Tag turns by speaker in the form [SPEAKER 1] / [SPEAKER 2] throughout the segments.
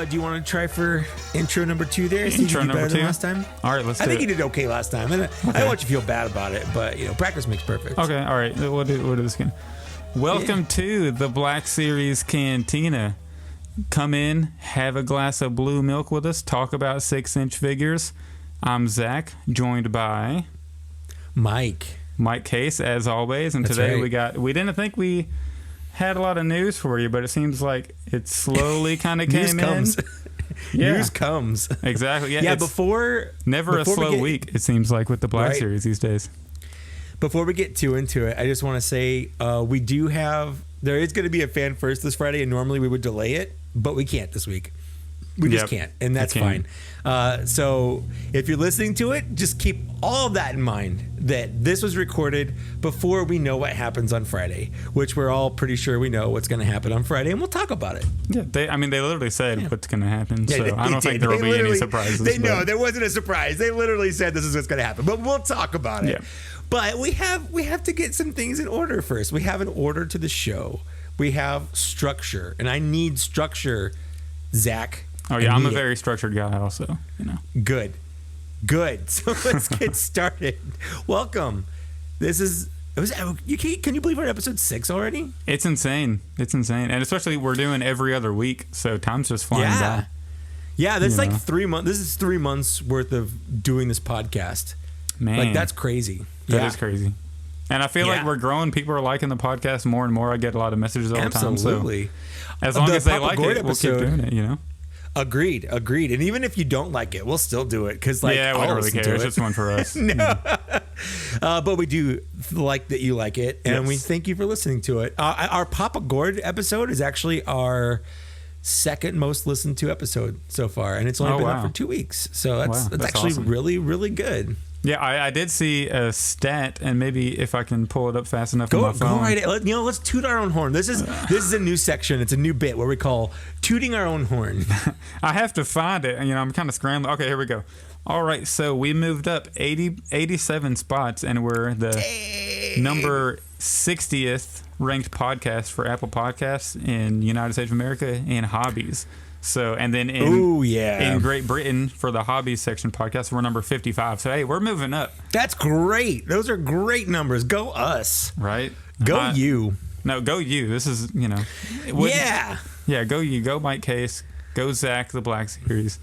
[SPEAKER 1] do you want to try for intro number 2 there?
[SPEAKER 2] Intro number 2
[SPEAKER 1] last time.
[SPEAKER 2] All right, let's do
[SPEAKER 1] I think
[SPEAKER 2] it.
[SPEAKER 1] you did okay last time. And I don't want you to feel bad about it, but practice makes perfect.
[SPEAKER 2] Okay, all right. We'll do this again. Welcome to the Black Series Cantina. Come in, have a glass of blue milk with us, talk about 6-inch figures. I'm Zach, joined by mikekaess, as always. And
[SPEAKER 1] That's
[SPEAKER 2] today
[SPEAKER 1] right.
[SPEAKER 2] we didn't think we had a lot of news for you, but it seems like it slowly kind of came
[SPEAKER 1] comes.
[SPEAKER 2] in. Yeah.
[SPEAKER 1] News comes.
[SPEAKER 2] Exactly. Yeah,
[SPEAKER 1] Yeah,
[SPEAKER 2] it's
[SPEAKER 1] before
[SPEAKER 2] a slow week, it seems like, with the Black
[SPEAKER 1] Right.
[SPEAKER 2] Series these days.
[SPEAKER 1] Before we get too into it, I just want to say there is going to be a fan first this Friday, and normally we would delay it, but we can't this week. We just can't, and that's fine. So if you're listening to it, just keep all of that in mind, that this was recorded before we know what happens on Friday, which we're all pretty sure we know what's going to happen on Friday, and we'll talk about it.
[SPEAKER 2] Yeah, they literally said what's going to happen,
[SPEAKER 1] Yeah,
[SPEAKER 2] so I don't think there will be any surprises.
[SPEAKER 1] There wasn't a surprise. They literally said this is what's going to happen, but we'll talk about it.
[SPEAKER 2] Yeah.
[SPEAKER 1] But we have to get some things in order first. We have an order to the show. We have structure, and I need structure, Zach.
[SPEAKER 2] Oh yeah, I'm a very structured guy also,
[SPEAKER 1] Good. So let's get started. Welcome. Can you believe we're at episode 6 already?
[SPEAKER 2] It's insane. And especially we're doing every other week, so time's just flying by.
[SPEAKER 1] Yeah, that's like 3 months. This is 3 months worth of doing this podcast.
[SPEAKER 2] Man.
[SPEAKER 1] Like, that's crazy.
[SPEAKER 2] That is crazy. And I feel like we're growing. People are liking the podcast more and more. I get a lot of messages all the time.
[SPEAKER 1] Absolutely.
[SPEAKER 2] So as long as they like
[SPEAKER 1] Gord
[SPEAKER 2] it, we'll keep doing it,
[SPEAKER 1] Agreed. And even if you don't like it, we'll still do it. Because, we
[SPEAKER 2] don't really care. It's just one for us.
[SPEAKER 1] No. But we do like that you like it. And we thank you for listening to it. Our Papa Gord episode is actually our second most listened to episode so far. And it's only been up for 2 weeks. So that's actually
[SPEAKER 2] awesome.
[SPEAKER 1] really, really good.
[SPEAKER 2] Yeah, I did see a stat, and maybe if I can pull it up fast enough on my phone.
[SPEAKER 1] Go right ahead. Let's toot our own horn. This is a new section. It's a new bit where we call tooting our own horn. I
[SPEAKER 2] have to find it. I'm kind of scrambling. Okay, here we go. All right, so we moved up 87 spots, and we're the number 60th ranked podcast for Apple Podcasts in the United States of America in hobbies. So, and then in Great Britain for the hobbies section podcast, we're number 55. So, hey, we're moving up.
[SPEAKER 1] That's great. Those are great numbers. Go us.
[SPEAKER 2] Right?
[SPEAKER 1] Go you.
[SPEAKER 2] No, go you. This is,
[SPEAKER 1] Yeah,
[SPEAKER 2] go you. Go mikekaess. Go Zach, the Black Series.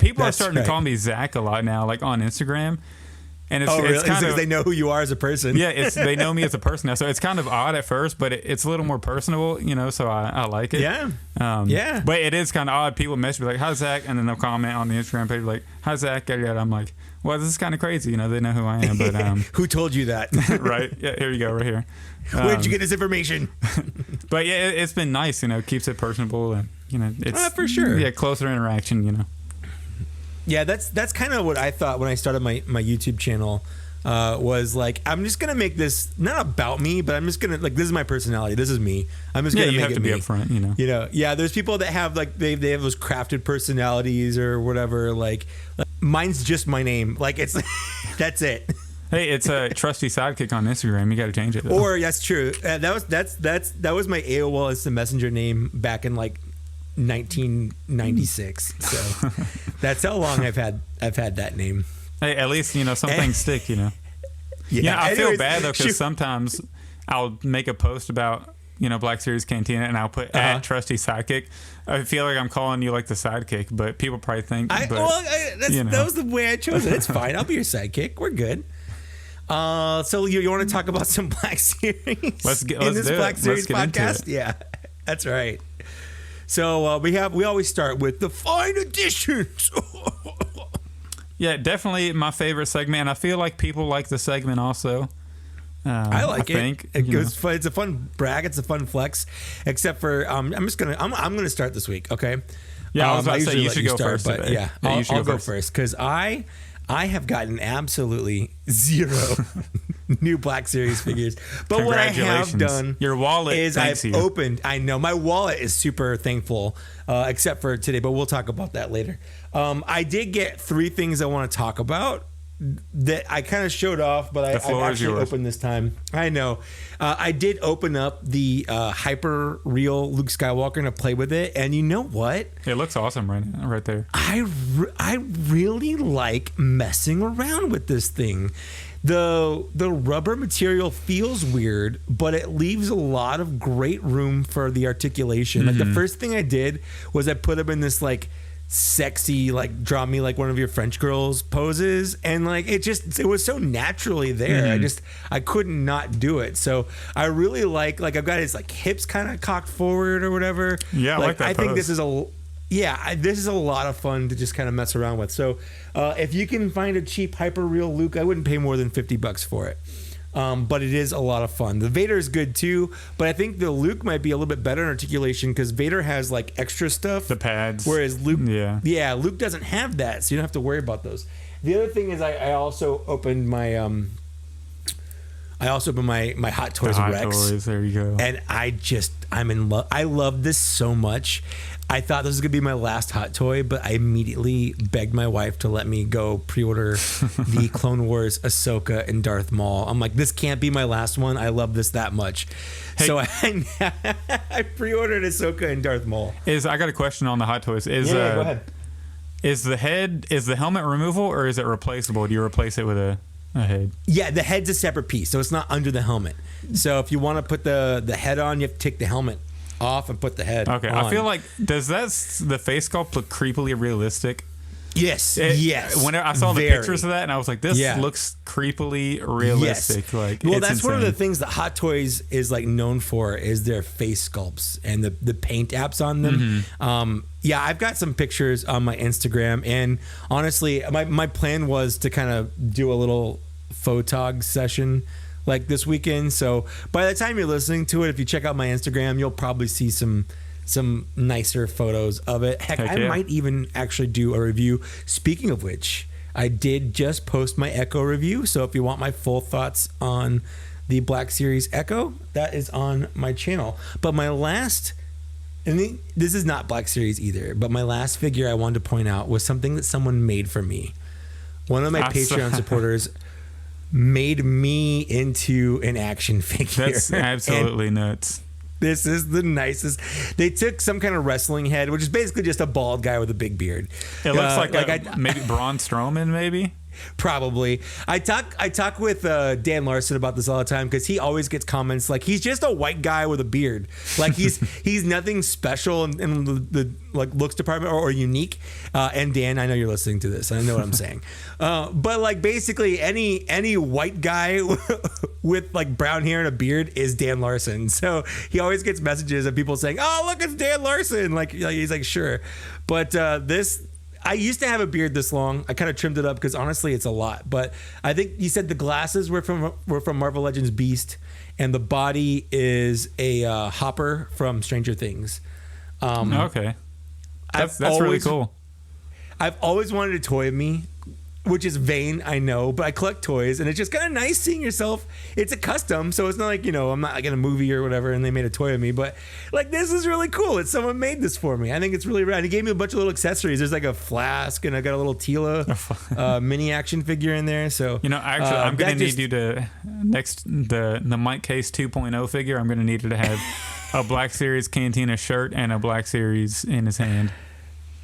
[SPEAKER 2] People are starting to call me Zach a lot now, like on Instagram. And it's
[SPEAKER 1] really?
[SPEAKER 2] It's kind of,
[SPEAKER 1] they know who you are as a person.
[SPEAKER 2] Yeah, they know me as a person now, so it's kind of odd at first, but it's a little more personable, so I like it.
[SPEAKER 1] Yeah,
[SPEAKER 2] But it is kind of odd. People message me like, "Hi Zach," and then they'll comment on the Instagram page like, "Hi Zach." I'm like, "Well, this is kind of crazy." They know who I am, but
[SPEAKER 1] who told you that?
[SPEAKER 2] Right? Yeah, here you go, right here.
[SPEAKER 1] Where did you get this information?
[SPEAKER 2] But yeah, it's been nice. Keeps it personable, and it's
[SPEAKER 1] for sure.
[SPEAKER 2] Yeah, closer interaction.
[SPEAKER 1] Yeah, that's kind of what I thought when I started my YouTube channel. Was like, I'm just gonna make this not about me, but I'm just gonna this is my personality. This is me. I'm just gonna make it me.
[SPEAKER 2] You have to be upfront,
[SPEAKER 1] Yeah, there's people that have they have those crafted personalities or whatever. Like mine's just my name. Like it's that's it.
[SPEAKER 2] Hey, it's a trusty sidekick on Instagram. You got to change it. Though.
[SPEAKER 1] Or that's true. That was my AOL Instant Messenger name back in 1996. So that's how long I've had that name.
[SPEAKER 2] Hey, at least some things stick. Yeah. I feel bad though because sometimes I'll make a post about Black Series Cantina and I'll put at trusty sidekick. I feel like I'm calling you like the sidekick, but people probably think. That
[SPEAKER 1] was the way I chose it. It's fine. I'll be your sidekick. We're good. So you want to talk about some Black Series?
[SPEAKER 2] Let's do it.
[SPEAKER 1] Black Series podcast? Yeah, that's right. So we always start with the fine editions.
[SPEAKER 2] Yeah, definitely my favorite segment. And I feel like people like the segment also.
[SPEAKER 1] I like it. It's a fun brag. It's a fun flex. Except for I'm gonna start this week. Okay.
[SPEAKER 2] Yeah, I was about to say you should go first.
[SPEAKER 1] But yeah, I'll go first because I have gotten absolutely zero new Black Series figures. But what I have done,
[SPEAKER 2] your wallet
[SPEAKER 1] is I've opened. I know my wallet is super thankful, except for today. But we'll talk about that later. I did get 3 things I want to talk about. that I kind of showed off, but I actually opened this time. I know. I did open up the hyper real Luke Skywalker to play with it, and you know what?
[SPEAKER 2] It looks awesome right there.
[SPEAKER 1] I really like messing around with this thing. The rubber material feels weird, but it leaves a lot of great room for the articulation. Like the first thing I did was I put him in this like sexy, like draw me like one of your French girls poses, and like it was so naturally there. I couldn't not do it. So I really like I've got his like hips kind of cocked forward or whatever.
[SPEAKER 2] Yeah, I like that
[SPEAKER 1] I
[SPEAKER 2] pose.
[SPEAKER 1] think this is a lot of fun to just kind of mess around with. So if you can find a cheap hyper real Luke, I wouldn't pay more than $50 for it. But it is a lot of fun. The Vader is good too, but I think the Luke might be a little bit better in articulation because Vader has like extra stuff,
[SPEAKER 2] the pads,
[SPEAKER 1] whereas Luke, Luke doesn't have that, so you don't have to worry about those. The other thing is I also opened my my Hot Toys Rex.
[SPEAKER 2] Toys, there you go.
[SPEAKER 1] And I'm in love. I love this so much. I thought this was going to be my last hot toy, but I immediately begged my wife to let me go pre-order the Clone Wars Ahsoka and Darth Maul. I'm like, this can't be my last one. I love this that much. Hey, so I pre-ordered Ahsoka and Darth Maul.
[SPEAKER 2] I got a question on the hot toys.
[SPEAKER 1] Go ahead.
[SPEAKER 2] Is the helmet removable or is it replaceable? Do you replace it with a head?
[SPEAKER 1] Yeah, the head's a separate piece, so it's not under the helmet. So if you want to put the head on, you have to take the helmet off and put the head on.
[SPEAKER 2] I feel like the face sculpt look creepily realistic?
[SPEAKER 1] Yes.
[SPEAKER 2] When I saw the pictures of that, and I was like, this looks creepily realistic.
[SPEAKER 1] Yes.
[SPEAKER 2] Like,
[SPEAKER 1] well,
[SPEAKER 2] it's
[SPEAKER 1] that's
[SPEAKER 2] insane.
[SPEAKER 1] one of the things that Hot Toys is like known for is their face sculpts and the paint apps on them. I've got some pictures on my Instagram, and honestly, my plan was to kind of do a little photog session like this weekend. So by the time you're listening to it, if you check out my Instagram, you'll probably see some nicer photos of it. Heck, I might even actually do a review. Speaking of which, I did just post my Echo review. So if you want my full thoughts on the Black Series Echo, that is on my channel. But my last, and this is not Black Series either, but my last figure I wanted to point out was something that someone made for me. One of my Patreon supporters made me into an action figure.
[SPEAKER 2] That's absolutely nuts.
[SPEAKER 1] This is the nicest. They took some kind of wrestling head, which is basically just a bald guy with a big beard.
[SPEAKER 2] It looks like maybe Braun Strowman, maybe.
[SPEAKER 1] Probably. I talk with Dan Larson about this all the time because he always gets comments like he's just a white guy with a beard. Like he's nothing special in the like looks department or unique. And Dan, I know you're listening to this. I know what I'm saying. But like basically any white guy with like brown hair and a beard is Dan Larson. So he always gets messages of people saying, "Oh, look, it's Dan Larson." Like he's like, "Sure," but this. I used to have a beard this long. I kind of trimmed it up because honestly, it's a lot. But I think you said the glasses were from Marvel Legends Beast, and the body is a Hopper from Stranger Things.
[SPEAKER 2] Okay, that's really cool.
[SPEAKER 1] I've always wanted a toy of me, which is vain, I know, but I collect toys, and it's just kind of nice seeing yourself. It's a custom, so it's not like, I'm not like in a movie or whatever, and they made a toy of me, but like this is really cool. It's someone made this for me. I think it's really rad. He gave me a bunch of little accessories. There's like a flask, and I got a little Tila mini action figure in there. So
[SPEAKER 2] actually, I'm gonna need you to the mikekaess 2.0 figure. I'm gonna need you to have a Black Series Cantina shirt and a Black Series in his hand.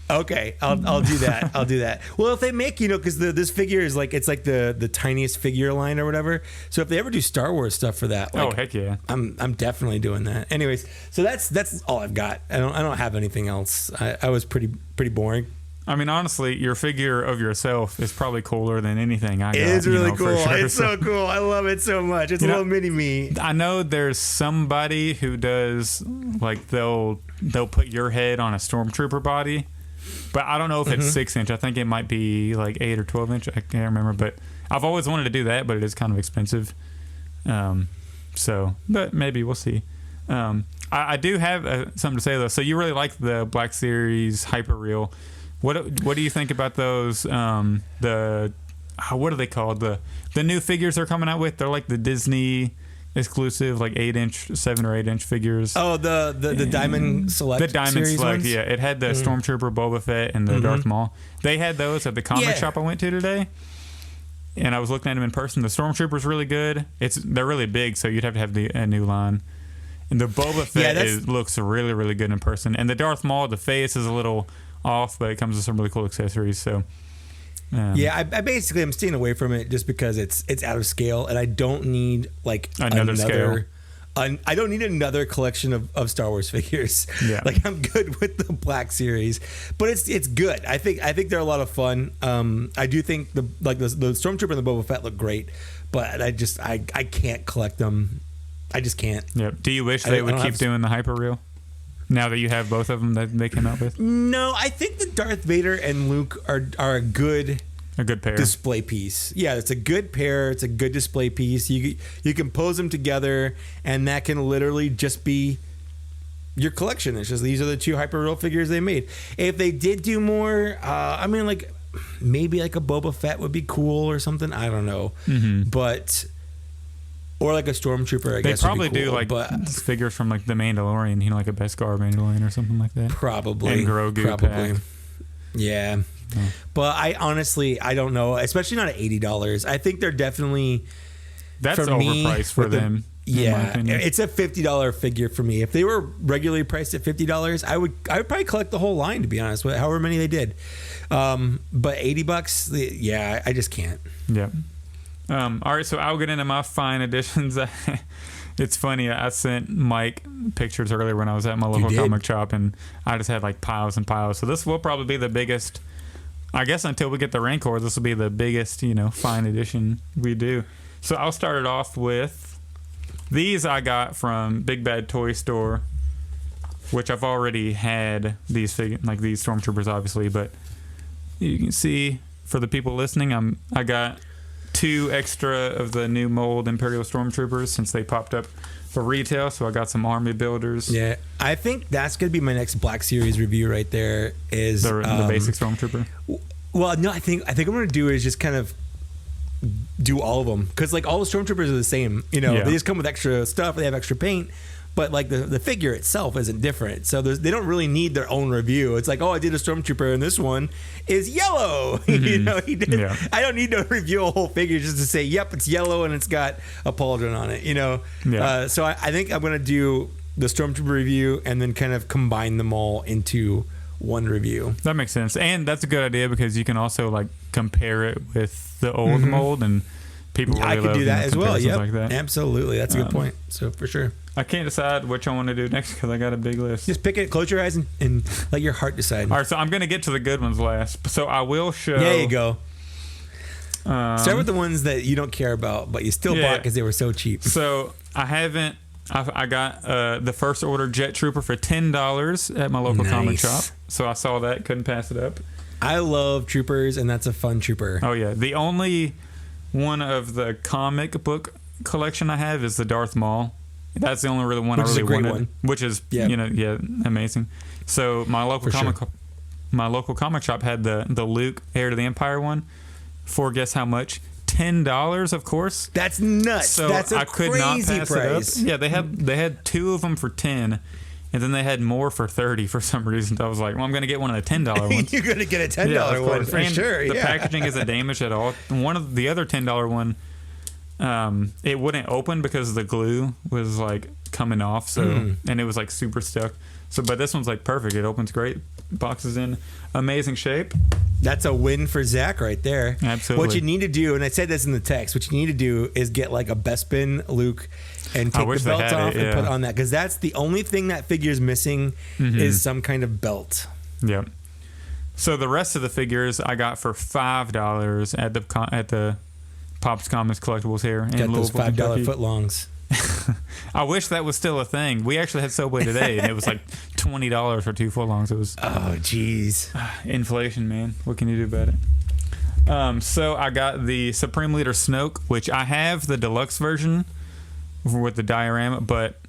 [SPEAKER 1] Okay, I'll do that. I'll do that. Well, if they make, because this figure is like, it's like the tiniest figure line or whatever. So if they ever do Star Wars stuff for that, like,
[SPEAKER 2] heck yeah,
[SPEAKER 1] I'm definitely doing that. Anyways, so that's all I've got. I don't have anything else. I was pretty boring.
[SPEAKER 2] I mean, honestly, your figure of yourself is probably cooler than anything I got.
[SPEAKER 1] It is really cool.
[SPEAKER 2] Sure.
[SPEAKER 1] It's so cool. I love it so much. It's a little mini me.
[SPEAKER 2] I know there's somebody who does like they'll put your head on a stormtrooper body. But I don't know if it's 6 inch. I think it might be like 8 or 12 inch. I can't remember. But I've always wanted to do that, but it is kind of expensive. But maybe we'll see. I do have something to say though. So you really like the Black Series Hyper Real. What do you think about those? What are they called? The new figures they're coming out with. They're like the Disney exclusive, like 7 or 8 inch figures.
[SPEAKER 1] Oh, the Diamond Select.
[SPEAKER 2] The Diamond
[SPEAKER 1] series
[SPEAKER 2] Select,
[SPEAKER 1] ones?
[SPEAKER 2] yeah. It had the Stormtrooper, Boba Fett, and the Darth Maul. They had those at the comic shop I went to today. and I was looking at them in person. The Stormtrooper's really good. They're really big, so you'd have to have a new line. And the Boba Fett looks really, really good in person. And the Darth Maul, the face is a little off, but it comes with some really cool accessories. So,
[SPEAKER 1] I basically I'm staying away from it just because it's out of scale, and I don't need like
[SPEAKER 2] another scale.
[SPEAKER 1] I don't need another collection of Star Wars figures.
[SPEAKER 2] Yeah.
[SPEAKER 1] Like I'm good with the Black Series, but it's good. I think they're a lot of fun. I do think the Stormtrooper and the Boba Fett look great, but I can't collect them. I just can't.
[SPEAKER 2] Yeah. Do you wish they would keep doing the hyper reel now that you have both of them that they came out with?
[SPEAKER 1] No, I think the Darth Vader and Luke are a good
[SPEAKER 2] pair
[SPEAKER 1] display piece. Yeah, it's a good pair. It's a good display piece. You can pose them together, and that can literally just be your collection. It's just these are the two hyper real figures they made. If they did do more, I mean, like maybe like a Boba Fett would be cool or something. I don't know, but. Or like a Stormtrooper, I guess.
[SPEAKER 2] They probably
[SPEAKER 1] would be cool,
[SPEAKER 2] do like figures from like the Mandalorian, like a Beskar Mandalorian or something like that.
[SPEAKER 1] Probably.
[SPEAKER 2] And Grogu pack.
[SPEAKER 1] Yeah. But I honestly don't know, especially not at $80. I think they're definitely
[SPEAKER 2] that's overpriced for them.
[SPEAKER 1] Yeah, it's a $50 figure for me. If they were regularly priced at $50, I would probably collect the whole line, to be honest, with however many they did. But $80, yeah, I just can't.
[SPEAKER 2] Yeah. All right, so I'll get into my fine editions. It's funny, I sent Mike pictures earlier when I was at my local comic shop, and I just had like piles and piles. So this will probably be the biggest, I guess until we get the Rancor, this will be the biggest, fine edition we do. So I'll start it off with these I got from Big Bad Toy Store, which I've already had these like these Stormtroopers, obviously, but you can see for the people listening, I got 2 extra of the new mold Imperial Stormtroopers since they popped up for retail, so I got some army builders.
[SPEAKER 1] Yeah, I think that's gonna be my next Black Series review right there. Is
[SPEAKER 2] the basic Stormtrooper?
[SPEAKER 1] Well, no, I think I'm gonna do is just kind of do all of them, because like all the Stormtroopers are the same. They just come with extra stuff. They have extra paint. But like the figure itself isn't different, so they don't really need their own review. It's like, oh, I did a Stormtrooper, and this one is yellow. He did. Yeah. I don't need to review a whole figure just to say, yep, it's yellow and it's got a pauldron on it.
[SPEAKER 2] Yeah.
[SPEAKER 1] So I think I'm gonna do the Stormtrooper review and then kind of combine them all into one review.
[SPEAKER 2] That makes sense, and that's a good idea because you can also like compare it with the old mold, and people really
[SPEAKER 1] I could do that as well. Yeah,
[SPEAKER 2] like that.
[SPEAKER 1] Absolutely, that's a good point. So for sure.
[SPEAKER 2] I can't decide which I want to do next because I got a big list.
[SPEAKER 1] Just pick it, close your eyes, and let your heart decide.
[SPEAKER 2] All right, so I'm going to get to the good ones last. So I will show...
[SPEAKER 1] There you go. Start with the ones that you don't care about, but you still bought because they were so cheap.
[SPEAKER 2] So I got the First Order Jet Trooper for $10 at my local comic shop. So I saw that, couldn't pass it up.
[SPEAKER 1] I love troopers, and that's a fun trooper.
[SPEAKER 2] Oh, yeah. The only one of the comic book collection I have is the Darth Maul. That's the only really one I really wanted, which is amazing. So my local comic shop had the Luke Heir to the Empire one for guess how much? $10, of course.
[SPEAKER 1] That's nuts.
[SPEAKER 2] So
[SPEAKER 1] that's a
[SPEAKER 2] I could
[SPEAKER 1] crazy
[SPEAKER 2] not pass
[SPEAKER 1] price.
[SPEAKER 2] it up. Yeah, they had 2 of them for $10, and then they had more for $30 for some reason. I was like, well, I'm going to get one of the $10 ones.
[SPEAKER 1] You're going to get a $10 one for sure.
[SPEAKER 2] The packaging isn't damaged at all. One of the other $10 one. It wouldn't open because the glue was like coming off, so and it was like super stuck. So, but this one's like perfect. It opens great. Box is in amazing shape.
[SPEAKER 1] That's a win for Zach right there.
[SPEAKER 2] Absolutely.
[SPEAKER 1] What you need to do, and I said this in the text, what you need to do is get like a Bespin Luke and take the belt off and put on that, because that's the only thing that figure is missing is some kind of belt.
[SPEAKER 2] Yep. So the rest of the figures I got for $5 at the Pops Comics Collectibles here in Louisville,
[SPEAKER 1] those $5 footlongs.
[SPEAKER 2] I wish that was still a thing. We actually had Subway today, and it was like $20 for 2 footlongs. It was
[SPEAKER 1] jeez,
[SPEAKER 2] inflation, man. What can you do about it? So I got the Supreme Leader Snoke, which I have the deluxe version with the diorama, but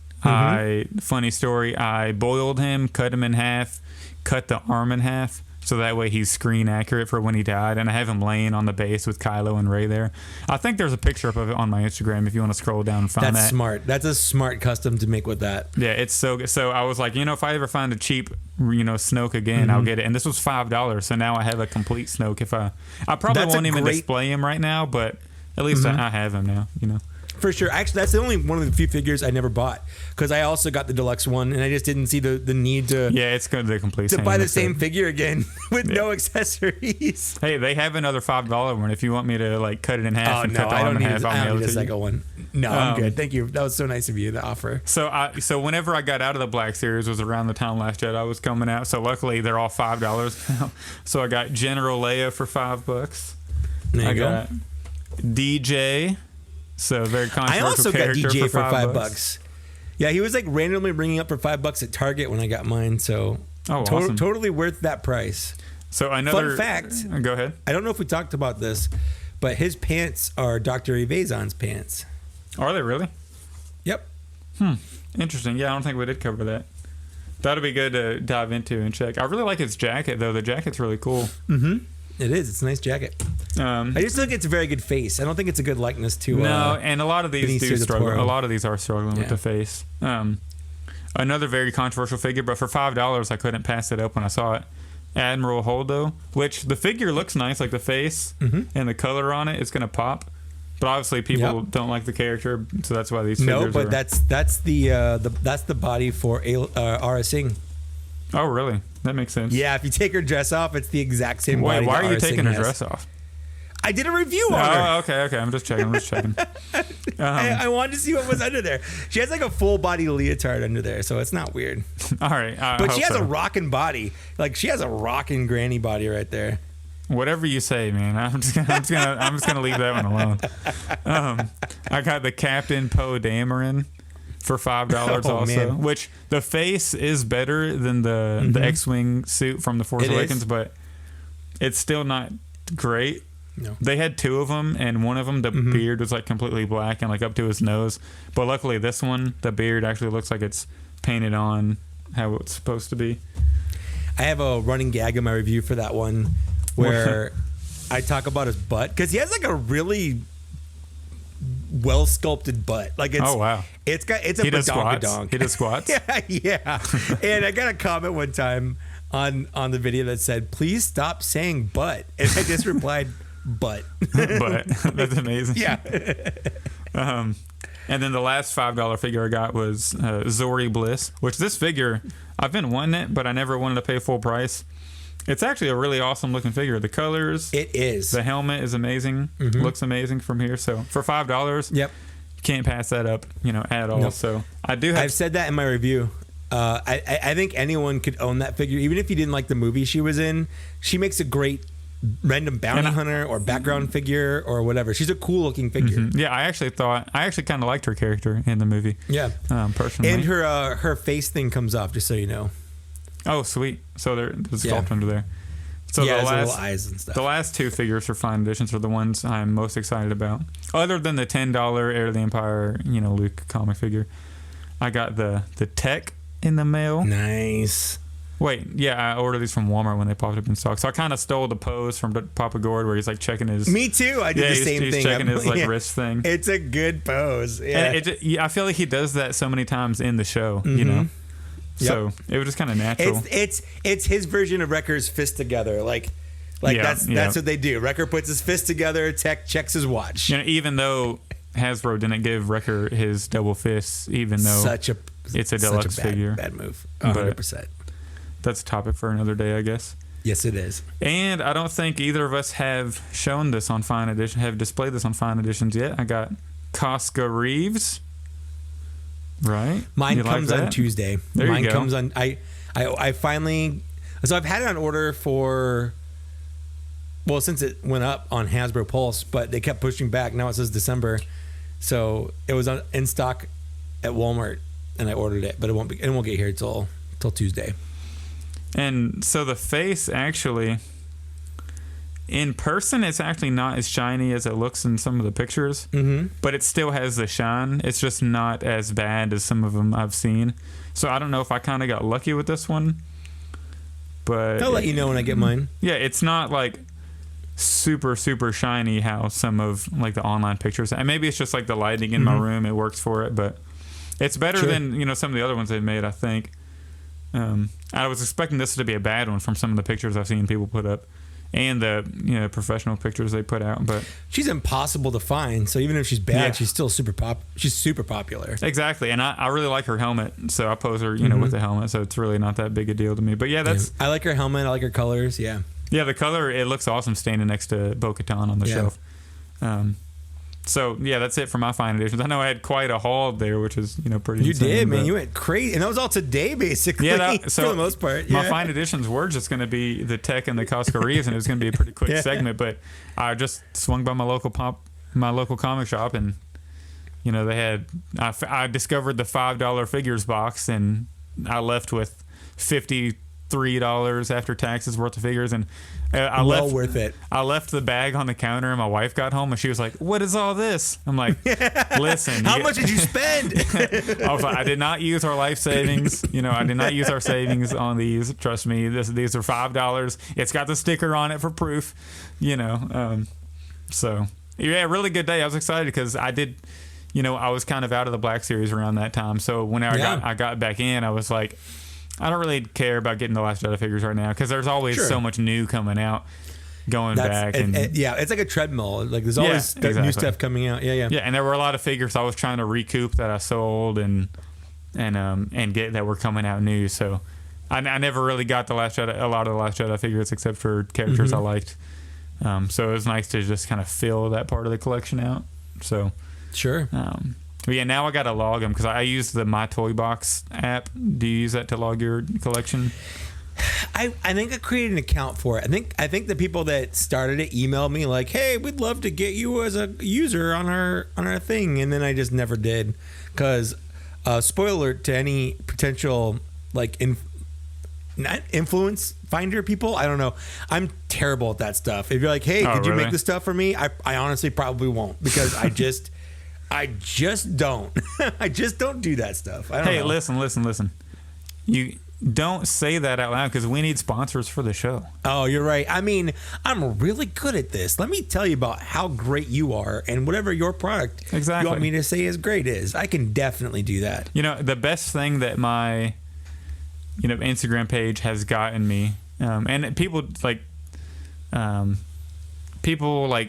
[SPEAKER 2] funny story, I boiled him, cut him in half, cut the arm in half. so that way he's screen accurate for when he died. And I have him laying on the base with Kylo and Rey there. I think there's a picture of it on my Instagram if you want to scroll down and find that.
[SPEAKER 1] That's smart. That's a smart custom to make with that.
[SPEAKER 2] Yeah, it's so good. So I was like, if I ever find a cheap, Snoke again, I'll get it. And this was $5, so now I have a complete Snoke. I probably won't even display him right now, but at least I have him now,
[SPEAKER 1] For sure. Actually, that's the only one of the few figures I never bought because I also got the deluxe one, and I just didn't see the need to.
[SPEAKER 2] Yeah, it's good. The complete
[SPEAKER 1] to buy the same figure again with no accessories.
[SPEAKER 2] Hey, they have another $5 one. If you want me to cut it in half and cut the arm in half,
[SPEAKER 1] I
[SPEAKER 2] I'll
[SPEAKER 1] don't
[SPEAKER 2] mail
[SPEAKER 1] need
[SPEAKER 2] it
[SPEAKER 1] a
[SPEAKER 2] to
[SPEAKER 1] second
[SPEAKER 2] you.
[SPEAKER 1] one. No, I'm good. Thank you. That was so nice of you. The offer.
[SPEAKER 2] So whenever I got out of the Black Series was around the time Last Jedi was coming out. So luckily they're all $5 now. So I got General Leia for $5.
[SPEAKER 1] There you go.
[SPEAKER 2] Got DJ. So very controversial
[SPEAKER 1] I also got
[SPEAKER 2] character
[SPEAKER 1] DJ for
[SPEAKER 2] $5.
[SPEAKER 1] Yeah, he was randomly ringing up for $5 at Target when I got mine. So
[SPEAKER 2] awesome.
[SPEAKER 1] Totally worth that price.
[SPEAKER 2] So another
[SPEAKER 1] fun fact.
[SPEAKER 2] Go ahead.
[SPEAKER 1] I don't know if we talked about this, but his pants are Dr. Evazon's pants.
[SPEAKER 2] Are they really?
[SPEAKER 1] Yep.
[SPEAKER 2] Interesting. Yeah, I don't think we did cover that. That'll be good to dive into and check. I really like his jacket though. The jacket's really cool.
[SPEAKER 1] Mm-hmm. It is. It's a nice jacket. I just think it's a very good face. I don't think it's a good likeness to.
[SPEAKER 2] No, and a lot of these do struggle.
[SPEAKER 1] Toro.
[SPEAKER 2] A lot of these are struggling with the face. Another very controversial figure, but for $5, I couldn't pass it up when I saw it. Admiral Holdo, which the figure looks nice, like the face and the color on it is going to pop. But obviously, people don't like the character, so that's why these figures.
[SPEAKER 1] No, but that's the body for Aura Singh.
[SPEAKER 2] Oh, really? That makes sense.
[SPEAKER 1] Yeah, if you take her dress off, it's the exact same body.
[SPEAKER 2] Why are you taking her
[SPEAKER 1] has.
[SPEAKER 2] dress off?
[SPEAKER 1] I did a review on her.
[SPEAKER 2] Oh, okay. I'm just checking.
[SPEAKER 1] I wanted to see what was under there. She has a full body leotard under there, so it's not weird.
[SPEAKER 2] All right,
[SPEAKER 1] but she has a rocking body. She has a rocking granny body right there.
[SPEAKER 2] Whatever you say, man. I'm just gonna leave that one alone. I got the Captain Poe Dameron for $5 also,
[SPEAKER 1] man.
[SPEAKER 2] which the face is better than the X-wing suit from The Force Awakens, but it's still not great.
[SPEAKER 1] No.
[SPEAKER 2] They had two of them, and one of them, the beard was completely black and up to his nose. But luckily, this one, the beard actually looks like it's painted on how it's supposed to be.
[SPEAKER 1] I have a running gag in my review for that one where I talk about his butt because he has a really well sculpted butt.
[SPEAKER 2] Oh wow!
[SPEAKER 1] It's a badonkadonk.
[SPEAKER 2] He does squats.
[SPEAKER 1] yeah. And I got a comment one time on the video that said, "Please stop saying butt," and I just replied, "Butt."
[SPEAKER 2] But that's amazing.
[SPEAKER 1] Yeah.
[SPEAKER 2] And then the last $5 figure I got was Zori Bliss, which this figure I've been wanting it, but I never wanted to pay full price. It's actually a really awesome looking figure. The colors,
[SPEAKER 1] it is.
[SPEAKER 2] The helmet is amazing. Looks amazing from here. So for $5,
[SPEAKER 1] yep,
[SPEAKER 2] can't pass that up, at all. Nope. So I do.
[SPEAKER 1] I've said that in my review. I think anyone could own that figure, even if you didn't like the movie she was in. She makes a great random bounty hunter or background figure or whatever. She's a cool looking figure.
[SPEAKER 2] Yeah, I actually kind of liked her character in the movie. Yeah, personally.
[SPEAKER 1] And her face thing comes off, just so you know.
[SPEAKER 2] Oh, sweet. So there's sculpt under there. So
[SPEAKER 1] the little eyes and stuff.
[SPEAKER 2] The last two figures for fine editions are the ones I'm most excited about. Other than the $10 Heir of the Empire, Luke comic figure. I got the tech in the mail.
[SPEAKER 1] Nice.
[SPEAKER 2] Wait, yeah, I ordered these from Walmart when they popped up in stock. So I kind of stole the pose from Papa Gord where he's checking his...
[SPEAKER 1] Me too. I did the same thing.
[SPEAKER 2] He's checking his wrist thing.
[SPEAKER 1] It's a good pose. Yeah.
[SPEAKER 2] And I feel like he does that so many times in the show, So it was just kind of natural.
[SPEAKER 1] It's his version of Wrecker's fist together. That's what they do. Wrecker puts his fist together. Tech checks his watch.
[SPEAKER 2] Even though Hasbro didn't give Wrecker his double fists, even though it's a deluxe figure.
[SPEAKER 1] Bad move. 100%.
[SPEAKER 2] That's a topic for another day, I guess.
[SPEAKER 1] Yes, it is.
[SPEAKER 2] And I don't think either of us have shown this on Fine Edition, have displayed this on Fine Editions yet. I got Koska Reeves. Right.
[SPEAKER 1] Mine comes on Tuesday.
[SPEAKER 2] Mine
[SPEAKER 1] comes on. I finally. So I've had it on order for. Well, since it went up on Hasbro Pulse, but they kept pushing back. Now it says December, so it was in stock at Walmart, and I ordered it, but it won't get here till Tuesday.
[SPEAKER 2] And so the face actually, in person, it's actually not as shiny as it looks in some of the pictures, but it still has the shine. It's just not as bad as some of them I've seen. So I don't know if I kind of got lucky with this one, But
[SPEAKER 1] I'll let you know when I get mine.
[SPEAKER 2] Yeah, it's not like super shiny how some of like the online pictures, and maybe it's just like the lighting in my room, it works for it, but it's better than some of the other ones they've made, I think. I was expecting this to be a bad one from some of the pictures I've seen people put up and the professional pictures they put out, but
[SPEAKER 1] she's impossible to find, so even if she's bad, she's still super popular.
[SPEAKER 2] Exactly. And I really like her helmet, so I pose her with the helmet, so it's really not that big a deal to me. But I
[SPEAKER 1] like her helmet, I like her colors.
[SPEAKER 2] Yeah, the color, it looks awesome standing next to Bo-Katan on the shelf. So, yeah, that's it for my fine editions. I know I had quite a haul there, which is, pretty
[SPEAKER 1] You
[SPEAKER 2] insane,
[SPEAKER 1] did, man. You went crazy. And that was all today, basically, for the most part.
[SPEAKER 2] My fine editions were just going to be the Tech and the Koska Reeves, and it was going to be a pretty quick segment. But I just swung by my local comic shop, and, they had... I discovered the $5 figures box, and I left with $53 after taxes worth of figures, and
[SPEAKER 1] worth it.
[SPEAKER 2] I left the bag on the counter, and my wife got home, and she was like, "What is all this?" I'm like, "Listen,
[SPEAKER 1] how much did you spend?"
[SPEAKER 2] I was like, "I did not use our life savings. I did not use our savings on these. Trust me, these are $5. It's got the sticker on it for proof. So yeah, really good day. I was excited because I did. I was kind of out of the Black Series around that time, so when I got back in, I was like, I don't really care about getting the Last Jedi figures right now because there's always so much new coming out, back.
[SPEAKER 1] It's like a treadmill. Like there's always new stuff coming out. Yeah.
[SPEAKER 2] And there were a lot of figures I was trying to recoup that I sold and get that were coming out new. So I never really got a lot of the Last Jedi figures except for characters I liked. So it was nice to just kind of fill that part of the collection out. So
[SPEAKER 1] sure.
[SPEAKER 2] But yeah, now I got to log them because I use the My Toy Box app. Do you use that to log your collection?
[SPEAKER 1] I think I created an account for it. I think the people that started it emailed me like, "Hey, we'd love to get you as a user on our thing," and then I just never did because spoiler alert to any potential like not influence finder people. I don't know. I'm terrible at that stuff. If you're like, "Hey, could you make this stuff for me?" I honestly probably won't because I just don't. I just don't do that stuff.
[SPEAKER 2] Hey, listen. You don't say that out loud because we need sponsors for the show.
[SPEAKER 1] Oh, you're right. I mean, I'm really good at this. Let me tell you about how great you are and whatever your product you want me to say is great is. I can definitely do that.
[SPEAKER 2] The best thing that my Instagram page has gotten me, and people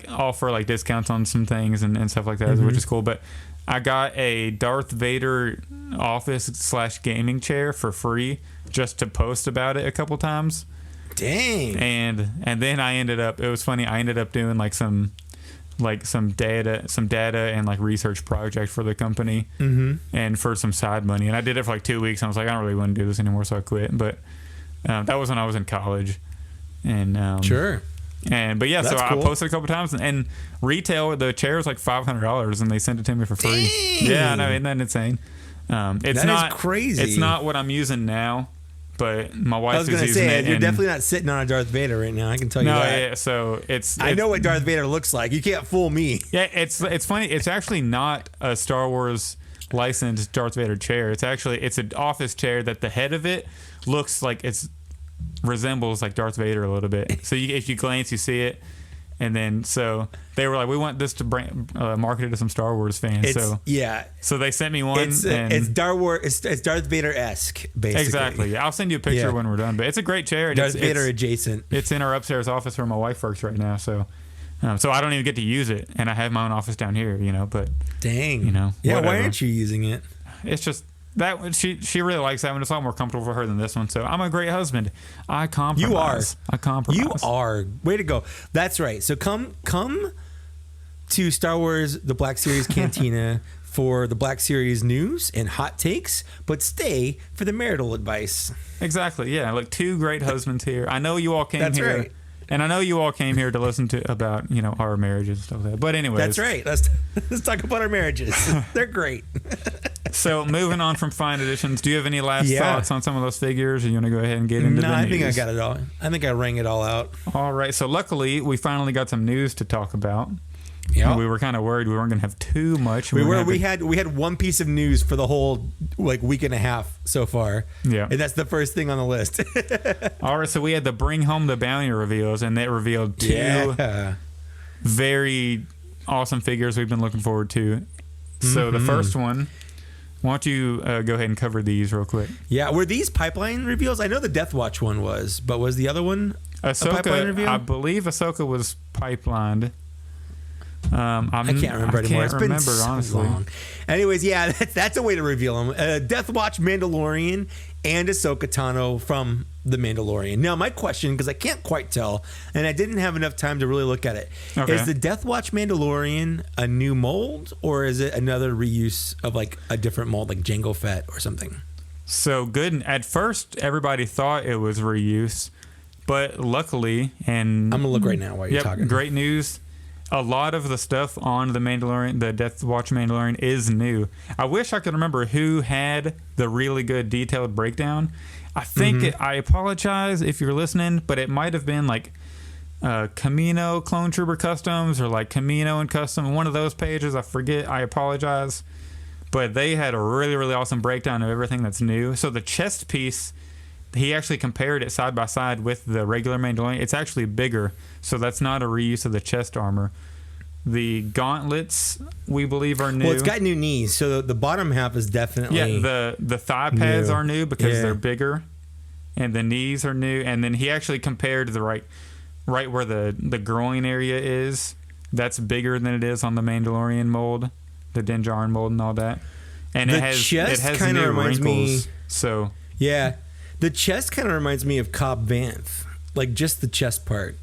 [SPEAKER 2] offer discounts on some things and stuff like that, which is cool. But I got a Darth Vader office/gaming chair for free just to post about it a couple times.
[SPEAKER 1] Dang.
[SPEAKER 2] And then I ended up, it was funny, I ended up doing some data and research project for the company and for some side money. And I did it for 2 weeks. And I was like, I don't really want to do this anymore, so I quit. But that was when I was in college. And
[SPEAKER 1] sure.
[SPEAKER 2] But yeah, so cool. I posted a couple times, and retail the chair was $500, and they sent it to me for free.
[SPEAKER 1] Dang.
[SPEAKER 2] Yeah, I know, isn't that insane? It's not
[SPEAKER 1] crazy.
[SPEAKER 2] It's not what I'm using now, but my wife is using it.
[SPEAKER 1] You're definitely not sitting on a Darth Vader right now. I can tell you that.
[SPEAKER 2] Yeah, so
[SPEAKER 1] I know what Darth Vader looks like. You can't fool me.
[SPEAKER 2] Yeah, it's funny. It's actually not a Star Wars licensed Darth Vader chair. It's an office chair that the head of it looks like resembles Darth Vader a little bit. So if you glance, you see it. And then so they were like, we want this to market it to some Star Wars fans. So they sent me one.
[SPEAKER 1] It's Star Wars. It's Darth Vader-esque, basically.
[SPEAKER 2] Exactly. I'll send you a picture when we're done. But it's a great chair.
[SPEAKER 1] Darth Vader adjacent.
[SPEAKER 2] It's in our upstairs office where my wife works right now. So I don't even get to use it, and I have my own office down here. But
[SPEAKER 1] dang,
[SPEAKER 2] yeah.
[SPEAKER 1] Whatever. Why aren't you using it?
[SPEAKER 2] It's just. That one, she really likes that one. It's a lot more comfortable for her than this one. So I'm a great husband. I compromise.
[SPEAKER 1] You are.
[SPEAKER 2] I compromise.
[SPEAKER 1] You are. Way to go. That's right. So come to Star Wars The Black Series Cantina for the Black Series news and hot takes, but stay for the marital advice.
[SPEAKER 2] Exactly. Yeah. Two great husbands here. I know you all came
[SPEAKER 1] That's
[SPEAKER 2] here.
[SPEAKER 1] Right.
[SPEAKER 2] And I know you all came here to listen to about our marriages and stuff like that. But anyways,
[SPEAKER 1] that's right. Let's talk about our marriages. They're great.
[SPEAKER 2] So moving on from fine editions, do you have any last thoughts on some of those figures, or you want to go ahead and get into the news?
[SPEAKER 1] No, I think I got it all. I think I rang it all out.
[SPEAKER 2] All right. So luckily, we finally got some news to talk about
[SPEAKER 1] Yeah,
[SPEAKER 2] we were kind of worried we weren't going to have too much.
[SPEAKER 1] We had one piece of news for the whole week and a half so far.
[SPEAKER 2] Yeah,
[SPEAKER 1] and that's the first thing on the list.
[SPEAKER 2] All right, so we had the Bring Home the Bounty reveals, and that revealed two very awesome figures we've been looking forward to. So the first one, why don't you go ahead and cover these real quick?
[SPEAKER 1] Yeah, were these pipeline reveals? I know the Death Watch one was, but was the other one a pipeline reveal?
[SPEAKER 2] I believe Ahsoka was pipelined.
[SPEAKER 1] I can't remember anymore. It's been
[SPEAKER 2] honestly.
[SPEAKER 1] So long. Anyways, yeah, that's a way to reveal them. Death Watch Mandalorian and Ahsoka Tano from The Mandalorian. Now, my question, because I can't quite tell, and I didn't have enough time to really look at it, is the Death Watch Mandalorian a new mold, or is it another reuse of a different mold, like Jango Fett or something?
[SPEAKER 2] So good. At first, everybody thought it was reuse, but luckily, and
[SPEAKER 1] I'm gonna look right now while you're talking.
[SPEAKER 2] Great news. A lot of the stuff on the Mandalorian, the Death Watch Mandalorian, is new. I wish I could remember who had the really good detailed breakdown. I think I apologize if you're listening, but it might have been Camino Clone Trooper Customs or Camino and Custom, one of those pages. I forget. I apologize. But they had a really, really awesome breakdown of everything that's new. So the chest piece, he actually compared it side by side with the regular Mandalorian. It's actually bigger, so that's not a reuse of the chest armor. The gauntlets, we believe, are new.
[SPEAKER 1] Well, it's got new knees, so the bottom half is definitely
[SPEAKER 2] the thigh pads are new because they're bigger, and the knees are new. And then he actually compared the right where the groin area is. That's bigger than it is on the Mandalorian mold, the Din Djarin mold, and all that. And it has new wrinkles. So
[SPEAKER 1] yeah. The chest kind of reminds me of Cobb Vanth, just the chest part.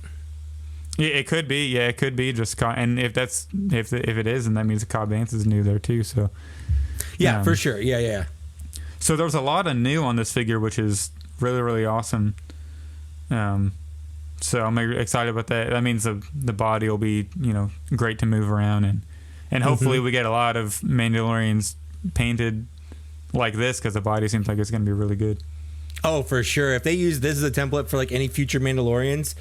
[SPEAKER 2] Yeah, it could be. Yeah, it could be just and if it is, then that means the Cobb Vanth is new there too. So
[SPEAKER 1] yeah, for sure. Yeah.
[SPEAKER 2] So there's a lot of new on this figure, which is really, really awesome. So I'm excited about that. That means the body will be great to move around, and hopefully we get a lot of Mandalorians painted like this because the body seems like it's going to be really good.
[SPEAKER 1] Oh, for sure. If they use this as a template for any future Mandalorians,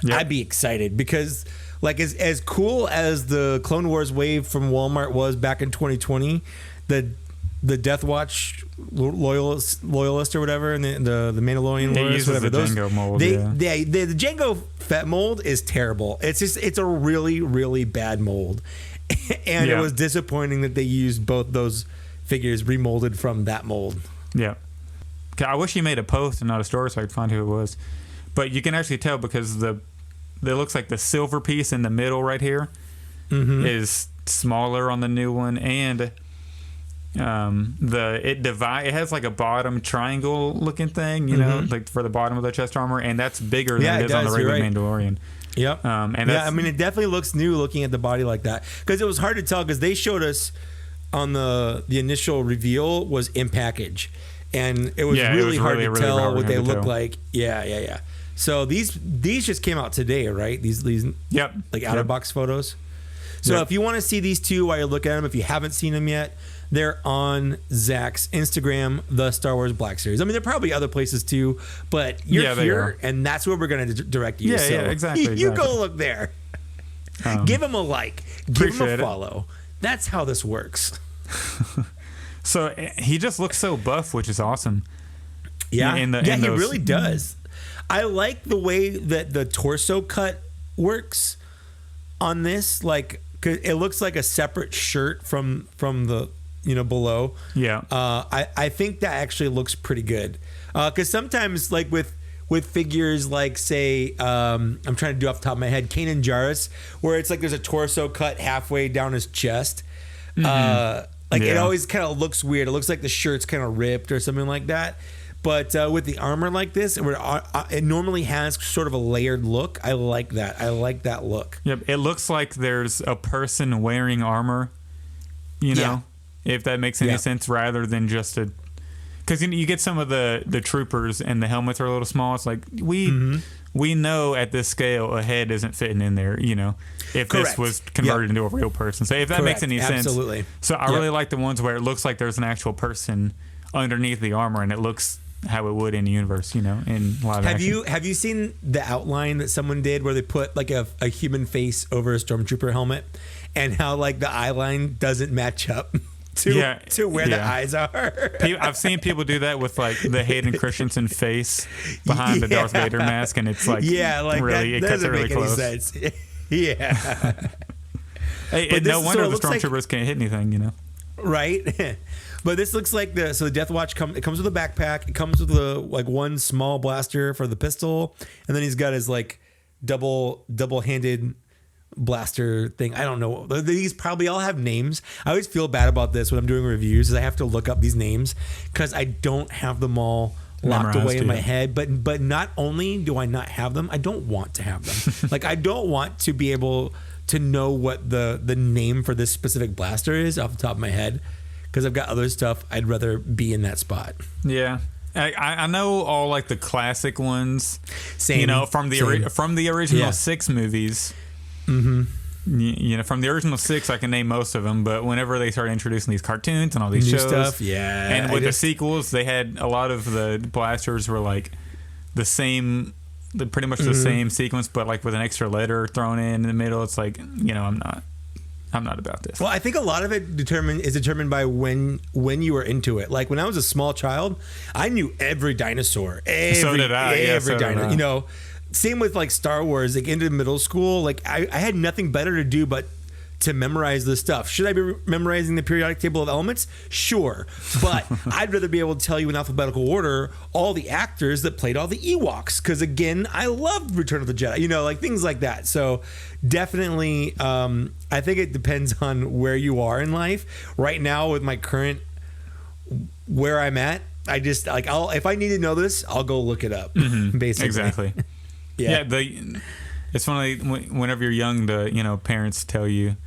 [SPEAKER 1] I'd be excited because as cool as the Clone Wars wave from Walmart was back in 2020, the Death Watch loyalist or whatever, and the Mandalorian loyalist, whatever,
[SPEAKER 2] the Jango mold.
[SPEAKER 1] The Jango Fett mold is terrible. It's a really, really bad mold, and it was disappointing that they used both those figures remolded from that mold.
[SPEAKER 2] Yeah. I wish he made a post and not a story so I could find who it was. But you can actually tell because it looks like the silver piece in the middle right here is smaller on the new one, and it has a bottom triangle looking thing, for the bottom of the chest armor, and that's bigger than it is on the regular Mandalorian.
[SPEAKER 1] Yep. It definitely looks new looking at the body like that because it was hard to tell because they showed us on the initial reveal was in package. And it was really hard to tell what they look like. Yeah. So these just came out today, right? These out of box photos. So if you want to see these two while you look at them, if you haven't seen them yet, they're on Zach's Instagram, the Star Wars Black Series. I mean, there are probably other places too, but you're here, and that's where we're going to direct you.
[SPEAKER 2] Yeah, exactly.
[SPEAKER 1] You go look there. Give him a like. Give him a follow. That's how this works.
[SPEAKER 2] So he just looks so buff, which is awesome.
[SPEAKER 1] Yeah, he really does. I like the way that the torso cut works on this. 'Cause it looks like a separate shirt from the below.
[SPEAKER 2] Yeah.
[SPEAKER 1] I think that actually looks pretty good. Because sometimes with figures say I'm trying to do off the top of my head, Kanan Jarrus, where it's there's a torso cut halfway down his chest. It always kind of looks weird. It looks like the shirt's kind of ripped or something like that. But with the armor like this, it normally has sort of a layered look. I like that. I like that look.
[SPEAKER 2] Yep. It looks like there's a person wearing armor, if that makes any sense, rather than just a... Because you get some of the troopers and the helmets are a little small. It's we know at this scale a head isn't fitting in there, if this was converted into a real person. So if that makes any sense.
[SPEAKER 1] Absolutely.
[SPEAKER 2] So I really like the ones where it looks like there's an actual person underneath the armor and it looks how it would in the universe, in live action.
[SPEAKER 1] Have you seen the outline that someone did where they put a human face over a stormtrooper helmet and how like the eye line doesn't match up to where the eyes are.
[SPEAKER 2] I've seen people do that with like the Hayden Christensen face behind the Darth Vader mask, and it's like really
[SPEAKER 1] that
[SPEAKER 2] it cuts it
[SPEAKER 1] doesn't
[SPEAKER 2] really
[SPEAKER 1] make
[SPEAKER 2] close.
[SPEAKER 1] any sense. Yeah.
[SPEAKER 2] Hey, no wonder the stormtroopers can't hit anything,
[SPEAKER 1] Right. But this looks like the Death Watch it comes with a backpack. It comes with like one small blaster for the pistol, and then he's got his like double-handed blaster thing. I don't know. These probably all have names. I always feel bad about this when I'm doing reviews, is I have to look up these names because I don't have them all locked away in my head. But not only do I not have them, I don't want to have them. Like I don't want to be able to know what the name for this specific blaster is off the top of my head, because I've got other stuff I'd rather be in that spot.
[SPEAKER 2] Yeah. I know all like the classic ones,
[SPEAKER 1] same,
[SPEAKER 2] from the original 6 movies. Mm-hmm. From the original 6, I can name most of them. But whenever they started introducing these cartoons and all these
[SPEAKER 1] new
[SPEAKER 2] shows,
[SPEAKER 1] stuff,
[SPEAKER 2] and with the sequels, they had a lot of the blasters were like the same, pretty much the same sequence, but like with an extra letter thrown in the middle. It's like I'm not about this.
[SPEAKER 1] Well, I think a lot of it is determined by when you were into it. Like when I was a small child, I knew every dinosaur.
[SPEAKER 2] So did I.
[SPEAKER 1] Every dinosaur. Same with like Star Wars. Like into middle school, like I had nothing better to do but to memorize this stuff. Should I be memorizing the periodic table of elements? Sure. But I'd rather be able to tell you in alphabetical order all the actors that played all the Ewoks. Because again, I loved Return of the Jedi, like things like that. So definitely, I think it depends on where you are in life. Right now with my current, where I'm at, I just like, if I need to know this, I'll go look it up. Basically.
[SPEAKER 2] Exactly. Yeah. It's funny whenever you're young, parents tell you,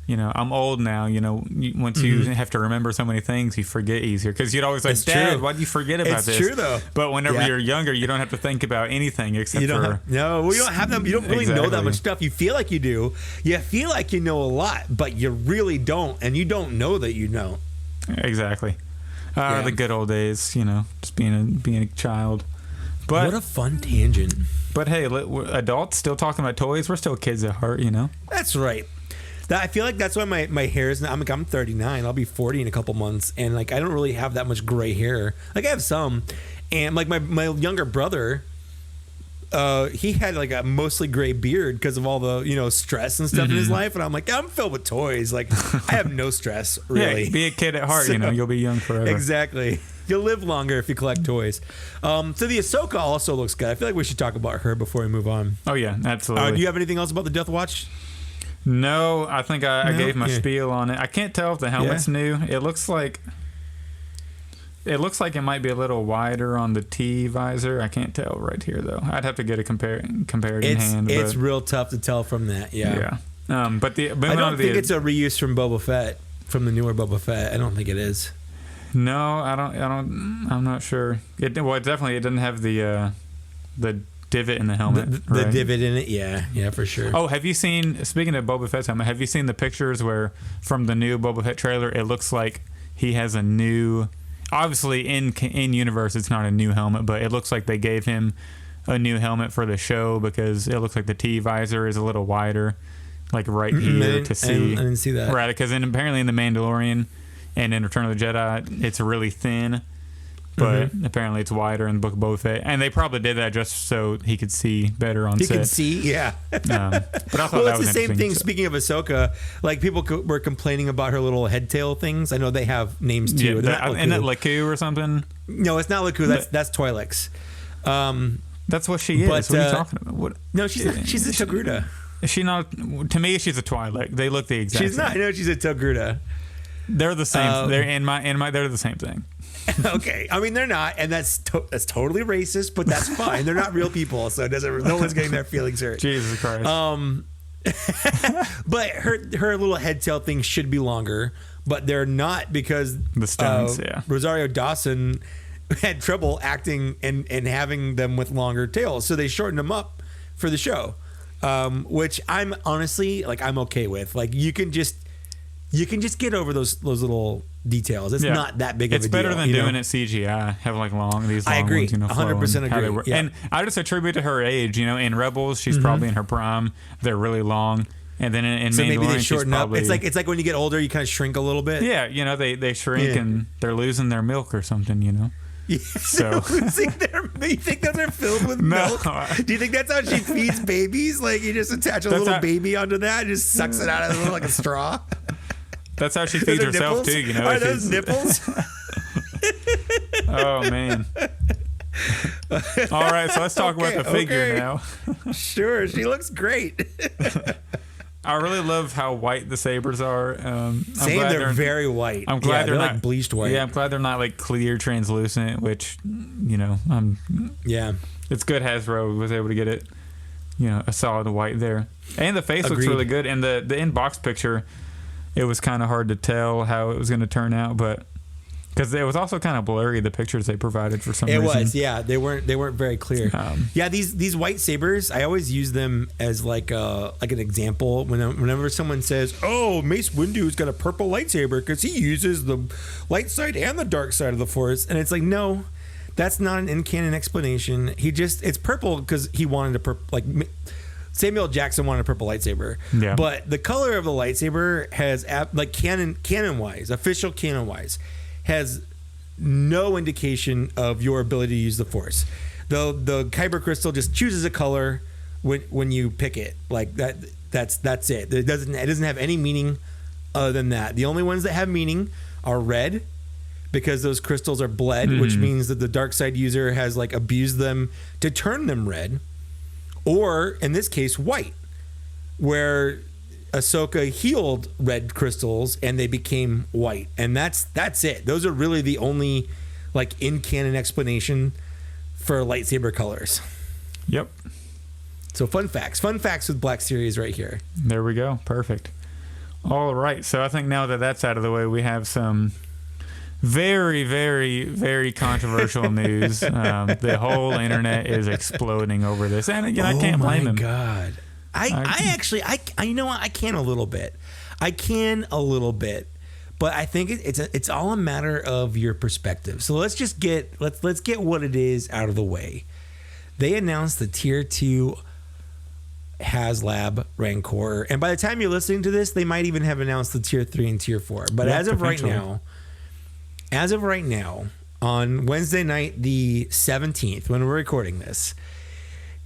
[SPEAKER 2] I'm old now. Once you have to remember so many things, you forget easier. Because you'd always like, Dad, why do you forget about this?
[SPEAKER 1] It's true though.
[SPEAKER 2] But whenever you're younger, you don't have to think about anything except
[SPEAKER 1] you don't have them. You don't really know that much stuff. You feel like you do. You feel like you know a lot, but you really don't, and you don't know that you know.
[SPEAKER 2] Exactly. The good old days. Just being a child. But
[SPEAKER 1] what a fun tangent.
[SPEAKER 2] But hey, adults still talking about toys. We're still kids at heart,
[SPEAKER 1] That's right. I feel like that's why my hair is. I'm 39. I'll be 40 in a couple months, and like I don't really have that much gray hair. Like I have some, and like my younger brother, he had like a mostly gray beard because of all the stress and stuff in his life, and I'm like, I'm filled with toys. Like I have no stress really.
[SPEAKER 2] Yeah, be a kid at heart. So, you'll be young forever.
[SPEAKER 1] Exactly. You'll live longer if you collect toys. So the Ahsoka also looks good. I feel like we should talk about her before we move on.
[SPEAKER 2] Oh yeah, absolutely.
[SPEAKER 1] Do you have anything else about the Death Watch?
[SPEAKER 2] No, I think I gave my spiel on it. I can't tell if the helmet's new. It looks like it might be a little wider on the T visor. I can't tell right here though. I'd have to get a compared in hand.
[SPEAKER 1] It's real tough to tell from that. Yeah.
[SPEAKER 2] But I
[SPEAKER 1] don't think it's a reuse from Boba Fett, from the newer Boba Fett. I don't think it is.
[SPEAKER 2] No, I don't. I'm not sure. It doesn't have the divot in the helmet.
[SPEAKER 1] The divot in it, yeah, for sure.
[SPEAKER 2] Oh, have you seen? Speaking of Boba Fett's helmet, have you seen the pictures where from the new Boba Fett trailer? It looks like he has a new. Obviously, in universe, it's not a new helmet, but it looks like they gave him a new helmet for the show because it looks like the T visor is a little wider, like right here to see.
[SPEAKER 1] I didn't see that.
[SPEAKER 2] Right, because apparently in the Mandalorian and in Return of the Jedi, it's really thin. But apparently it's wider in the Book of Boba Fett. And they probably did that just so he could see better on set.
[SPEAKER 1] He could see, yeah.
[SPEAKER 2] But I thought
[SPEAKER 1] well,
[SPEAKER 2] that
[SPEAKER 1] it's
[SPEAKER 2] was
[SPEAKER 1] the same thing.
[SPEAKER 2] So.
[SPEAKER 1] Speaking of Ahsoka, like people were complaining about her little head tail things. I know they have names too.
[SPEAKER 2] Isn't that Laku or something?
[SPEAKER 1] No, it's not Laku. That's Twi'leks.
[SPEAKER 2] That's what she is. What are you talking about? What?
[SPEAKER 1] No, she's a Togruta.
[SPEAKER 2] Is she not? To me, she's a Twi'lek. They look the exact same.
[SPEAKER 1] She's not. No, she's a Togruta.
[SPEAKER 2] They're the same. They're they're the same thing.
[SPEAKER 1] Okay, I mean they're not, and that's totally racist, but that's fine. They're not real people, so it doesn't. No one's getting their feelings hurt.
[SPEAKER 2] Jesus Christ.
[SPEAKER 1] But her little head tail things should be longer, but they're not because
[SPEAKER 2] the stones.
[SPEAKER 1] Rosario Dawson had trouble acting and having them with longer tails, so they shortened them up for the show, which I'm honestly I'm okay with. Like you can just get over those little details. It's not that big of a deal.
[SPEAKER 2] It's better than doing it CGI. Have these long
[SPEAKER 1] I agree.
[SPEAKER 2] ones,
[SPEAKER 1] 100% agree.
[SPEAKER 2] Yeah. And I just attribute to her age. In Rebels, she's probably in her prime. They're really long. And then in
[SPEAKER 1] so
[SPEAKER 2] Mandalorian,
[SPEAKER 1] maybe they shorten up.
[SPEAKER 2] probably,
[SPEAKER 1] It's like when you get older, you kind of shrink a little bit.
[SPEAKER 2] Yeah, they shrink and they're losing their milk or something,
[SPEAKER 1] Yeah,
[SPEAKER 2] So
[SPEAKER 1] you think that they're filled with milk? Do you think that's how she feeds babies? Like you just attach a little baby onto that and just sucks it out of like a straw?
[SPEAKER 2] That's how she feeds herself
[SPEAKER 1] nipples?
[SPEAKER 2] too,
[SPEAKER 1] Are those nipples?
[SPEAKER 2] Oh man. All right, so let's talk about the figure now.
[SPEAKER 1] Sure, she looks great.
[SPEAKER 2] I really love how white the sabers are.
[SPEAKER 1] Same, they're very white.
[SPEAKER 2] I'm glad they're not
[SPEAKER 1] like bleached white.
[SPEAKER 2] Yeah, I'm glad they're not like clear, translucent. Which,
[SPEAKER 1] yeah,
[SPEAKER 2] it's good Hasbro was able to get it, a solid white there. And the face looks
[SPEAKER 1] Agreed.
[SPEAKER 2] really good. And the in-box picture, it was kind of hard to tell how it was going to turn out, but because it was also kind of blurry, the pictures they provided for some reason.
[SPEAKER 1] It was, yeah. They weren't very clear. Yeah, these white sabers, I always use them as like an example whenever someone says, "Oh, Mace Windu's got a purple lightsaber because he uses the light side and the dark side of the Force," and it's like, no, that's not an in-canon explanation. It's purple because he wanted a purple, like Samuel L. Jackson wanted a purple lightsaber.
[SPEAKER 2] Yeah.
[SPEAKER 1] But the color of the lightsaber has, like canon-wise, official canon-wise, has no indication of your ability to use the Force. The Kyber crystal just chooses a color when you pick it. Like that. That's it. It doesn't have any meaning other than that. The only ones that have meaning are red, because those crystals are bled, which means that the dark side user has like abused them to turn them red, or in this case white, where Ahsoka healed red crystals and they became white, and that's it. Those are really the only like in canon explanation for lightsaber colors.
[SPEAKER 2] Yep.
[SPEAKER 1] So fun facts with Black Series right here.
[SPEAKER 2] There we go. Perfect. All right. So I think now that that's out of the way, we have some very, very, very controversial news. The whole internet is exploding over this, and I can't blame them.
[SPEAKER 1] Oh my God. I actually you know what, I can a little bit, but I think it's all a matter of your perspective. So let's get what it is out of the way. They announced the Tier 2 Haslab Rancor, and by the time you're listening to this, they might even have announced the Tier 3 and Tier 4. But as of right now, on Wednesday night, the 17th, when we're recording this,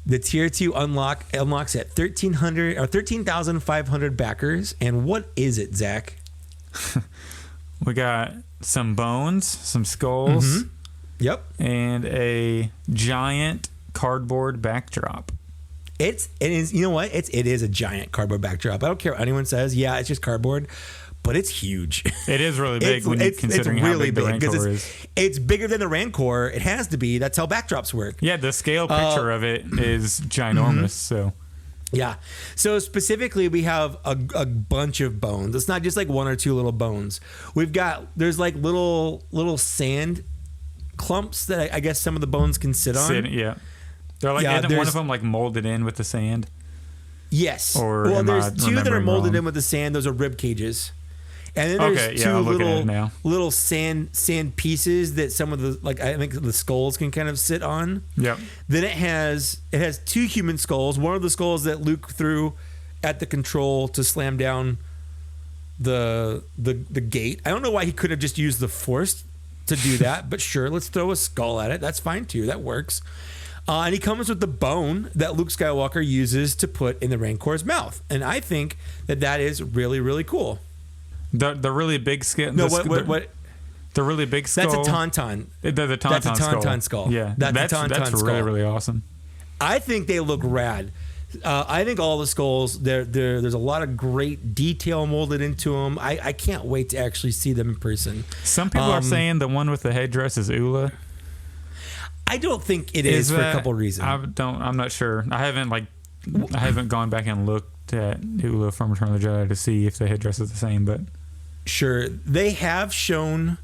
[SPEAKER 1] the Tier 2 unlocks at 1,300 or 13,500 backers. And what is it, Zach?
[SPEAKER 2] We got some bones, some skulls.
[SPEAKER 1] Mm-hmm. Yep.
[SPEAKER 2] And a giant cardboard backdrop.
[SPEAKER 1] It is. You know what? It is a giant cardboard backdrop. I don't care what anyone says. Yeah, it's just cardboard, but it's huge.
[SPEAKER 2] It is really big considering how big the Rancor is.
[SPEAKER 1] It's bigger than the Rancor. It has to be. That's how backdrops work.
[SPEAKER 2] Yeah, the scale picture of it is ginormous. So.
[SPEAKER 1] Yeah. So specifically, we have a bunch of bones. It's not just like one or two little bones. There's like little sand clumps that I guess some of the bones can sit on.
[SPEAKER 2] Yeah. They're like, isn't one of them like molded in with the sand?
[SPEAKER 1] Yes.
[SPEAKER 2] Or
[SPEAKER 1] there's two that are molded
[SPEAKER 2] wrong?
[SPEAKER 1] in with the sand. Those are rib cages. And then there's two little sand pieces that some of the, like, I think the skulls can kind of sit on.
[SPEAKER 2] Yep.
[SPEAKER 1] Then it has two human skulls. One of the skulls that Luke threw at the control to slam down the gate. I don't know why he could have just used the Force to do that, but sure, let's throw a skull at it. That's fine too. That works. And he comes with the bone that Luke Skywalker uses to put in the Rancor's mouth. And I think that is really, really cool.
[SPEAKER 2] The really big skull.
[SPEAKER 1] No, what?
[SPEAKER 2] The really big skull.
[SPEAKER 1] That's a tauntaun.
[SPEAKER 2] The tauntaun skull.
[SPEAKER 1] That's a tauntaun skull.
[SPEAKER 2] Yeah,
[SPEAKER 1] that's a tauntaun skull.
[SPEAKER 2] Really, really awesome.
[SPEAKER 1] I think they look rad. I think all the skulls, there's a lot of great detail molded into them. I can't wait to actually see them in person.
[SPEAKER 2] Some people are saying the one with the headdress is Ula.
[SPEAKER 1] I don't think it is for a couple reasons.
[SPEAKER 2] I'm not sure. I haven't gone back and looked at Ula from Return of the Jedi to see if the headdress is the same, but
[SPEAKER 1] sure, they have shown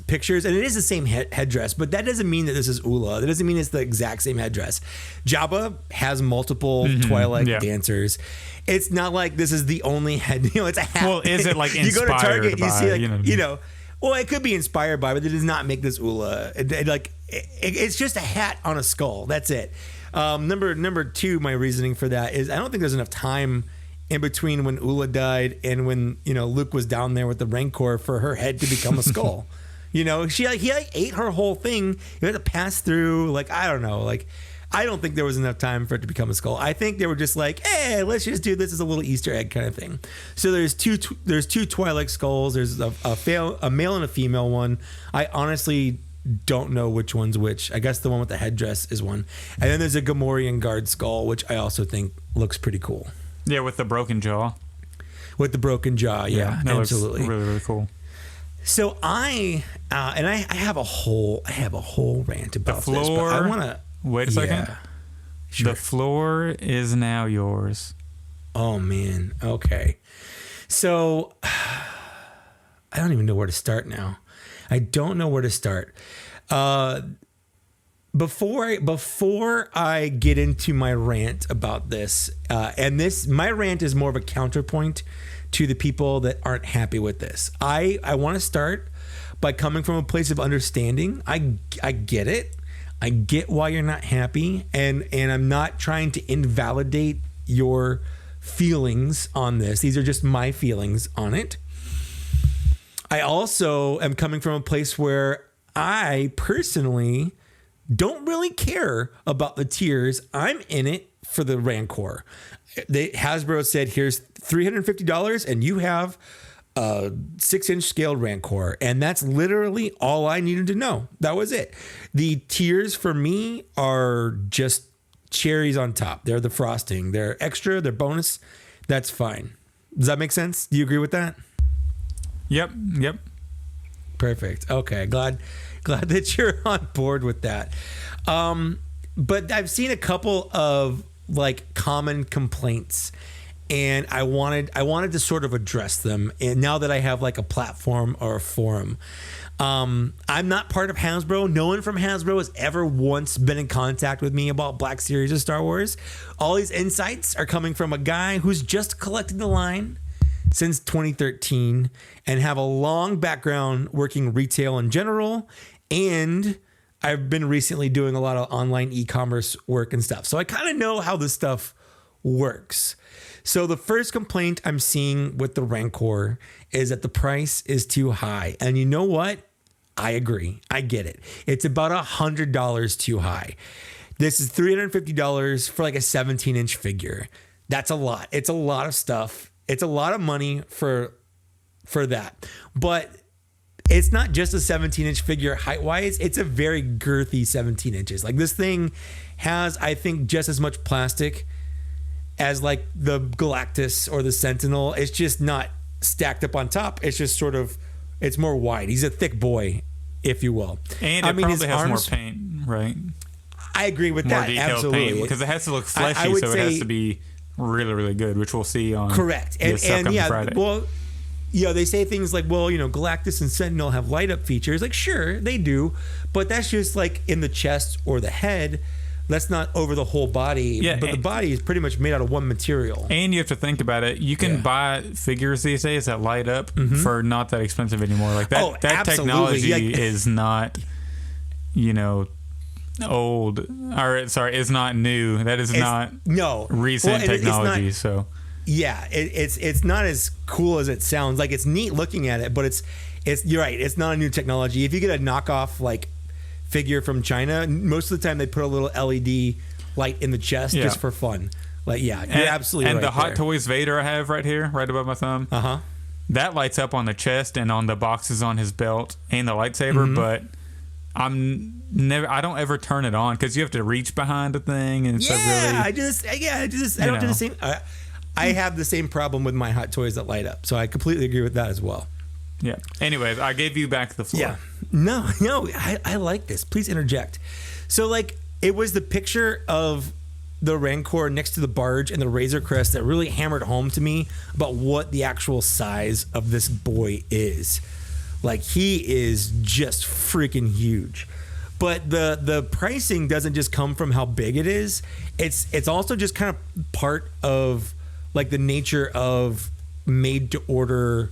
[SPEAKER 1] pictures, and it is the same headdress, but that doesn't mean that this is Ula. That doesn't mean it's the exact same headdress. Jabba has multiple Twilight dancers. It's not like this is the only head. It's a hat.
[SPEAKER 2] Well, is it like
[SPEAKER 1] you go to Target,
[SPEAKER 2] by,
[SPEAKER 1] you see like well, it could be inspired by, but it does not make this Ula. It's just a hat on a skull. That's it. Number two, my reasoning for that is I don't think there's enough time in between when Ula died and when, Luke was down there with the Rancor for her head to become a skull. He ate her whole thing. You had to pass through, I don't know, I don't think there was enough time for it to become a skull. I think they were just like, hey, let's just do this as a little Easter egg kind of thing. So there's two Twi'lek skulls. There's a male and a female one. I honestly don't know which one's which. I guess the one with the headdress is one. And then there's a Gamorrean guard skull, which I also think looks pretty cool.
[SPEAKER 2] Yeah, with the broken jaw.
[SPEAKER 1] With the broken jaw, yeah, absolutely.
[SPEAKER 2] Looks really, really cool.
[SPEAKER 1] So I have a whole rant about
[SPEAKER 2] the floor,
[SPEAKER 1] this, but I want to.
[SPEAKER 2] Wait a second. Sure. The floor is now yours.
[SPEAKER 1] Oh, man. Okay. So I don't even know where to start now. I don't know where to start. Before I get into my rant about this, my rant is more of a counterpoint to the people that aren't happy with this. I want to start by coming from a place of understanding. I get it. I get why you're not happy, and I'm not trying to invalidate your feelings on this. These are just my feelings on it. I also am coming from a place where I personally don't really care about the tiers. I'm in it for the Rancor. Hasbro said, here's $350 and you have a 6-inch scaled Rancor, and that's literally all I needed to know. That was it. The tiers for me are just cherries on top. They're the frosting. They're extra. They're bonus. That's fine. Does that make sense? Do you agree with that?
[SPEAKER 2] Yep.
[SPEAKER 1] Perfect. Okay. Glad that you're on board with that. But I've seen a couple of common complaints, and I wanted to sort of address them. And now that I have a platform or a forum, I'm not part of Hasbro. No one from Hasbro has ever once been in contact with me about Black Series of Star Wars. All these insights are coming from a guy who's just collected the line since 2013 and have a long background working retail in general. And I've been recently doing a lot of online e-commerce work and stuff. So I kind of know how this stuff works. So the first complaint I'm seeing with the Rancor is that the price is too high. And you know what? I agree. I get it. It's about $100 too high. This is $350 for a 17-inch figure. That's a lot. It's a lot of stuff. It's a lot of money for that. But it's not just a 17-inch figure height-wise. It's a very girthy 17 inches. This thing has, I think, just as much plastic as the Galactus or the Sentinel. It's just not stacked up on top. It's just sort of, it's more wide. He's a thick boy, if you will.
[SPEAKER 2] And it probably has more paint, right?
[SPEAKER 1] I agree with
[SPEAKER 2] more
[SPEAKER 1] that.
[SPEAKER 2] Detailed
[SPEAKER 1] absolutely.
[SPEAKER 2] Paint, because it has to look fleshy, so it has to be really, really good, which we'll see on
[SPEAKER 1] correct. And yeah,
[SPEAKER 2] Friday.
[SPEAKER 1] Well, they say things like, Galactus and Sentinel have light up features. Sure, they do, but that's just in the chest or the head. That's not over the whole body. Yeah, but the body is pretty much made out of one material.
[SPEAKER 2] And you have to think about it. You can buy figures these days that light up for not that expensive anymore. That technology is not, old. Or sorry, is not new. That is not recent technology. So
[SPEAKER 1] yeah, it's not as cool as it sounds. It's neat looking at it, but it's you're right. It's not a new technology. If you get a knockoff figure from China, most of the time they put a little LED light in the chest just for fun. You're absolutely right.
[SPEAKER 2] And the Hot Toys Vader I have right here, right above my thumb, that lights up on the chest and on the boxes on his belt and the lightsaber, but I don't ever turn it on because you have to reach behind the thing, and it's
[SPEAKER 1] I don't do the same. I have the same problem with my Hot Toys that light up, so I completely agree with that as well.
[SPEAKER 2] Yeah. Anyways, I gave you back the floor.
[SPEAKER 1] Yeah. No, I like this. Please interject. So, it was the picture of the Rancor next to the barge and the Razor Crest that really hammered home to me about what the actual size of this boy is. He is just freaking huge. But the pricing doesn't just come from how big it is. It's also just kind of part of the nature of made to order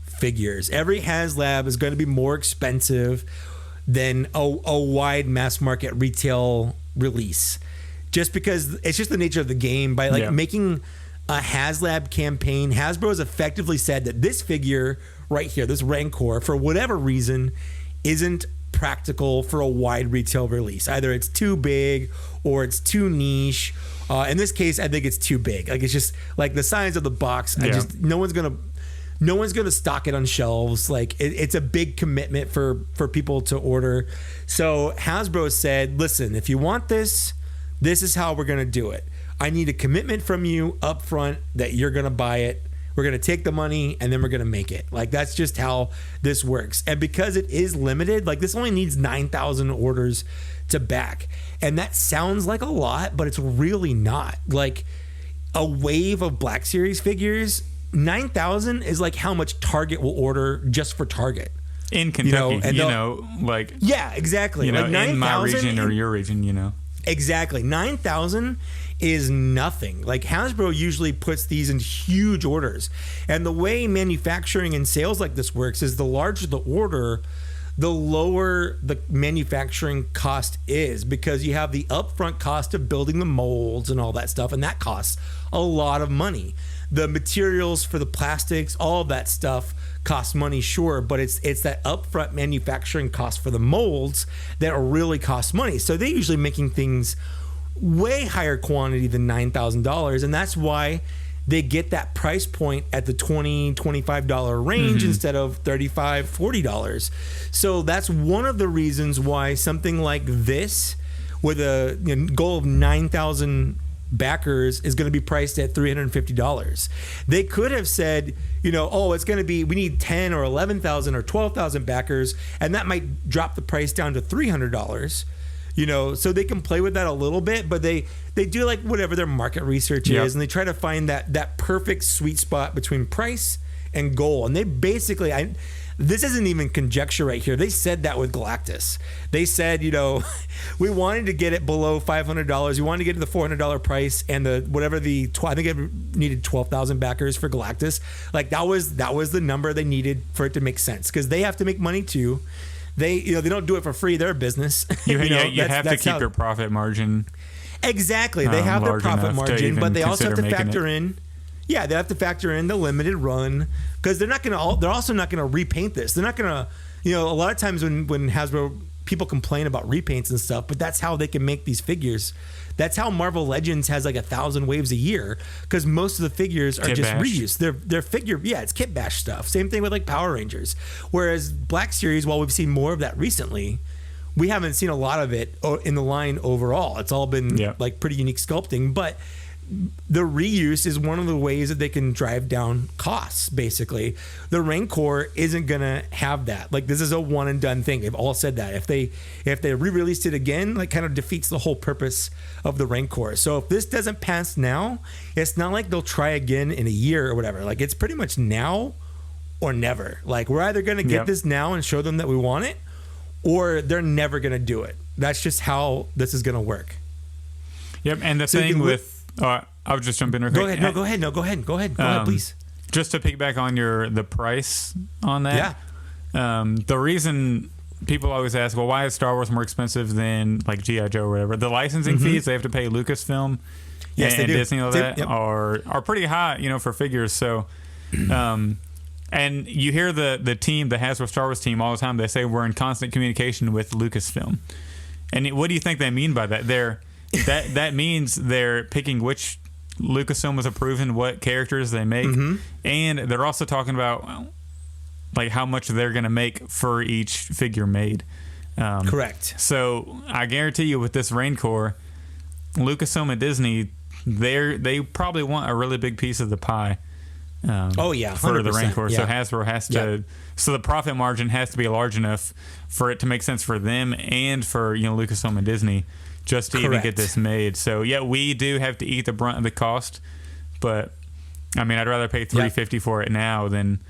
[SPEAKER 1] figures. Every HasLab is going to be more expensive than a wide mass market retail release. just because it's just the nature of the game. By making a Haslab campaign, Hasbro has effectively said that this figure right here, this Rancor, for whatever reason, isn't practical for a wide retail release. Either it's too big or it's too niche. In this case, I think it's too big. Like, it's just like the size of the box. No one's gonna stock it on shelves. Like, it's a big commitment for people to order. So Hasbro said, listen, if you want this is how we're gonna do it. I need a commitment from you up front that you're gonna buy it. We're gonna take the money and then we're gonna make it. Like, that's just how this works. And because it is limited, like, this only needs 9,000 orders to back. And that sounds like a lot, but it's really not. Like, a wave of Black Series figures, 9,000 is like how much Target will order just for Target.
[SPEAKER 2] In Kentucky, like...
[SPEAKER 1] Yeah, exactly. Like,
[SPEAKER 2] in my region or your region,
[SPEAKER 1] Exactly. 9,000 is nothing. Like, Hasbro usually puts these in huge orders. And the way manufacturing and sales like this works is the larger the order, the lower the manufacturing cost is, because you have the upfront cost of building the molds and all that stuff, and that costs a lot of money. The materials for the plastics, all of that stuff costs money, sure, but it's that upfront manufacturing cost for the molds that really costs money. So they're usually making things way higher quantity than $9,000, and that's why they get that price point at the $20, $25 range instead of $35, $40. So that's one of the reasons why something like this, with a goal of 9,000 backers, is going to be priced at $350. They could have said, it's going to be, we need 10 or 11,000 or 12,000 backers, and that might drop the price down to $300. So they can play with that a little bit, but they do like whatever their market research is, and they try to find that perfect sweet spot between price and goal. And they basically, this isn't even conjecture right here. They said that with Galactus. They said, we wanted to get it below $500. We wanted to get to the $400 price, and I think it needed 12,000 backers for Galactus. Like, that was the number they needed for it to make sense, because they have to make money too. They don't do it for free. They're a business.
[SPEAKER 2] You have to keep your profit margin.
[SPEAKER 1] Exactly. They have their profit margin, but they also have to factor in. Yeah, they have to factor in the limited run, because they're also not going to repaint this. They're not going to, a lot of times when Hasbro, people complain about repaints and stuff, but that's how they can make these figures. That's how Marvel Legends has like 1,000 waves a year, because most of the figures are just reused. They're figure, it's kit bash stuff. Same thing with like Power Rangers. Whereas Black Series, while we've seen more of that recently, we haven't seen a lot of it in the line overall. It's all been like pretty unique sculpting, but the reuse is one of the ways that they can drive down costs, basically. The Rancor isn't going to have that. Like, this is a one and done thing. They've all said that. If they re-released it again, like, kind of defeats the whole purpose of the Rancor. So if this doesn't pass now, it's not like they'll try again in a year or whatever. Like, it's pretty much now or never. Like, we're either going to get this now and show them that we want it, or they're never going to do it. That's just how this is going to work.
[SPEAKER 2] Yep. And the thing with... I was just jumping in.
[SPEAKER 1] Go ahead, please.
[SPEAKER 2] Just to piggyback on the price on that. Yeah. The reason people always ask, well, why is Star Wars more expensive than like G.I. Joe or whatever? The licensing fees they have to pay Lucasfilm and Disney and all that are pretty high, for figures. So, and you hear the team, the Hasbro Star Wars team, all the time. They say we're in constant communication with Lucasfilm. And what do you think they mean by that? That means they're picking which Lucasfilm is approving what characters they make, and they're also talking about like how much they're going to make for each figure made.
[SPEAKER 1] Correct.
[SPEAKER 2] So I guarantee you, with this Rancor, Lucasfilm and Disney, they probably want a really big piece of the pie. For
[SPEAKER 1] 100%.
[SPEAKER 2] The Rancor. So Hasbro has to. So the profit margin has to be large enough for it to make sense for them and for Lucasfilm and Disney, just to even get this made. So we do have to eat the brunt of the cost, but I mean, I'd rather pay $350 for it now than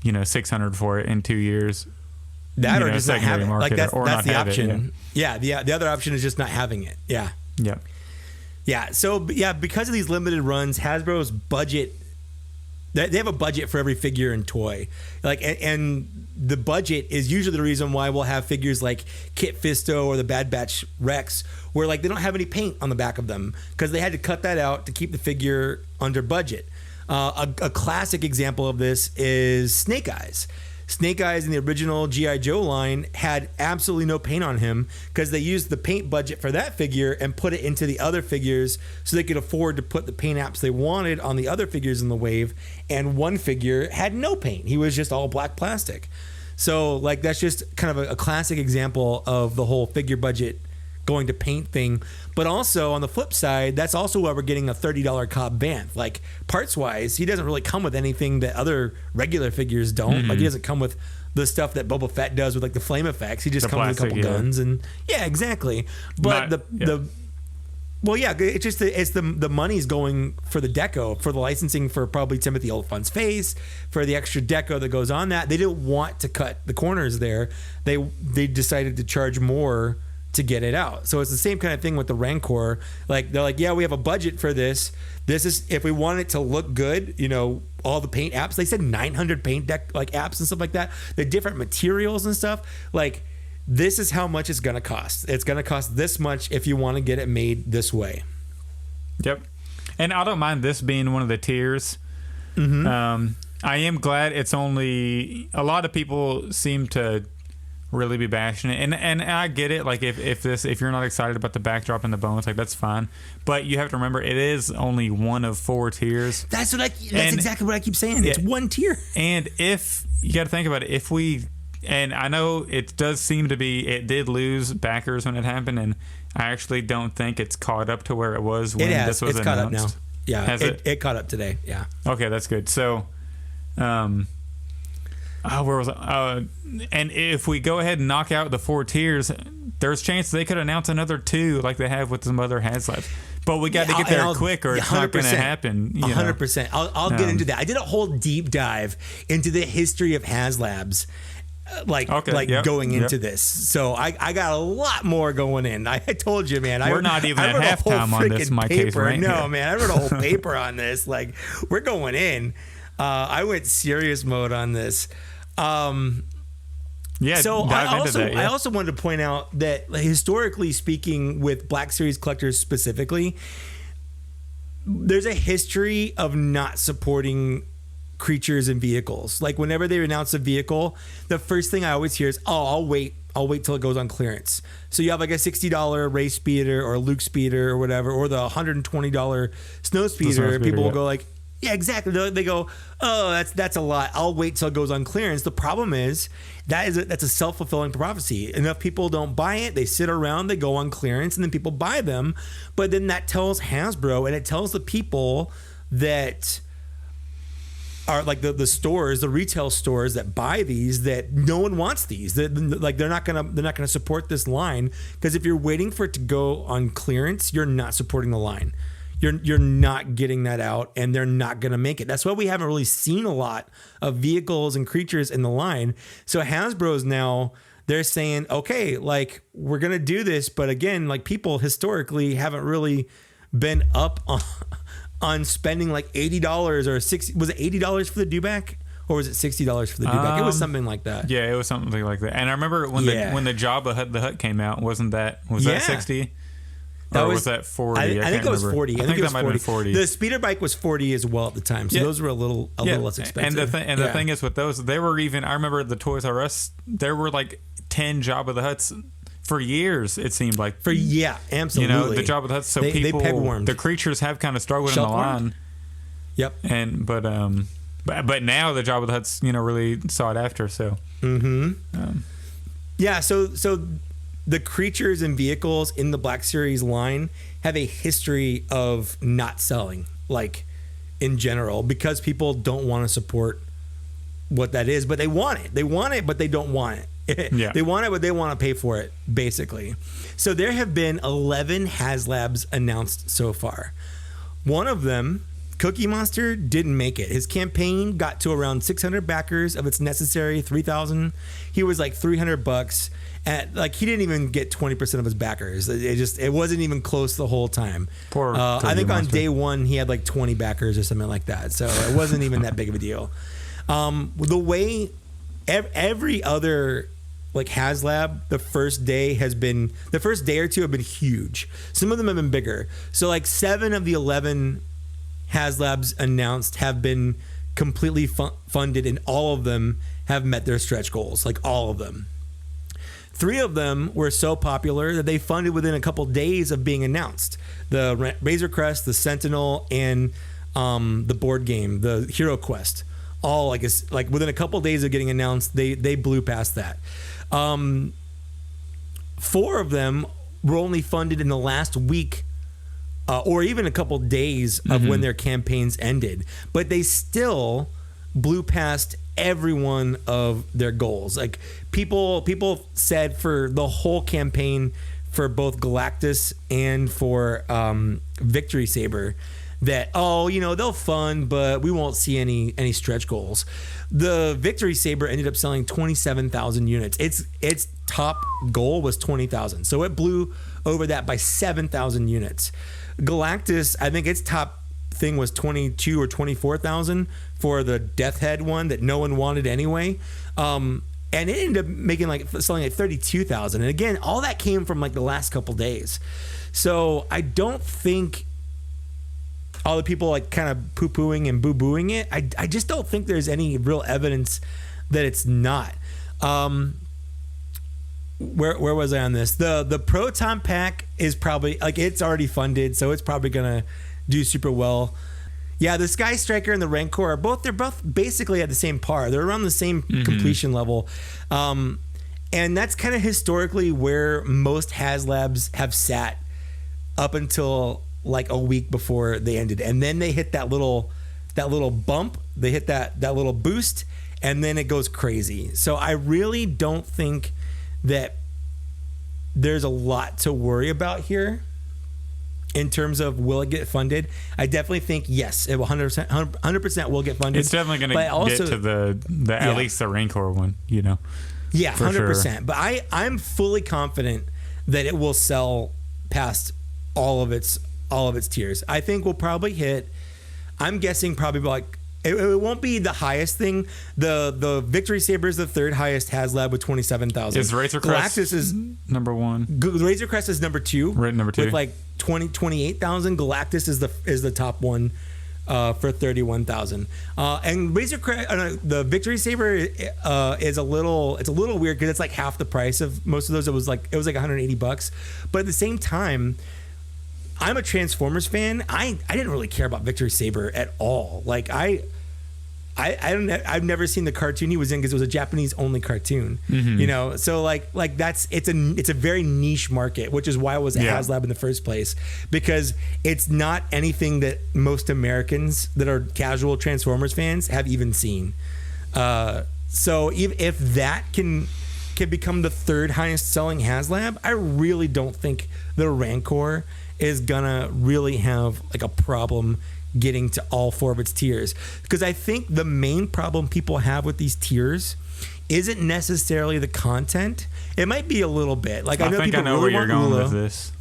[SPEAKER 2] $600 for it in 2 years.
[SPEAKER 1] That or just not have it. Like that's the option.
[SPEAKER 2] It,
[SPEAKER 1] the other option is just not having it. Yeah. So because of these limited runs, Hasbro's budget They have a budget for every figure and toy, like, and the budget is usually the reason why we'll have figures like Kit Fisto or the Bad Batch Rex, where like they don't have any paint on the back of them because they had to cut that out to keep the figure under budget. A classic example of this is Snake Eyes. Snake Eyes in the original G.I. Joe line had absolutely no paint on him because they used the paint budget for that figure and put it into the other figures so they could afford to put the paint apps they wanted on the other figures in the wave. And one figure had no paint. He was just all black plastic. So like that's just kind of a classic example of the whole figure budget going to paint thing. But also on the flip side, that's also why we're getting a $30 Cobb Vanth. Like parts wise, he doesn't really come with anything that other regular figures don't. Mm-hmm. Like he doesn't come with the stuff that Boba Fett does with like the flame effects. He just comes with a couple guns and exactly. But it's just the money's going for the deco, for the licensing for probably Timothy Olyphant's face, for the extra deco that goes on that. They didn't want to cut the corners there. They decided to charge more to get it out. So it's the same kind of thing with the Rancor. Like they're like, yeah, we have a budget for this. This is if we want it to look good, all the paint apps. They said 900 paint deck like apps and stuff like that. The different materials and stuff. Like this is how much it's gonna cost. It's gonna cost this much if you want to get it made this way.
[SPEAKER 2] Yep. And I don't mind this being one of the tiers.
[SPEAKER 1] Mm-hmm.
[SPEAKER 2] I am glad it's only a lot of people seem to really be bashing it, and I get it. Like if you're not excited about the backdrop and the bones, like that's fine. But you have to remember it is only one of 4 tiers.
[SPEAKER 1] That's exactly what I keep saying. It's one tier.
[SPEAKER 2] And if you got to think about it, and I know it does seem to be, it did lose backers when it happened, and I actually don't think it's caught up to where it was when this was announced.
[SPEAKER 1] It's caught up now. Yeah,
[SPEAKER 2] Has
[SPEAKER 1] it caught up today. Yeah.
[SPEAKER 2] Okay, that's good. So, where was I? And if we go ahead and knock out the 4 tiers, there's a chance they could announce another 2 like they have with some other Haslabs. But we got to get there quick or it's not going to happen.
[SPEAKER 1] 100%. I'll get into that. I did a whole deep dive into the history of Haslabs. Going into this. So I got a lot more going in. I told you, man.
[SPEAKER 2] We're not even at halftime on this, my case, right?
[SPEAKER 1] No, man. I wrote a whole paper on this. Like, we're going in. I went serious mode on this. So I also wanted to point out that historically speaking, with Black Series collectors specifically, there's a history of not supporting creatures and vehicles. Like whenever they announce a vehicle, the first thing I always hear is, I'll wait till it goes on clearance. So you have like a $60 race speeder or Luke speeder or whatever, or the $120 snow speeder. People will go like, yeah, exactly. They go, oh, that's a lot. I'll wait till it goes on clearance. The problem is that's a self-fulfilling prophecy. Enough people don't buy it. They sit around, they go on clearance, and then people buy them. But then that tells Hasbro, and it tells the people that are like the stores, the retail stores that buy these, that no one wants these. They're not gonna support this line, because if you're waiting for it to go on clearance, you're not supporting the line. You're not getting that out, and they're not going to make it. That's why we haven't really seen a lot of vehicles and creatures in the line. So Hasbro's now, they're saying, okay, like we're going to do this. But again, like people historically haven't really been up on spending like $80 or $60. Was it $80 for the dewback? Or was it $60 for the dewback? It was something like that.
[SPEAKER 2] Yeah, it was something like that. And I remember when the Jabba the Hutt came out, was that 60? Or was that 40?
[SPEAKER 1] I think it was 40.
[SPEAKER 2] I think that might have been 40.
[SPEAKER 1] The speeder bike was 40 as well at the time, so those were a little less expensive.
[SPEAKER 2] And the thing is with those, they were even. I remember the Toys R Us. There were like 10 Jabba the Hutts for years. It seemed like
[SPEAKER 1] absolutely.
[SPEAKER 2] The Jabba the Hutts. So people, the creatures have kind of struggled in the line.
[SPEAKER 1] Yep.
[SPEAKER 2] And but now the Jabba the Hutts really sought after. So.
[SPEAKER 1] So the creatures and vehicles in the Black Series line have a history of not selling, like in general, because people don't want to support what that is, but they want it. They want it, but they don't want it.
[SPEAKER 2] Yeah.
[SPEAKER 1] They want it, but they want to pay for it, basically. So there have been 11 Haslabs announced so far. One of them Cookie Monster didn't make it. His campaign got to around 600 backers of its necessary 3,000. He was like $300, and like he didn't even get 20% of his backers. It wasn't even close the whole time.
[SPEAKER 2] Poor
[SPEAKER 1] I think
[SPEAKER 2] Monster.
[SPEAKER 1] on day one he had like 20 backers or something like that. So it wasn't even that big of a deal. The way every other like Haslab, the first day or two have been huge. Some of them have been bigger. So like 7 of the 11 Haslabs announced have been completely funded, and all of them have met their stretch goals, like all of them. 3 of them were so popular that they funded within a couple days of being announced. The Razor Crest, the Sentinel, and the board game, the Hero Quest. All like within a couple days of getting announced, they blew past that. 4 of them were only funded in the last week or even a couple days of when their campaigns ended, but they still blew past every one of their goals. Like people said for the whole campaign for both Galactus and for Victory Saber that, they'll fund, but we won't see any stretch goals. The Victory Saber ended up selling 27,000 units. Its top goal was 20,000. So it blew over that by 7,000 units. Galactus, I think its top thing was 22 or 24,000 for the Death Head one that no one wanted anyway. And it ended up selling like 32,000. And again, all that came from like the last couple days. So I don't think all the people like kind of poo-pooing and boo-booing it, I just don't think there's any real evidence that it's not. Where was I on this? The Proton Pack is probably like it's already funded, so it's probably gonna do super well. Yeah, the Sky Striker and the Rancor are both basically at the same par. They're around the same completion level. And that's kind of historically where most Haslabs have sat up until like a week before they ended, and then they hit that little bump, they hit that little boost, and then it goes crazy. So I really don't think that there's a lot to worry about here in terms of will it get funded. I definitely think yes, it will 100% will get funded.
[SPEAKER 2] It's definitely going to get to the at least the Rancor one, Yeah,
[SPEAKER 1] 100%.
[SPEAKER 2] Sure.
[SPEAKER 1] But I'm fully confident that it will sell past all of its tiers. I think we'll probably hit, I'm guessing probably like, it won't be the highest thing. The Victory Saber is the third highest Haslab with 27,000.
[SPEAKER 2] Is Razor Crest
[SPEAKER 1] Galactus is
[SPEAKER 2] number 1?
[SPEAKER 1] Razor Crest is number 2.
[SPEAKER 2] Right, number 2.
[SPEAKER 1] With like 28,000. Galactus is the top one for 31,000. And Razor Crest, the Victory Saber is a little weird because it's like half the price of most of those. It was like $180, but at the same time, I'm a Transformers fan. I didn't really care about Victory Saber at all. Like I've never seen the cartoon he was in because it was a Japanese only cartoon. So like it's a very niche market, which is why it was a Haslab in the first place, because it's not anything that most Americans that are casual Transformers fans have even seen. So if that can become the third highest selling Haslab, I really don't think the Rancor is gonna really have like a problem getting to all 4 of its tiers, because I think the main problem people have with these tiers isn't necessarily the content. It might be a little bit. Like I know people really
[SPEAKER 2] where you're
[SPEAKER 1] want
[SPEAKER 2] going
[SPEAKER 1] Ulo,
[SPEAKER 2] with this,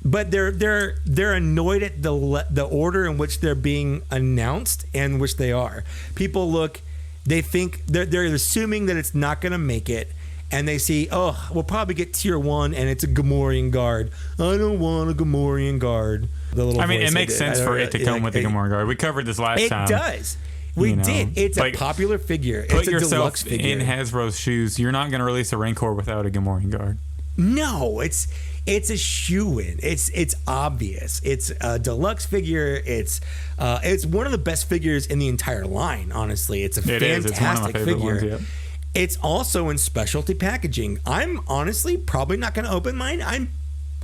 [SPEAKER 1] but they're annoyed at the order in which they're being announced and which they are. People they think they're assuming that it's not gonna make it. And they see, we'll probably get tier 1, and it's a Gamorrean guard. I don't want a Gamorrean guard.
[SPEAKER 2] It makes sense for it to come with a Gamorrean guard. We covered this last time.
[SPEAKER 1] It does. We did. It's a popular figure. It's a deluxe figure.
[SPEAKER 2] In Hasbro's shoes. You're not going to release a Rancor without a Gamorrean guard.
[SPEAKER 1] No, it's a shoo-in. It's obvious. It's a deluxe figure. It's one of the best figures in the entire line. Honestly, it's a fantastic
[SPEAKER 2] It's one of my favorite
[SPEAKER 1] figure.
[SPEAKER 2] ones, yep.
[SPEAKER 1] It's also in specialty packaging. I'm honestly probably not going to open mine.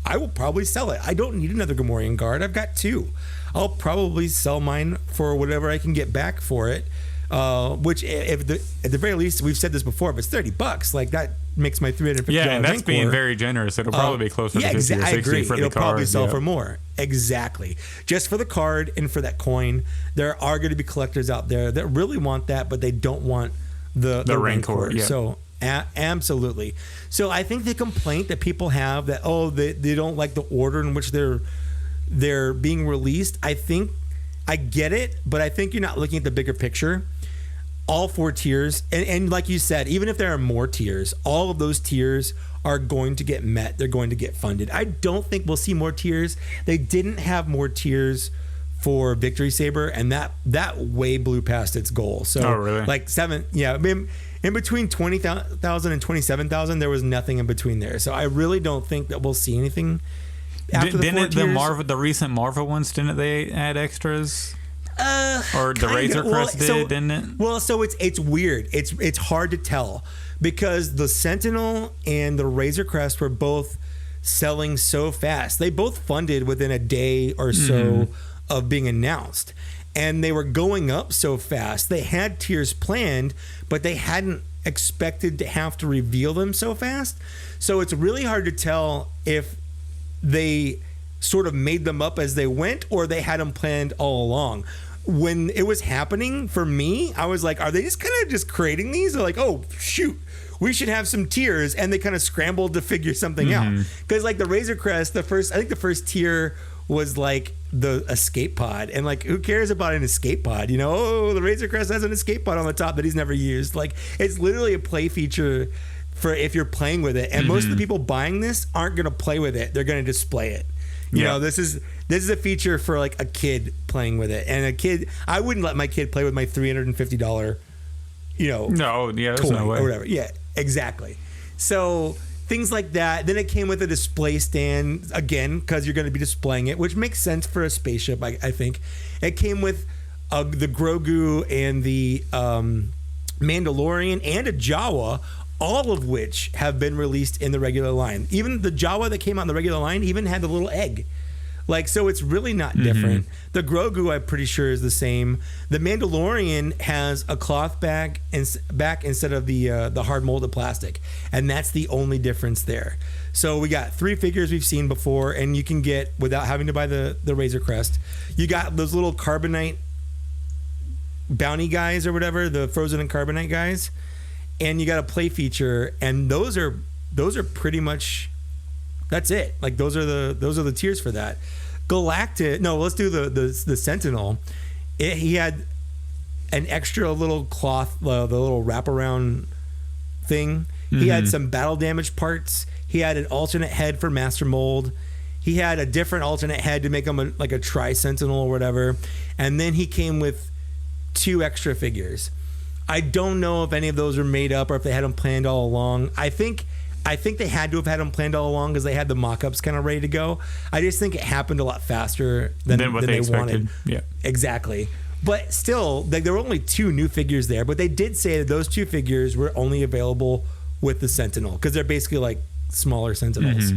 [SPEAKER 1] I will probably sell it. I don't need another Gamorrean guard. I've got 2. I'll probably sell mine for whatever I can get back for it. Which at the very least, we've said this before, if it's $30, like that makes my $350.
[SPEAKER 2] Yeah, and that's being very generous. It'll probably be closer to 50 or 60
[SPEAKER 1] I agree.
[SPEAKER 2] for the
[SPEAKER 1] It'll
[SPEAKER 2] card.
[SPEAKER 1] probably sell for more. Exactly. Just for the card and for that coin. There are going to be collectors out there that really want that, but they don't want the Rancor.
[SPEAKER 2] Yeah.
[SPEAKER 1] So absolutely. So I think the complaint that people have that they don't like the order in which they're being released. I think I get it, but I think you're not looking at the bigger picture. All 4 tiers, and like you said, even if there are more tiers, all of those tiers are going to get met. They're going to get funded. I don't think we'll see more tiers. They didn't have more tiers for Victory Saber, and that way blew past its goal. So,
[SPEAKER 2] really?
[SPEAKER 1] Like 7, yeah. I mean, in between 20,000 and 27,000, there was nothing in between there. So I really don't think that we'll see anything after
[SPEAKER 2] the recent Marvel ones, didn't they add extras? Or the Razor Crest didn't it?
[SPEAKER 1] Well, so it's weird. It's hard to tell because the Sentinel and the Razor Crest were both selling so fast. They both funded within a day or so of being announced, and they were going up so fast. They had tiers planned, but they hadn't expected to have to reveal them so fast. So it's really hard to tell if they sort of made them up as they went or they had them planned all along. When it was happening for me, I was like, are they just kind of just creating these? They're like, oh shoot, we should have some tiers, and they kind of scrambled to figure something out. Because like the Razor Crest, I think the first tier was like the escape pod, and like who cares about an escape pod? You know, the Razor Crest has an escape pod on the top that he's never used. Like it's literally a play feature for if you're playing with it, and most of the people buying this aren't going to play with it. They're going to display it. You know, this is a feature for like a kid playing with it, and a kid. I wouldn't let my kid play with my $350,
[SPEAKER 2] toy
[SPEAKER 1] or whatever. Yeah, exactly. So things like that. Then it came with a display stand again because you're going to be displaying it, which makes sense for a spaceship. I think it came with the Grogu and the Mandalorian and a Jawa. All of which have been released in the regular line. Even the Jawa that came out in the regular line even had the little egg. Like, so it's really not different. The Grogu, I'm pretty sure, is the same. The Mandalorian has a cloth back instead of the hard molded plastic. And that's the only difference there. So we got 3 figures we've seen before, and you can get, without having to buy the Razor Crest, you got those little carbonite bounty guys or whatever, the frozen and carbonite guys. And you got a play feature, and those are pretty much, that's it. Like those are the tiers for that. Galactic. No, let's do the Sentinel. He had an extra little cloth, the little wraparound thing. He had some battle damage parts. He had an alternate head for Master Mold. He had a different alternate head to make him like a Tri-Sentinel or whatever. And then he came with 2 extra figures. I don't know if any of those were made up or if they had them planned all along. I think they had to have had them planned all along because they had the mock-ups kind of ready to go. I just think it happened a lot faster than
[SPEAKER 2] what they
[SPEAKER 1] wanted.
[SPEAKER 2] Yeah,
[SPEAKER 1] exactly. But still, like, there were only 2 new figures there. But they did say that those 2 figures were only available with the Sentinel because they're basically like smaller Sentinels.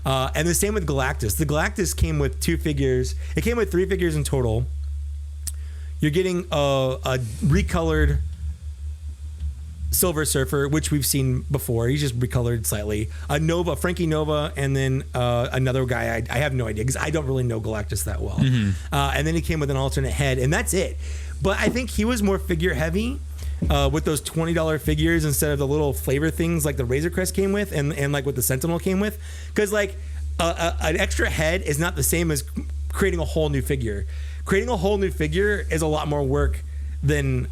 [SPEAKER 1] And the same with Galactus. The Galactus came with 2 figures. It came with 3 figures in total. You're getting a recolored Silver Surfer, which we've seen before. He's just recolored slightly. A Nova, Frankie Nova, and then another guy. I have no idea because I don't really know Galactus that well. And then he came with an alternate head, and that's it. But I think he was more figure heavy with those $20 figures instead of the little flavor things like the Razor Crest came with and like what the Sentinel came with. Because like an extra head is not the same as creating a whole new figure. Creating a whole new figure is a lot more work than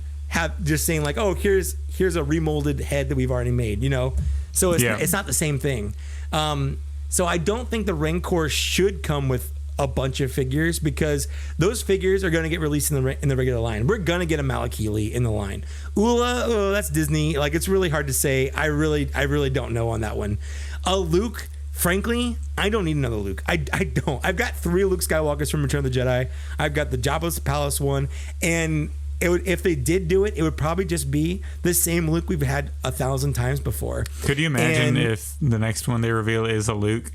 [SPEAKER 1] just saying like, oh, here's a remolded head that we've already made, you know? So it's not the same thing. So I don't think the Rancor should come with a bunch of figures because those figures are going to get released in the regular line. We're going to get a Malakili in the line. Ula, that's Disney. Like, it's really hard to say. I really don't know on that one. Luke, frankly, I don't need another Luke. I don't. I've got 3 Luke Skywalkers from Return of the Jedi. I've got the Jabba's Palace one, and if they did do it, it would probably just be the same Luke we've had 1,000 times before.
[SPEAKER 2] Could you imagine if the next one they reveal is a Luke?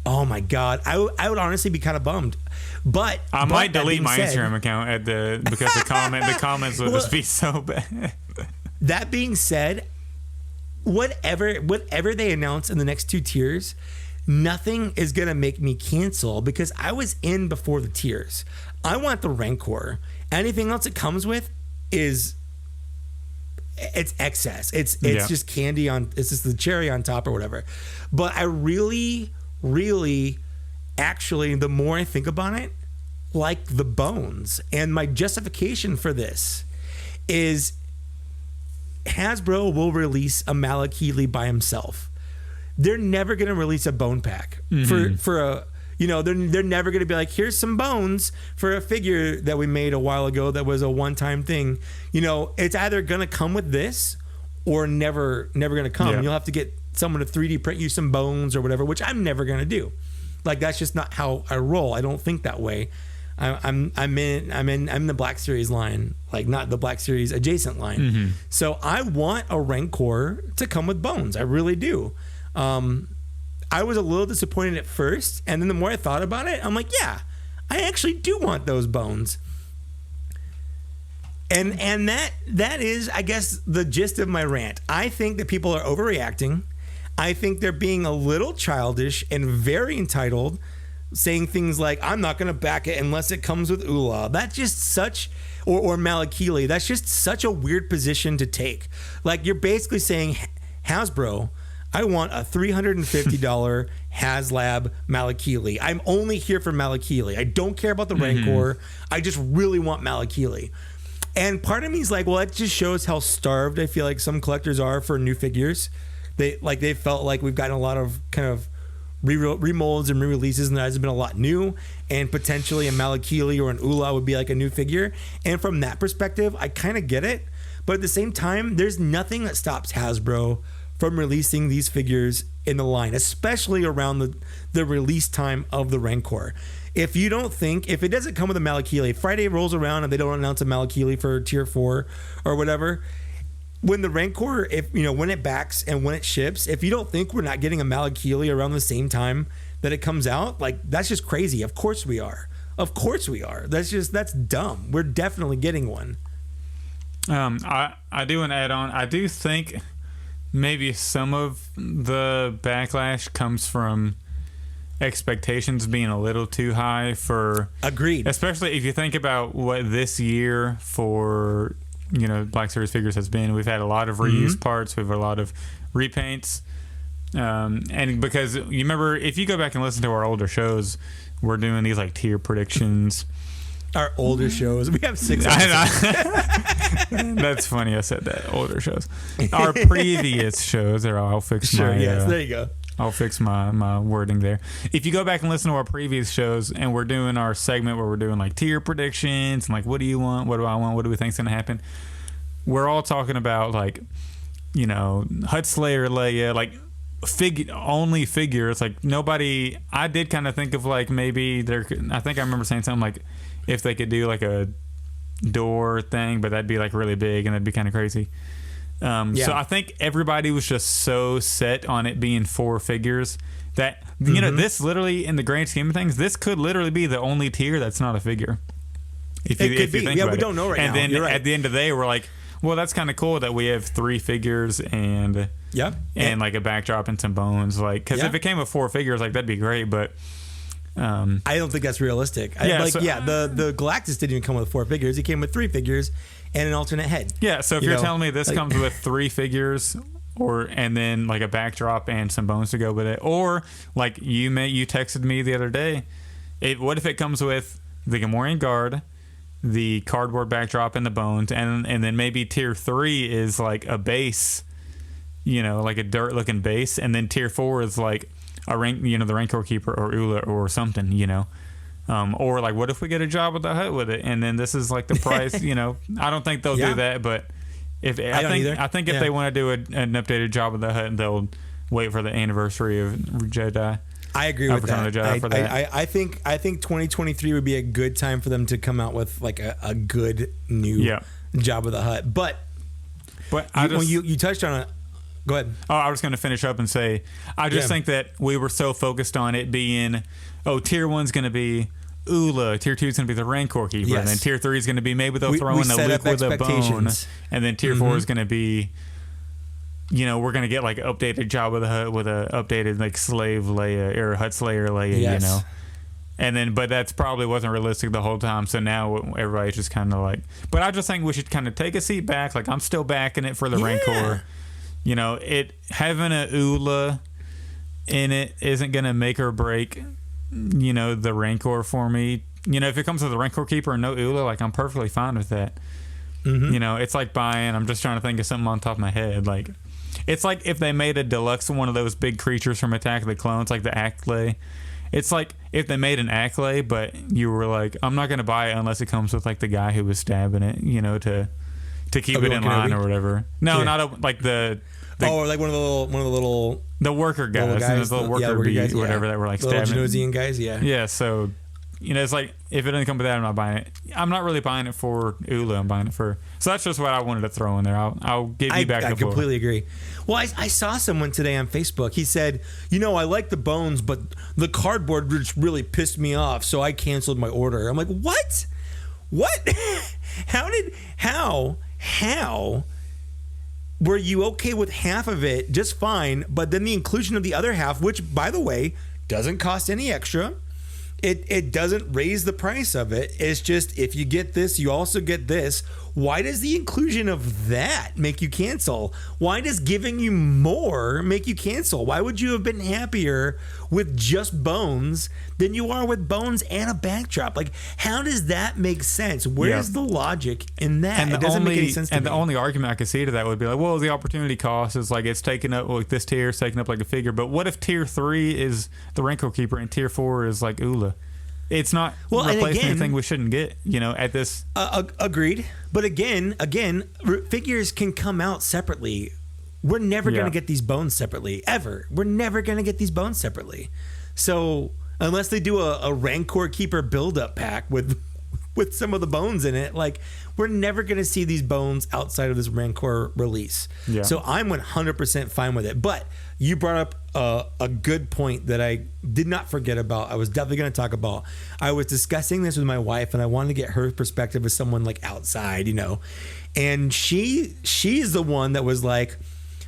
[SPEAKER 1] Oh my God, I would honestly be kind of bummed, but
[SPEAKER 2] I might delete my Instagram account because the comments would just be so bad.
[SPEAKER 1] That being said, whatever they announce in the next 2 tiers, nothing is gonna make me cancel because I was in before the tiers. I want the Rancor. Anything else it comes with it's excess. It's just candy on. It's just the cherry on top or whatever. But I really, actually, the more I think about it, like the bones. And my justification for this is Hasbro will release a Malakili by himself. They're never going to release a bone pack for a, they're never going to be like, here's some bones for a figure that we made a while ago that was a one-time thing. It's either going to come with this or never going to come. Yeah. You'll have to get someone to 3D print you some bones or whatever, which I'm never going to do. Like, that's just not how I roll. I don't think that way. I'm in the Black Series line, like not the Black Series adjacent line. So I want a Rancor to come with bones. I really do. I was a little disappointed at first, and then the more I thought about it, I'm like, yeah, I actually do want those bones. And that is, I guess, the gist of my rant. I think that people are overreacting. I think they're being a little childish and very entitled, saying things like, I'm not going to back it unless it comes with Ula. That's just such, or Malakili, that's just such a weird position to take. Like, you're basically saying, Hasbro, I want a $350 Haslab Malakili. I'm only here for Malakili. I don't care about the Rancor. I just really want Malakili. And part of me is like, well, that just shows how starved I feel like some collectors are for new figures. They felt like we've gotten a lot of kind of remolds and re-releases, and there hasn't been a lot new, and potentially a Malakili or an Ula would be like a new figure. And from that perspective, I kind of get it. But at the same time, there's nothing that stops Hasbro from releasing these figures in the line, especially around the release time of the Rancor. If it doesn't come with a Malakili, Friday rolls around and they don't announce a Malakili for tier 4 or whatever, when the Rancor, when it backs and when it ships, if you don't think we're not getting a Malakili around the same time that it comes out, like, that's just crazy. Of course we are. That's dumb. We're definitely getting one.
[SPEAKER 2] I do want to add on. I do think maybe some of the backlash comes from expectations being a little too high for...
[SPEAKER 1] Agreed.
[SPEAKER 2] Especially if you think about what this year for, Black Series figures has been. We've had a lot of reused parts. We've had a lot of repaints. And because you remember, if you go back and listen to our older shows, we're doing these like tier predictions.
[SPEAKER 1] Our older shows. We have 6 episodes.
[SPEAKER 2] That's funny I said that. Older shows. Our previous shows. I'll fix my...
[SPEAKER 1] Yes, there you go.
[SPEAKER 2] I'll fix my wording there. If you go back and listen to our previous shows, and we're doing our segment where we're doing like tier predictions and like, what do you want? What do I want? What do we think's going to happen? We're all talking about like, Hut Slayer, Leia, like only figures. Like nobody... I did kind of think of like maybe I think I remember saying something like, if they could do like a door thing, but that'd be like really big and that'd be kind of crazy. So I think everybody was just so set on it being 4 figures that, this literally, in the grand scheme of things, this could literally be the only tier that's not a figure. If you think about it.
[SPEAKER 1] We don't know right now.
[SPEAKER 2] And then at the end of the day, we're like, well, that's kind of cool that we have 3 figures and like a backdrop and some bones. Like, because if it came with 4 figures, like, that'd be great, but...
[SPEAKER 1] I don't think that's realistic. The Galactus didn't even come with 4 figures. He came with 3 figures and an alternate head.
[SPEAKER 2] Yeah, so if you're telling me this comes with 3 figures and then like a backdrop and some bones to go with it, or like you texted me the other day, what if it comes with the Gamorrean Guard, the cardboard backdrop and the bones, and then maybe tier 3 is like a base, like a dirt looking base, and then tier 4 is like a rank, the Rancor Keeper or Ula or something, or like, what if we get a job with the Hut with it, and then this is like the price, I don't think they'll do that, but I think if they want to do an updated job with the Hut, they'll wait for the anniversary of Jedi.
[SPEAKER 1] I agree with that. I think 2023 would be a good time for them to come out with like a good new Jabba the Hutt. But
[SPEAKER 2] you
[SPEAKER 1] touched on it. Go ahead.
[SPEAKER 2] Oh, I was going to finish up and say, I just think that we were so focused on it being, tier 1's going to be Ula, tier 2 is going to be the Rancor Keeper, and then tier 3 is going to be maybe they'll throw in a Luke with a bone, and then tier 4 is going to be, we're going to get like updated Jabba the Hutt with a updated like slave Leia or Hutt Slayer Leia, And then, but that's probably wasn't realistic the whole time. So now everybody's just kind of like, but I just think we should kind of take a seat back. Like I'm still backing it for the Rancor. Having a Ula in it isn't going to make or break, the Rancor for me. If it comes with the Rancor Keeper and no Ula, like I'm perfectly fine with that. It's like buying, I'm just trying to think of something on top of my head. Like, it's like if they made a deluxe one of those big creatures from Attack of the Clones, like the Acklay. It's like if they made an Acklay, but you were like, I'm not going to buy it unless it comes with like the guy who was stabbing it, to keep it in line or whatever. No, not like the
[SPEAKER 1] or like one of the little
[SPEAKER 2] the worker guys, the little worker bees, guys, whatever that were like stabbing.
[SPEAKER 1] The little Genosian guys,
[SPEAKER 2] yeah. So it's like if it doesn't come with that, I'm not buying it. I'm not really buying it for Ula. I'm buying it for. So that's just what I wanted to throw in there. I'll give you back the floor.
[SPEAKER 1] I completely agree. Well, I saw someone today on Facebook. He said, I like the bones, but the cardboard just really pissed me off, so I canceled my order. I'm like, what? How were you okay with half of it just fine, but then the inclusion of the other half, which, by the way, doesn't cost any extra. It doesn't raise the price of it. It's just, if you get this, you also get this. Why does the inclusion of that make you cancel? Why does giving you more make you cancel? Why would you have been happier with just bones than you are with bones and a backdrop? Like, how does that make sense? Where's the logic in that?
[SPEAKER 2] And
[SPEAKER 1] it doesn't make any sense to me.
[SPEAKER 2] And the only argument I could see to that would be like, well, the opportunity cost is like it's taking up, like this tier is taking up like a figure. But what if tier 3 is the Rancor Keeper and tier 4 is like Ula? It's not replacing anything we shouldn't get, at this.
[SPEAKER 1] Agreed. But again, figures can come out separately. We're never going to get these bones separately, ever. We're never going to get these bones separately. So unless they do a Rancor Keeper build-up pack with some of the bones in it, like, we're never going to see these bones outside of this Rancor release. Yeah. So I'm 100% fine with it. But you brought up a good point that I did not forget about. I was definitely going to talk about. I was discussing this with my wife, and I wanted to get her perspective as someone like outside, and she's the one that was like,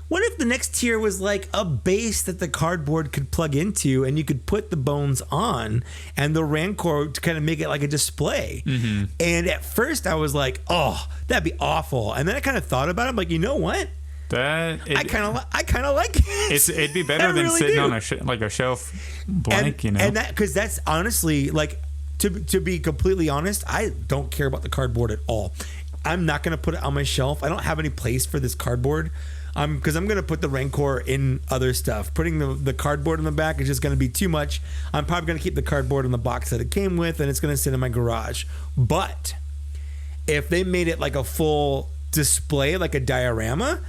[SPEAKER 1] what if the next tier was like a base that the cardboard could plug into and you could put the bones on and the Rancor to kind of make it like a display? Mm-hmm. And at first I was like, oh, that'd be awful. And then I kind of thought about it. I'm like, you know what? I kind of like it.
[SPEAKER 2] It'd be better than really sitting on a shelf blank,
[SPEAKER 1] and that, because that's honestly, like, to be completely honest, I don't care about the cardboard at all. I'm not going to put it on my shelf. I don't have any place for this cardboard. Because I'm going to put the Rancor in other stuff. Putting the cardboard in the back is just going to be too much. I'm probably going to keep the cardboard in the box that it came with, and it's going to sit in my garage. But if they made it like a full display, like a diorama,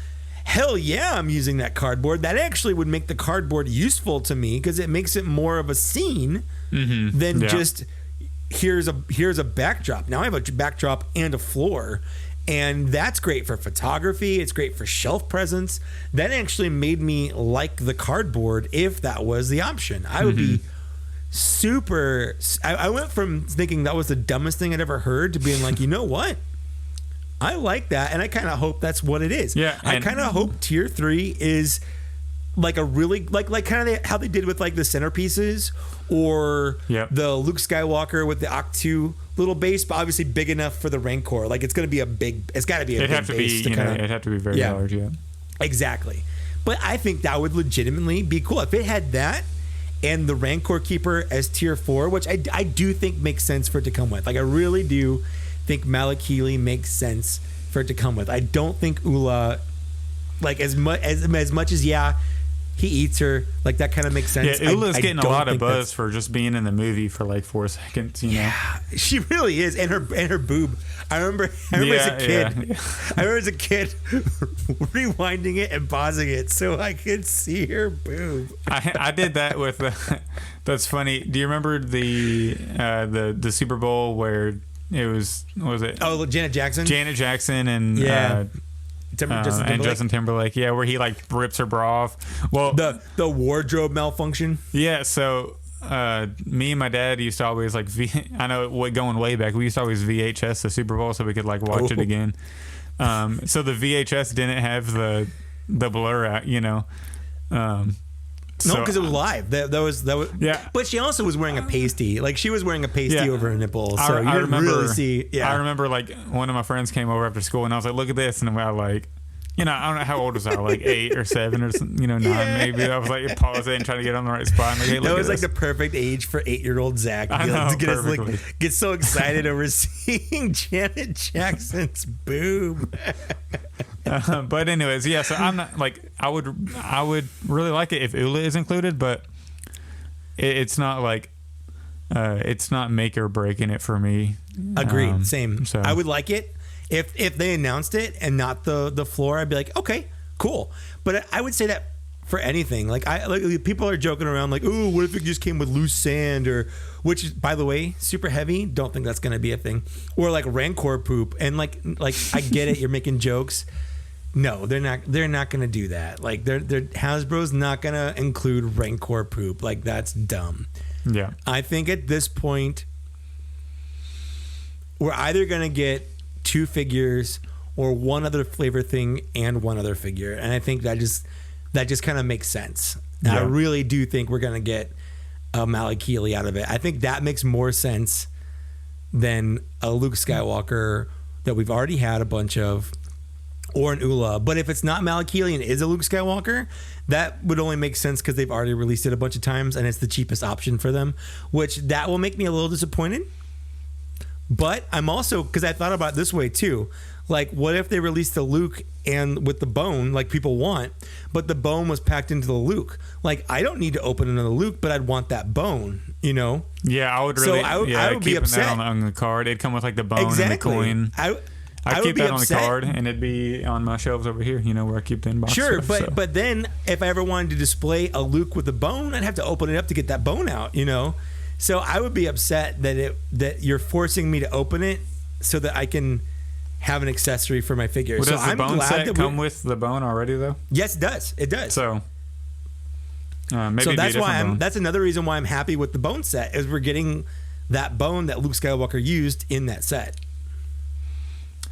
[SPEAKER 1] hell yeah, I'm using that cardboard. That actually would make the cardboard useful to me because it makes it more of a scene than just here's a backdrop. Now I have a backdrop and a floor. And that's great for photography. It's great for shelf presence. That actually made me like the cardboard if that was the option. I would be super... I went from thinking that was the dumbest thing I'd ever heard to being like, you know what? I like that, and I kind of hope that's what it is.
[SPEAKER 2] Yeah,
[SPEAKER 1] I kind of hope tier 3 is like a really... Like kind of how they did with like the centerpieces or the Luke Skywalker with the Octu little base, but obviously big enough for the Rancor. Like it's got to be a big base.
[SPEAKER 2] It'd have to be very large. Yeah,
[SPEAKER 1] exactly. But I think that would legitimately be cool if it had that and the Rancor Keeper as tier 4, which I do think makes sense for it to come with. Like I really do think Malik Healy makes sense for it to come with. I don't think Ula, like as much as he eats her, like that kind of makes sense.
[SPEAKER 2] Yeah, Ula's getting a lot of buzz for just being in the movie for like 4 seconds.
[SPEAKER 1] Yeah, she really is, and her boob. I remember as a kid. I remember as a kid rewinding it and pausing it so I could see her boob.
[SPEAKER 2] I did that with. That's funny. Do you remember the Super Bowl where it was? What was it?
[SPEAKER 1] Oh, Janet Jackson.
[SPEAKER 2] Janet Jackson and and Justin Timberlake, where he like rips her bra off. Well,
[SPEAKER 1] the wardrobe malfunction.
[SPEAKER 2] Yeah, so me and my dad used to always like I know going way back, we used to always VHS the Super Bowl so we could like watch it again. So the VHS didn't have the blur out,
[SPEAKER 1] No, because it was live. That was.
[SPEAKER 2] Yeah.
[SPEAKER 1] But she also was wearing a pasty. Like she was wearing a pasty over her nipples. So
[SPEAKER 2] I remember.
[SPEAKER 1] Really see. Yeah.
[SPEAKER 2] I remember like one of my friends came over after school and I was like, "Look at this," and I like. I don't know how old was I, like 8 or 7 or 9 maybe. I was like pause it and trying to get on the right spot. I'm like, hey,
[SPEAKER 1] that was like the perfect age for 8-year-old Zach. To get so excited over seeing Janet Jackson's boob.
[SPEAKER 2] But anyways, so I'm not like I would really like it if Ula is included, but it's not like it's not make or breaking it for me.
[SPEAKER 1] Agreed. Same.
[SPEAKER 2] So.
[SPEAKER 1] I would like it. If they announced it and not the floor, I'd be like, okay, cool. But I would say that for anything. Like people are joking around like, ooh, what if it just came with loose sand which is, by the way, super heavy. Don't think that's gonna be a thing. Or like Rancor poop. And like I get it, you're making jokes. No, they're not gonna do that. Like Hasbro's not gonna include Rancor poop. Like that's dumb.
[SPEAKER 2] Yeah.
[SPEAKER 1] I think at this point we're either gonna get 2 figures or one other flavor thing and one other figure, and I think that just kind of makes sense. And I really do think we're gonna get a Malakili out of it. I think that makes more sense than a Luke Skywalker that we've already had a bunch of, or an Ula. But if it's not Malakili and is a Luke Skywalker, that would only make sense because they've already released it a bunch of times and it's the cheapest option for them, which that will make me a little disappointed. But I'm also, because I thought about it this way too, like what if they released the Luke and with the bone like people want, but the bone was packed into the Luke? Like I don't need to open another Luke, but I'd want that bone,
[SPEAKER 2] Yeah, I would really. I would be upset that on the card. It'd come with like the bone and the coin. I'd keep that on the card, and it'd be on my shelves over here, where I keep the inbox.
[SPEAKER 1] Sure,
[SPEAKER 2] stuff,
[SPEAKER 1] but then if I ever wanted to display a Luke with a bone, I'd have to open it up to get that bone out, So I would be upset that you're forcing me to open it so that I can have an accessory for my figure.
[SPEAKER 2] Well,
[SPEAKER 1] so
[SPEAKER 2] does the bone set come with the bone already though?
[SPEAKER 1] Yes, it does. It does.
[SPEAKER 2] So maybe
[SPEAKER 1] so that's why that's another reason why I'm happy with the bone set is we're getting that bone that Luke Skywalker used in that set.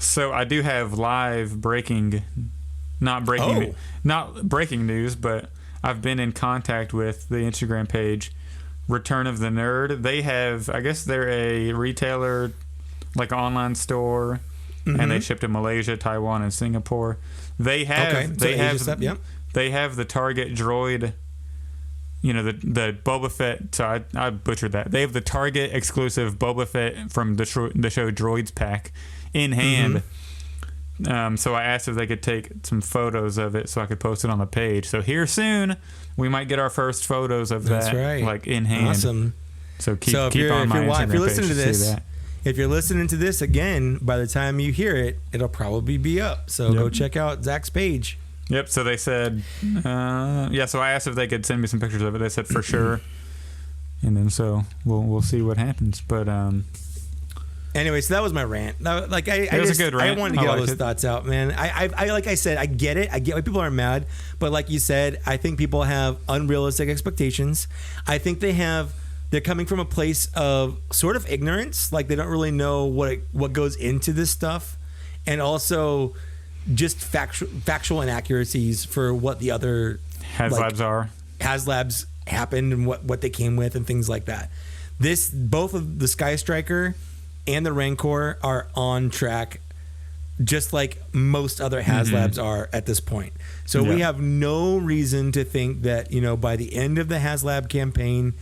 [SPEAKER 2] So I do have live not breaking news, but I've been in contact with the Instagram page Return of the Nerd. They have, I guess they're a retailer, like online store, and they ship to Malaysia, Taiwan, and Singapore. They have they have the Target droid, the Boba Fett. So I butchered that. They have the Target exclusive Boba Fett from the show Droids pack in hand. So I asked if they could take some photos of it so I could post it on the page. So here soon, we might get our first photos of that, like in hand.
[SPEAKER 1] Awesome.
[SPEAKER 2] So keep on my Instagram
[SPEAKER 1] if you're listening
[SPEAKER 2] page
[SPEAKER 1] to this, if you're listening to this again, by the time you hear it, it'll probably be up. So go check out Zach's page.
[SPEAKER 2] Yep. So they said, so I asked if they could send me some pictures of it. They said for sure, and then so we'll see what happens. But
[SPEAKER 1] anyway, so that was my rant.
[SPEAKER 2] It was a good rant.
[SPEAKER 1] I wanted to get all those thoughts out, man. I like I said, I get it. I get why people are mad, but like you said, I think people have unrealistic expectations. I think they're coming from a place of sort of ignorance, like they don't really know what goes into this stuff, and also just factual inaccuracies for what the other
[SPEAKER 2] Haslabs are.
[SPEAKER 1] Haslabs happened and what they came with and things like that. Both of the Sky Striker and the Rancor are on track, just like most other Haslabs are at this point. So we have no reason to think that, by the end of the Haslab campaign,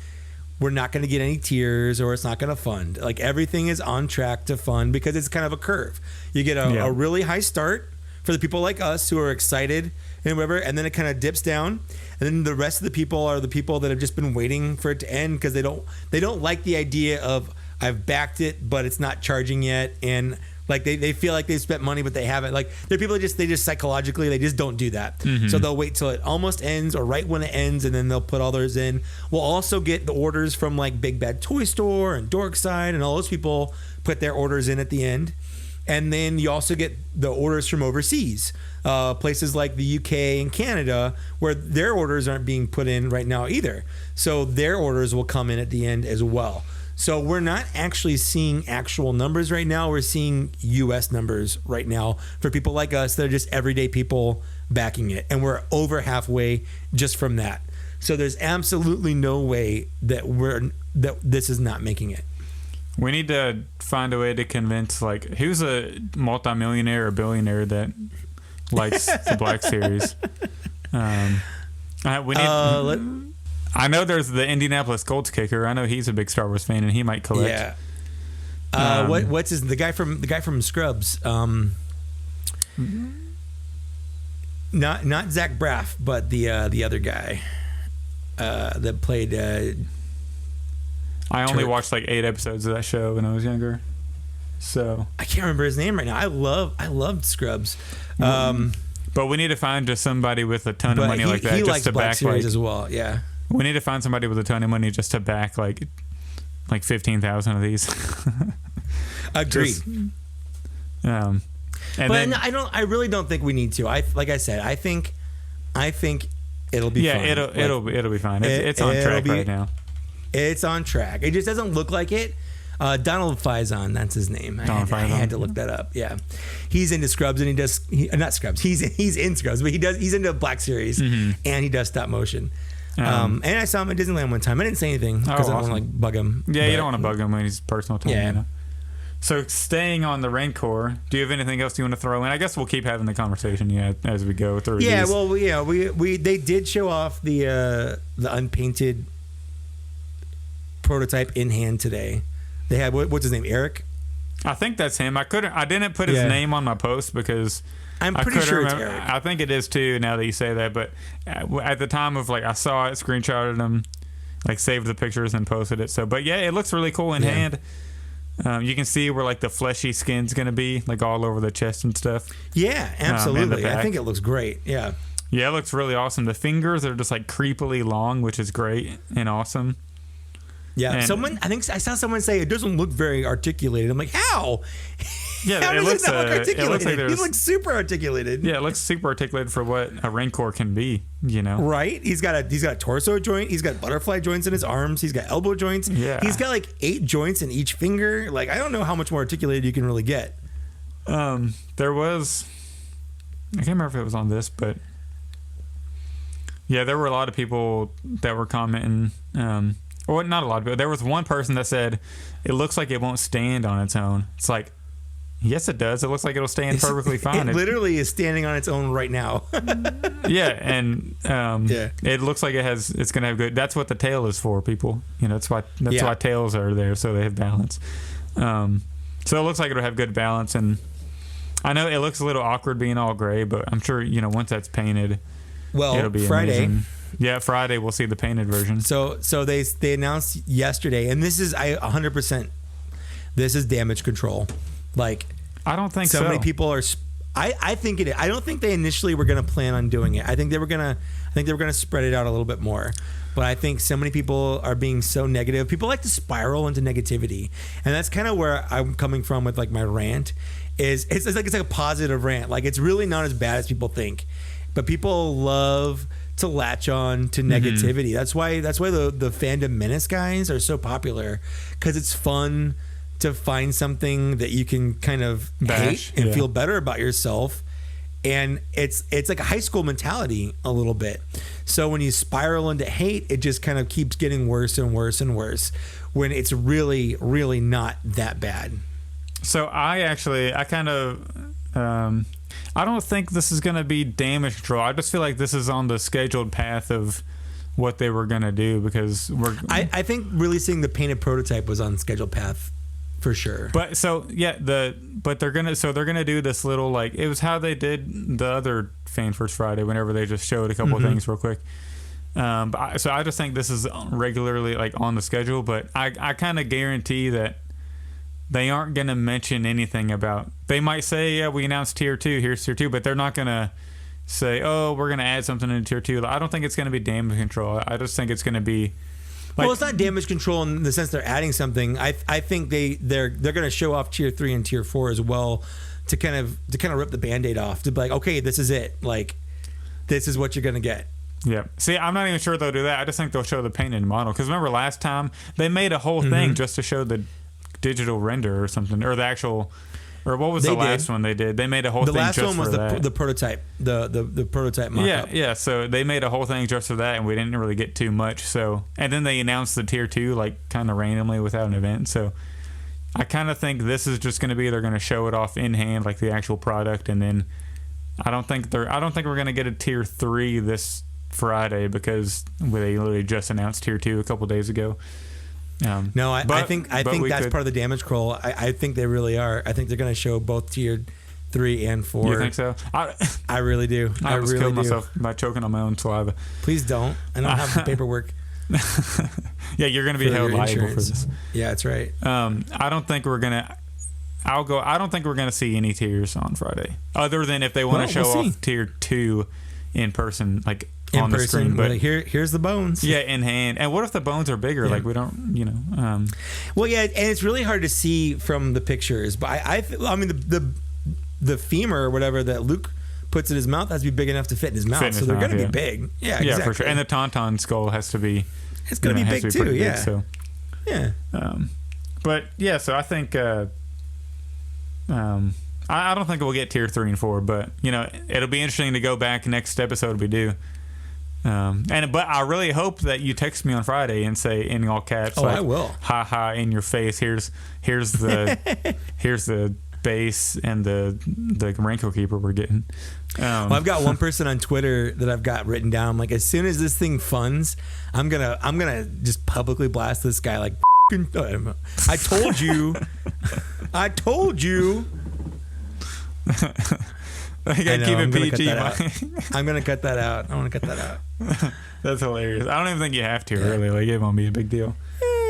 [SPEAKER 1] we're not going to get any tiers or it's not going to fund. Like everything is on track to fund because it's kind of a curve. You get a really high start for the people like us who are excited and whatever, and then it kind of dips down, and then the rest of the people are the people that have just been waiting for it to end because they don't like the idea of I've backed it, but it's not charging yet, and like they feel like they've spent money, but they haven't. Like there are people that they just psychologically they just don't do that. So they'll wait till it almost ends or right when it ends, and then they'll put all theirs in. We'll also get the orders from like Big Bad Toy Store and Dorkside, and all those people put their orders in at the end. And then you also get the orders from overseas, places like the UK and Canada, where their orders aren't being put in right now either. So their orders will come in at the end as well. So we're not actually seeing actual numbers right now. We're seeing US numbers right now for people like us that are just everyday people backing it. And we're over halfway just from that. So there's absolutely no way that this is not making it.
[SPEAKER 2] We need to find a way to convince, like, who's a multimillionaire or billionaire that likes the Black Series. We need. I know there's the Indianapolis Colts kicker. I know he's a big Star Wars fan, and he might collect.
[SPEAKER 1] Yeah. What's the guy from Scrubs? Not Zach Braff, but the other guy that played.
[SPEAKER 2] I only watched like 8 episodes of that show when I was younger, so
[SPEAKER 1] I can't remember his name right now. I loved Scrubs.
[SPEAKER 2] But we need to find just somebody with a ton of money like that, just to
[SPEAKER 1] Black
[SPEAKER 2] back
[SPEAKER 1] Series as well. Yeah.
[SPEAKER 2] We need to find somebody with a ton of money just to back like 15,000 of these.
[SPEAKER 1] Agreed. I really don't think we need to. I think it'll be fine.
[SPEAKER 2] It'll be fine. It's on track right now.
[SPEAKER 1] It's on track. It just doesn't look like it. Donald Faison, that's his name. I had to look that up. Yeah, he's into Scrubs, and not Scrubs. He's in Scrubs, but he's into Black Series, and he does stop motion. And I saw him at Disneyland one time. I didn't say anything because I don't want to bug him.
[SPEAKER 2] Yeah, you don't want to bug him when he's personal time.
[SPEAKER 1] Yeah.
[SPEAKER 2] You know? So staying on the Rancor, do you have anything else you want to throw in? I guess we'll keep having the conversation as we go through.
[SPEAKER 1] Yeah,
[SPEAKER 2] these.
[SPEAKER 1] They did show off the unpainted prototype in hand today. They had what's his name, Eric?
[SPEAKER 2] I think that's him. I didn't put his name on my post because
[SPEAKER 1] I'm pretty sure it's Eric.
[SPEAKER 2] I think it is too. Now that you say that, but at the time of I saw it, screenshotted him, saved the pictures and posted it. So, but yeah, it looks really cool in hand. You can see where the fleshy skin's gonna be all over the chest and stuff.
[SPEAKER 1] Yeah, absolutely. I think it looks great. Yeah.
[SPEAKER 2] Yeah, it looks really awesome. The fingers are just creepily long, which is great and awesome.
[SPEAKER 1] Yeah, I think I saw someone say it doesn't look very articulated. I'm like, how?
[SPEAKER 2] Yeah,
[SPEAKER 1] how does it not look articulated?
[SPEAKER 2] It
[SPEAKER 1] looks super articulated.
[SPEAKER 2] Yeah, it looks super articulated for what a Rancor can be.
[SPEAKER 1] Right? He's got a torso joint. He's got butterfly joints in his arms. He's got elbow joints.
[SPEAKER 2] Yeah,
[SPEAKER 1] he's got 8 joints in each finger. I don't know how much more articulated you can really get.
[SPEAKER 2] There was, I can't remember if it was on this, but yeah, there were a lot of people that were commenting. Or not a lot of people. There was one person that said it looks like it won't stand on its own. It's yes, it does. It looks like it'll stand perfectly fine.
[SPEAKER 1] It literally is standing on its own right now.
[SPEAKER 2] Yeah, and it looks like it's going to have good. That's what the tail is for, people. That's why tails are there, so they have balance. So it looks like it'll have good balance, and I know it looks a little awkward being all gray, but I'm sure once that's painted, it'll be
[SPEAKER 1] Friday.
[SPEAKER 2] Amazing. Yeah, Friday we'll see the painted version.
[SPEAKER 1] So they announced yesterday, and this is 100%. This is damage control. I
[SPEAKER 2] don't think so.
[SPEAKER 1] So many people are. I think it is. I don't think they initially were going to plan on doing it. I think they were gonna spread it out a little bit more. But I think so many people are being so negative. People like to spiral into negativity, and that's kind of where I'm coming from with my rant. It's like a positive rant. It's really not as bad as people think, but people love to latch on to negativity. That's why the Fandom Menace guys are so popular, because it's fun to find something that you can kind of hate and feel better about yourself. And it's like a high school mentality a little bit. So when you spiral into hate, it just kind of keeps getting worse and worse and worse, when it's really, really not that bad.
[SPEAKER 2] So I don't think this is going to be damage control. I just feel like this is on the scheduled path of what they were going to do, because
[SPEAKER 1] I think releasing the painted prototype was on scheduled path for sure.
[SPEAKER 2] But they're gonna do this little, it was how they did the other Fan First Friday, whenever they just showed a couple of things real quick. So I just think this is regularly on the schedule, but I kind of guarantee that they aren't going to mention anything about. They might say, yeah, we announced tier 2, here's tier 2, but they're not going to say, oh, we're going to add something in tier 2. I don't think it's going to be damage control. I just think it's going to be
[SPEAKER 1] Well, it's not damage control in the sense they're adding something. I think they're going to show off tier 3 and tier 4 as well to kind of rip the Band-Aid off, to be like, okay, this is it. Like, this is what you're going to get.
[SPEAKER 2] Yeah. See, I'm not even sure they'll do that. I just think they'll show the painted model. Because remember last time they made a whole thing just to show the digital render or something, or the actual. Or what was the last one they did? They made a whole thing just for that. The last one was the prototype, the prototype mock-up. Yeah. So they made a whole thing just for that, and we didn't really get too much. So, and then they announced the tier 2 like kind of randomly without an event. So, I kind of think this is just going to be they're going to show it off in hand like the actual product, and then I don't think we're going to get a tier 3 this Friday because they literally just announced tier 2 a couple days ago.
[SPEAKER 1] I think that's part of the damage control. I think they really are. I think they're going to show both tier 3 and 4.
[SPEAKER 2] You think so?
[SPEAKER 1] I really do.
[SPEAKER 2] I almost killed myself by choking on my own saliva.
[SPEAKER 1] Please don't. I don't have the paperwork.
[SPEAKER 2] Yeah, you're going to be held liable for this.
[SPEAKER 1] Yeah, that's right.
[SPEAKER 2] I don't think we're going to. I don't think we're going to see any tiers on Friday, other than if they want to show off tier 2 in person, like on the screen. But
[SPEAKER 1] here's the bones.
[SPEAKER 2] Yeah, in hand. And what if the bones are bigger? Yeah. Like we don't,
[SPEAKER 1] Well, yeah, and it's really hard to see from the pictures. But I mean, the femur or whatever that Luke puts in his mouth has to be big enough to fit in his mouth. So they're going to be big. Yeah, exactly.
[SPEAKER 2] Yeah, for sure. And the Tauntaun skull has to be.
[SPEAKER 1] It's going to be big too. Yeah.
[SPEAKER 2] Big, so.
[SPEAKER 1] Yeah.
[SPEAKER 2] But yeah, so I think. I don't think we'll get tier 3 and 4, but it'll be interesting to go back next episode we do. But I really hope that you text me on Friday and say in all caps,
[SPEAKER 1] I will.
[SPEAKER 2] Ha ha in your face. Here's the here's the base and the Rancor Keeper we're getting.
[SPEAKER 1] Well, I've got one person on Twitter that I've got written down. I'm like, as soon as this thing funds, I'm gonna just publicly blast this guy like, I told you. I told you.
[SPEAKER 2] I gotta keep it PG.
[SPEAKER 1] I'm gonna cut that out. I want to cut that out.
[SPEAKER 2] That's hilarious. I don't even think you have to really. Like, it won't be a big deal.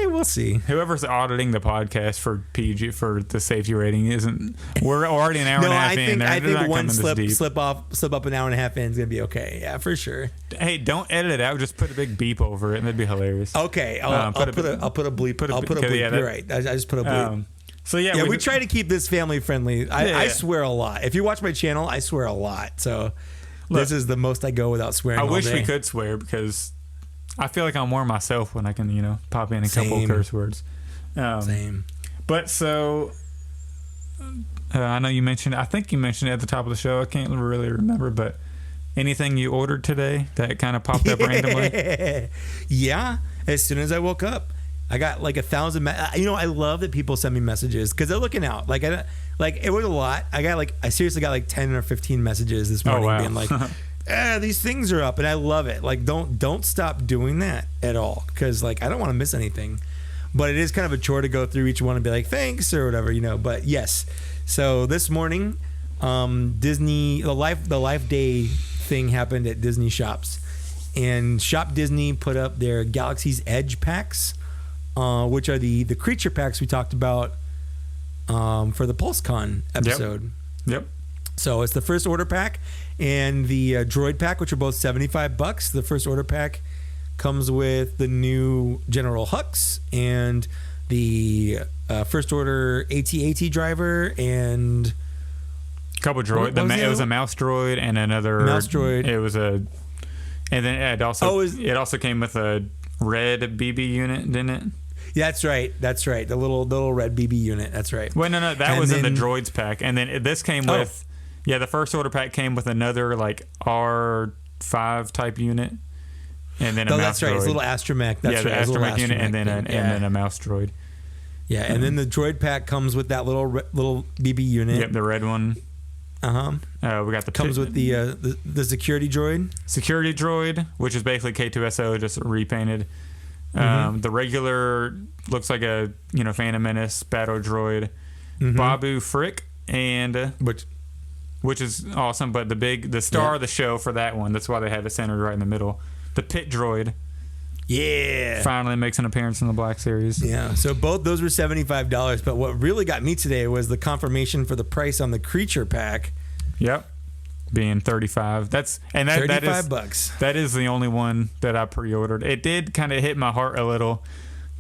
[SPEAKER 1] We'll see.
[SPEAKER 2] Whoever's auditing the podcast for PG for the safety rating isn't. We're already an hour and a half in.
[SPEAKER 1] I think one slip up an hour and a half in is gonna be okay. Yeah, for sure.
[SPEAKER 2] Hey, don't edit it out. Just put a big beep over it, and that'd be hilarious.
[SPEAKER 1] Okay, I'll put a bleep. I'll put a bleep. You're right. I just put a bleep.
[SPEAKER 2] So yeah,
[SPEAKER 1] we try to keep this family friendly. I swear a lot. If you watch my channel, I swear a lot. So this is the most I go without swearing.
[SPEAKER 2] I wish we could swear because I feel like I'm more myself when I can, pop in a couple of curse words.
[SPEAKER 1] Same.
[SPEAKER 2] But so I know you mentioned. I think you mentioned it at the top of the show. I can't really remember, but anything you ordered today that kind of popped up randomly?
[SPEAKER 1] Yeah, as soon as I woke up. I got like 1,000. I love that people send me messages because they're looking out. Like it was a lot. I seriously got like 10 or 15 messages this morning being like, these things are up, and I love it. Like, don't stop doing that at all because like I don't want to miss anything. But it is kind of a chore to go through each one and be like thanks or whatever, But yes, so this morning, Disney the Life Day thing happened at Disney shops, and Shop Disney put up their Galaxy's Edge packs. Which are the creature packs we talked about for the PulseCon episode.
[SPEAKER 2] Yep.
[SPEAKER 1] So it's the first order pack and the droid pack, which are both $75. The first order pack comes with the new General Hux and the first order AT-AT driver and
[SPEAKER 2] a couple droids. It was a mouse droid and another
[SPEAKER 1] mouse droid.
[SPEAKER 2] It was and then it also came with a red BB unit, didn't it?
[SPEAKER 1] Yeah, that's right. The little red BB unit. That's right.
[SPEAKER 2] Wait, no, that was in the droids pack, and then this came with. Yeah, the first order pack came with another like R5 type unit, and then a mouse
[SPEAKER 1] that's right.
[SPEAKER 2] droid.
[SPEAKER 1] It's a little astromech. That's
[SPEAKER 2] the astromech unit, and then a mouse droid.
[SPEAKER 1] Yeah, and then the droid pack comes with that little BB unit.
[SPEAKER 2] Yep, the red one.
[SPEAKER 1] We
[SPEAKER 2] got
[SPEAKER 1] comes with the security droid.
[SPEAKER 2] Security droid, which is basically K2SO just repainted. The regular looks like a Phantom Menace battle droid. Babu Frick and which is awesome, but the star of the show for that one, that's why they have it centered right in the middle. The pit droid.
[SPEAKER 1] Yeah.
[SPEAKER 2] Finally makes an appearance in the Black Series.
[SPEAKER 1] Yeah. So both those were $75, but what really got me today was the confirmation for the price on the creature pack.
[SPEAKER 2] Yep. being 35. That is
[SPEAKER 1] $35.
[SPEAKER 2] That is the only one that I pre-ordered. It did kind of hit my heart a little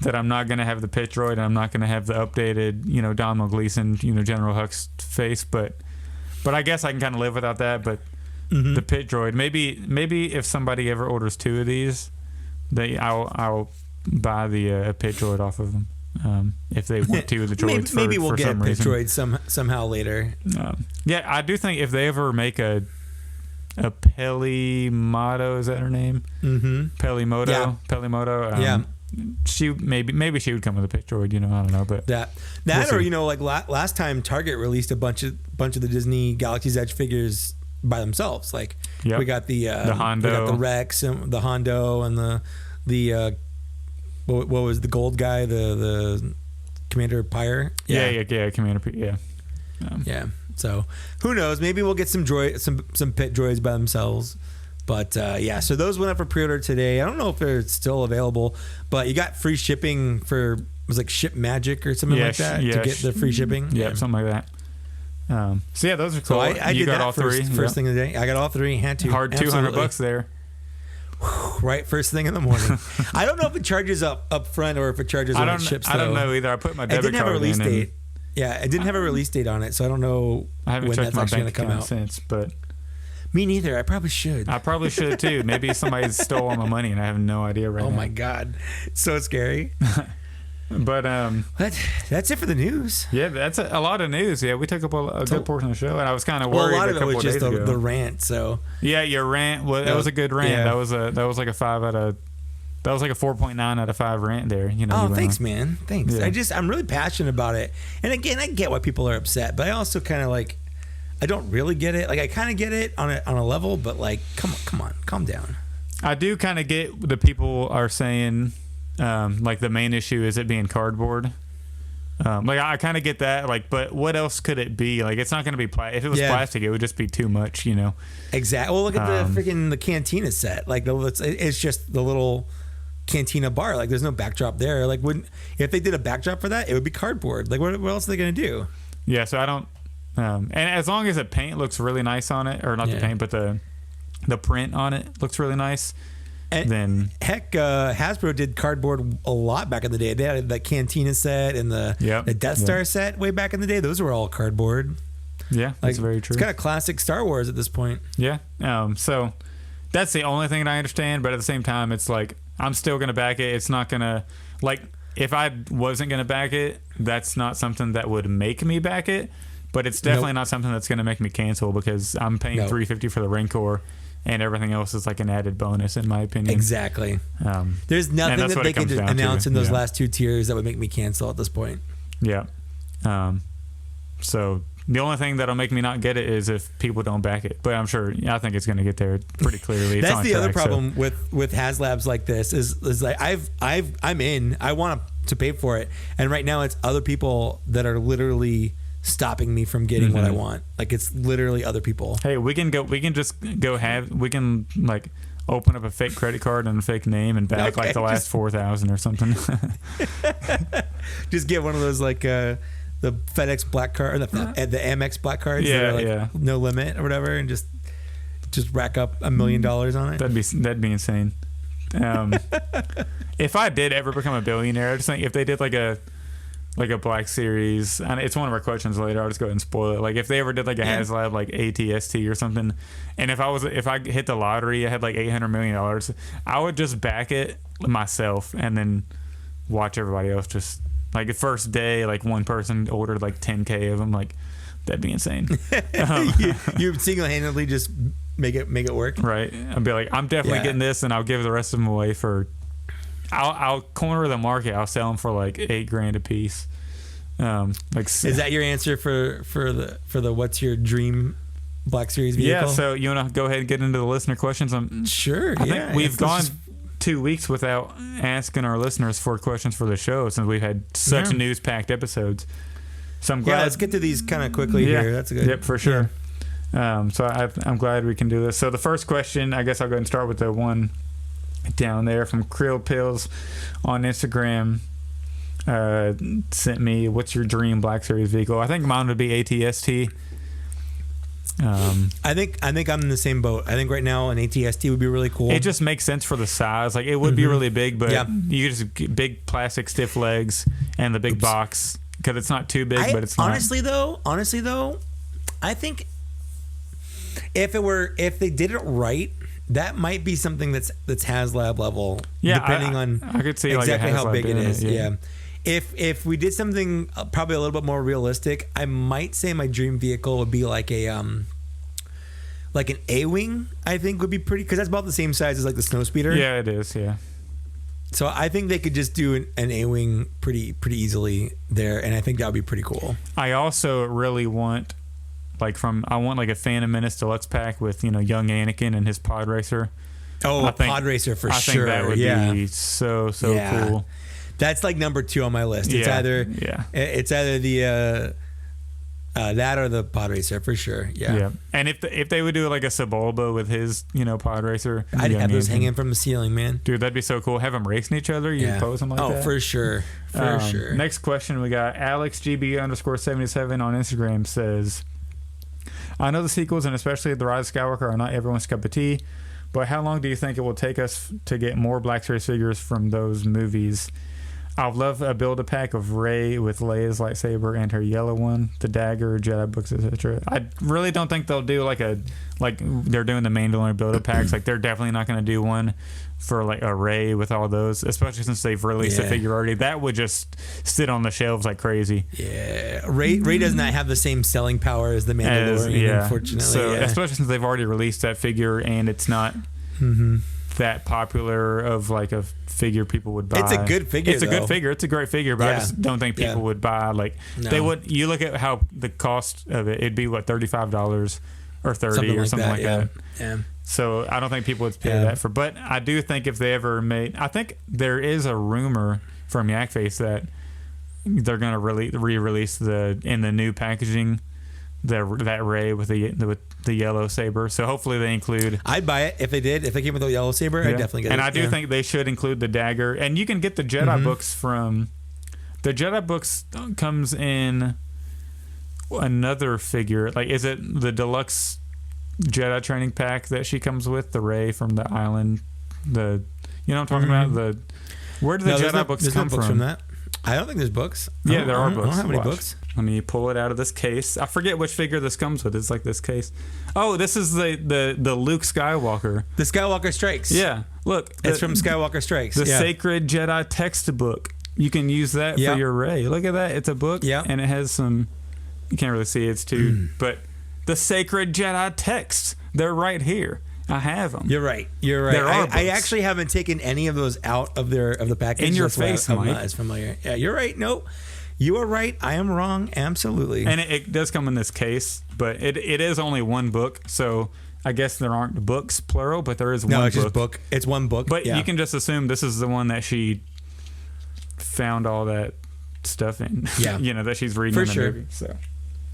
[SPEAKER 2] that I'm not going to have the pit droid and I'm not going to have the updated, Donald Gleason, General Hux face, but I guess I can kind of live without that. But the pit droid, maybe if somebody ever orders 2 of these, I'll buy the pit droid off of them. If they want 2 of the droids,
[SPEAKER 1] maybe we'll get a pit
[SPEAKER 2] reason.
[SPEAKER 1] droid somehow later.
[SPEAKER 2] Yeah, I do think if they ever make a Pelimoto, is that her name? Pelimoto.
[SPEAKER 1] Yeah.
[SPEAKER 2] Pelimoto.
[SPEAKER 1] Yeah.
[SPEAKER 2] She maybe she would come with a pit droid. I don't know, but
[SPEAKER 1] that
[SPEAKER 2] we'll
[SPEAKER 1] or like last time Target released a bunch of the Disney Galaxy's Edge figures by themselves. Like we got the Hondo, we got the Rex and the Hondo and the what was the gold guy, the Commander Pyre?
[SPEAKER 2] Yeah, Commander Pyre.
[SPEAKER 1] Yeah. So who knows? Maybe we'll get some pit droids by themselves. But so those went up for pre-order today. I don't know if they're still available, but you got free shipping for like Ship Magic or something like that to get the free shipping.
[SPEAKER 2] Yeah, something like that. So those are cool.
[SPEAKER 1] So I
[SPEAKER 2] you
[SPEAKER 1] did
[SPEAKER 2] got
[SPEAKER 1] that
[SPEAKER 2] all
[SPEAKER 1] first
[SPEAKER 2] 3
[SPEAKER 1] first thing of the day. I got all 3. Had to.
[SPEAKER 2] Hard $200 there.
[SPEAKER 1] Right, first thing in the morning. I don't know if it charges up front or if it charges when it ships.
[SPEAKER 2] I don't know either. I put my debit card in.
[SPEAKER 1] It didn't have a release date. Yeah, it didn't have a release date on it, so I don't know
[SPEAKER 2] when
[SPEAKER 1] that's actually going to come out.
[SPEAKER 2] Since, but
[SPEAKER 1] me neither. I probably should.
[SPEAKER 2] I probably should too. Maybe somebody stole all my money and I have no idea right now.
[SPEAKER 1] Oh my god, so scary.
[SPEAKER 2] But
[SPEAKER 1] that's it for the news.
[SPEAKER 2] Yeah, that's a lot of news. Yeah, we took up a good portion of the show, and I was kind of worried.
[SPEAKER 1] A lot of it was just
[SPEAKER 2] the
[SPEAKER 1] rant. So
[SPEAKER 2] yeah, your rant was that was a good rant. Yeah. That was like a 4.9 out of 5 rant there.
[SPEAKER 1] Thanks, man. Thanks.
[SPEAKER 2] Yeah.
[SPEAKER 1] I'm really passionate about it. And again, I get why people are upset, but I also kind of like, I don't really get it. Like I kind of get it on a level, but like, come on, calm down.
[SPEAKER 2] I do kind of get the people are saying. Like the main issue is it being cardboard. Like I kind of get that. Like, but what else could it be? Like, it's not going to be if it was plastic, it would just be too much.
[SPEAKER 1] Exactly. Well, look at the Cantina set. Like, it's just the little Cantina bar. Like, there's no backdrop there. Like, if they did a backdrop for that, it would be cardboard. Like, what else are they going to do? Yeah.
[SPEAKER 2] So I don't. And as long as the paint looks really nice on it, or not the paint, but the print on it looks really nice.
[SPEAKER 1] And
[SPEAKER 2] then
[SPEAKER 1] heck, Hasbro did cardboard a lot back in the day. They had the Cantina set and the Death Star set way back in the day. Those were all cardboard.
[SPEAKER 2] Yeah, that's very true.
[SPEAKER 1] It's kind of classic Star Wars at this point.
[SPEAKER 2] Yeah. So that's the only thing that I understand. But at the same time, it's like I'm still going to back it. It's not going to like if I wasn't going to back it, that's not something that would make me back it. But it's definitely not something that's going to make me cancel because I'm paying $350 for the Rancor. And everything else is like an added bonus, in my opinion.
[SPEAKER 1] Exactly. There's nothing that they can announce in those last 2 tiers that would make me cancel at this point.
[SPEAKER 2] Yeah. So the only thing that'll make me not get it is if people don't back it. But I think it's going to get there pretty clearly.
[SPEAKER 1] That's the other problem with HasLabs like this is like I'm in. I want to pay for it, and right now it's other people that are literally stopping me from getting what I want. Like it's literally other people.
[SPEAKER 2] Hey, we can like open up a fake credit card and a fake name and back like the last 4,000 or something.
[SPEAKER 1] Just get one of those like the FedEx black card or the Amex black cards that are like no limit or whatever, and just rack up $1 million on it.
[SPEAKER 2] That'd be insane. If I did ever become a billionaire, I just think if they did like a Black Series, and it's one of our questions later, I'll just go ahead and spoil it. Like if they ever did like a HasLab like ATST or something, and if I hit the lottery, I had like $800 million, I would just back it myself and then watch everybody else just like the first day, like one person ordered like 10K of them. Like that'd be insane.
[SPEAKER 1] You single-handedly just make it work,
[SPEAKER 2] right? I'd be like, I'm definitely getting this, and I'll give the rest of them away for. I'll corner the market. I'll sell them for like $8,000 a piece.
[SPEAKER 1] Is that your answer for the what's your dream Black Series vehicle?
[SPEAKER 2] Yeah. So you want to go ahead and get into the listener questions?
[SPEAKER 1] Sure.
[SPEAKER 2] I think we've gone 2 weeks without asking our listeners for questions for the show since we've had such news-packed episodes. So I'm glad.
[SPEAKER 1] Yeah, let's get to these kind of quickly here. That's good.
[SPEAKER 2] Yep, for sure. So I'm glad we can do this. So the first question, I guess I'll go ahead and start with the one down there from Krill Pills on Instagram. Sent me, what's your dream Black Series vehicle? I think mine would be ATST.
[SPEAKER 1] I think I'm in the same boat. I think right now an ATST would be really cool.
[SPEAKER 2] It just makes sense for the size. Like it would be really big, but you just get big plastic stiff legs and the big box because it's not too big, but it's not.
[SPEAKER 1] Honestly though, I think if they did it right, that might be something that's Haslab level.
[SPEAKER 2] Yeah,
[SPEAKER 1] depending on
[SPEAKER 2] I could see
[SPEAKER 1] exactly
[SPEAKER 2] like
[SPEAKER 1] how big it is.
[SPEAKER 2] Yeah.
[SPEAKER 1] If we did something probably a little bit more realistic, I might say my dream vehicle would be like an A-wing. I think would be pretty, because that's about the same size as like the Snowspeeder.
[SPEAKER 2] Yeah, it is. Yeah.
[SPEAKER 1] So I think they could just do an A-wing pretty easily there, and I think that would be pretty cool.
[SPEAKER 2] I also really want I want like a Phantom Menace deluxe pack with young Anakin and his pod racer.
[SPEAKER 1] Oh, pod racer for sure.
[SPEAKER 2] I think that would be so cool.
[SPEAKER 1] That's like number 2 on my list. It's either the that or the pod racer for sure. Yeah.
[SPEAKER 2] And if they would do like a Sebulba with his pod racer,
[SPEAKER 1] I'd have those hanging from the ceiling, man.
[SPEAKER 2] Dude, that'd be so cool. Have them racing each other. You pose them like that.
[SPEAKER 1] Oh, for sure. For sure.
[SPEAKER 2] Next question we got AlexGB_77 on Instagram says, I know the sequels and especially The Rise of Skywalker are not everyone's cup of tea, but how long do you think it will take us to get more Black Series figures from those movies? I'd love a build-a-pack of Rey with Leia's lightsaber and her yellow one, the dagger, Jedi books, etc. I really don't think they'll do like they're doing the Mandalorian build-a-packs. Like they're definitely not going to do one for like a Rey with all those, especially since they've released a figure already. That would just sit on the shelves like crazy.
[SPEAKER 1] Yeah, Rey does not have the same selling power as the Mandalorian, unfortunately.
[SPEAKER 2] So especially since they've already released that figure and it's not that popular of like a figure people would buy.
[SPEAKER 1] It's a good figure.
[SPEAKER 2] It's a good figure. It's a great figure, but I just don't think people would buy they would. You look at how the cost of it'd be what $35 or $30 or something like that.
[SPEAKER 1] Yeah.
[SPEAKER 2] So I don't think people would pay that for. But I do think if they ever made, I think there is a rumor from Yakface that they're going to re-release in the new packaging that Rey with the yellow saber. So hopefully they include.
[SPEAKER 1] I'd buy it if they did. If they came with a yellow saber, I'd definitely get it.
[SPEAKER 2] And I do think they should include the dagger. And you can get the Jedi books from. The Jedi books comes in another figure. Like, is it the deluxe Jedi training pack that she comes with? The Rey from the island. You know what I'm talking about? Where do the Jedi books come from?
[SPEAKER 1] That. I don't think there's books.
[SPEAKER 2] Yeah, there are books.
[SPEAKER 1] I don't have any books.
[SPEAKER 2] Let me pull it out of this case. I forget which figure this comes with. It's like this case. Oh, this is the Luke Skywalker.
[SPEAKER 1] The Skywalker Strikes.
[SPEAKER 2] Yeah. Look.
[SPEAKER 1] It's from Skywalker Strikes.
[SPEAKER 2] The Sacred Jedi textbook. You can use that for your Rey. Look at that. It's a book. Yeah. And it has some... You can't really see it's two... But the Sacred Jedi texts. They're right here. I have them.
[SPEAKER 1] You're right.
[SPEAKER 2] There are
[SPEAKER 1] I actually haven't taken any of those out of the package.
[SPEAKER 2] In your face,
[SPEAKER 1] I'm
[SPEAKER 2] Mike.
[SPEAKER 1] not as familiar. Yeah, you're right. Nope. You are right. I am wrong. Absolutely.
[SPEAKER 2] And it does come in this case, but it is only one book, so I guess there aren't books, plural, but there is one book.
[SPEAKER 1] No, it's just book. It's one book.
[SPEAKER 2] But you can just assume this is the one that she found all that stuff in. Yeah. That she's reading in the movie. So.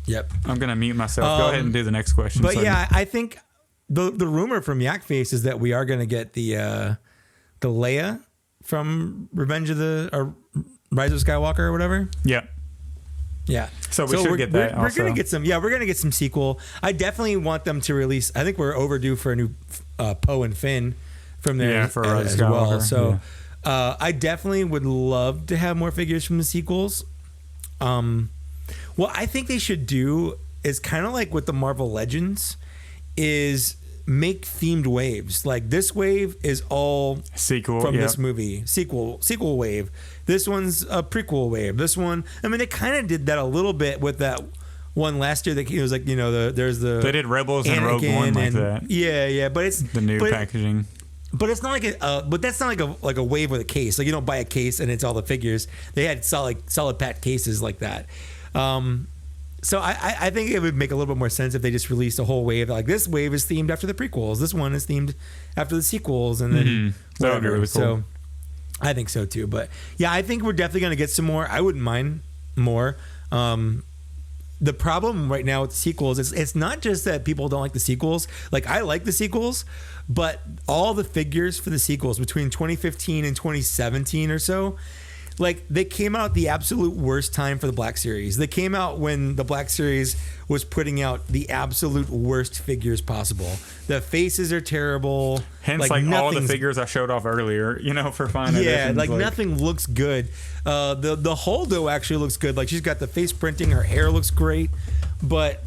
[SPEAKER 1] Yep.
[SPEAKER 2] I'm going to mute myself. Go ahead and do the next question.
[SPEAKER 1] But I think the rumor from Yakface is that we are going to get the Leia from Rise of Skywalker or whatever.
[SPEAKER 2] Yeah.
[SPEAKER 1] Yeah.
[SPEAKER 2] So we should get that.
[SPEAKER 1] We're going to get some. Yeah, we're going to get some sequel. I definitely want them to release. I think we're overdue for a new Poe and Finn from there
[SPEAKER 2] for Rise
[SPEAKER 1] as well. So I definitely would love to have more figures from the sequels. What I think they should do is kind of like with the Marvel Legends, is make themed waves. Like this wave is all
[SPEAKER 2] sequel
[SPEAKER 1] from this movie. Sequel wave. This one's a prequel wave. This one, I mean, they kind of did that a little bit with that one last year. That it was like there's the
[SPEAKER 2] they did Rebels and Rogue One like that.
[SPEAKER 1] Yeah, but it's
[SPEAKER 2] the new packaging.
[SPEAKER 1] But it's not like but that's not like a wave with a case. Like you don't buy a case and it's all the figures. They had solid packed cases like that. So I think it would make a little bit more sense if they just released a whole wave. Like this wave is themed after the prequels. This one is themed after the sequels, and then
[SPEAKER 2] that would be really cool.
[SPEAKER 1] So I think so too. But yeah, I think we're definitely going to get some more. I wouldn't mind more. The problem right now with the sequels is it's not just that people don't like the sequels. Like I like the sequels, but all the figures for the sequels between 2015 and 2017 or so, like they came out the absolute worst time for the Black Series. They came out when the Black Series was putting out the absolute worst figures possible. The faces are terrible.
[SPEAKER 2] Hence, like all the figures I showed off earlier, for fine editions.
[SPEAKER 1] Yeah, like nothing looks good. The Holdo actually looks good. Like she's got the face printing. Her hair looks great. But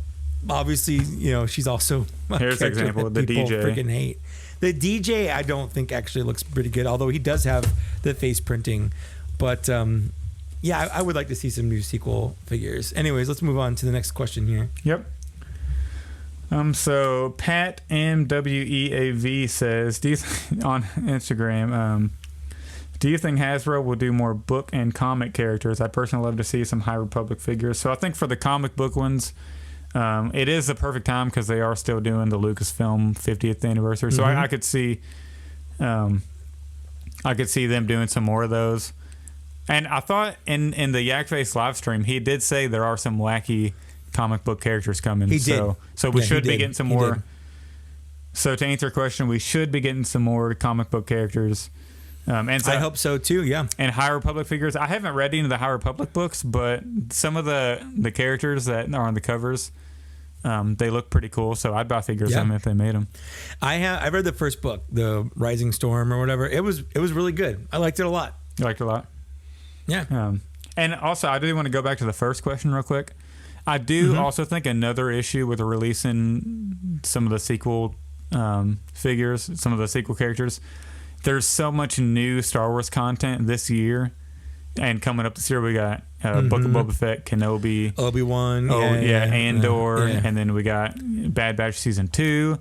[SPEAKER 1] obviously, she's also a
[SPEAKER 2] here's an example of the
[SPEAKER 1] people
[SPEAKER 2] DJ.
[SPEAKER 1] Freaking hate. The DJ, I don't think actually looks pretty good. Although he does have the face printing. But I would like to see some new sequel figures. Anyways, let's move on to the next question here.
[SPEAKER 2] Yep. So Pat MWEAV says, on Instagram, do you think Hasbro will do more book and comic characters? I personally love to see some High Republic figures. So I think for the comic book ones, it is the perfect time because they are still doing the Lucasfilm 50th anniversary. So I could see, them doing some more of those. And I thought in the Yak Face live stream, he did say there are some wacky comic book characters coming.
[SPEAKER 1] He did.
[SPEAKER 2] So we should be getting some more. So to answer your question, we should be getting some more comic book characters. And so,
[SPEAKER 1] I hope so too. Yeah.
[SPEAKER 2] And High Republic figures. I haven't read any of the High Republic books, but some of the characters that are on the covers, they look pretty cool. So I'd buy figures of them if they made them.
[SPEAKER 1] I read the first book, The Rising Storm or whatever. It was really good. I liked it a lot.
[SPEAKER 2] You liked it a lot?
[SPEAKER 1] Yeah.
[SPEAKER 2] And also, I do want to go back to the first question real quick. I do also think another issue with releasing some of the sequel figures, some of the sequel characters, there's so much new Star Wars content this year. And coming up this year, we got Book of Boba Fett, Kenobi,
[SPEAKER 1] Obi-Wan,
[SPEAKER 2] Andor, and then we got Bad Batch Season 2.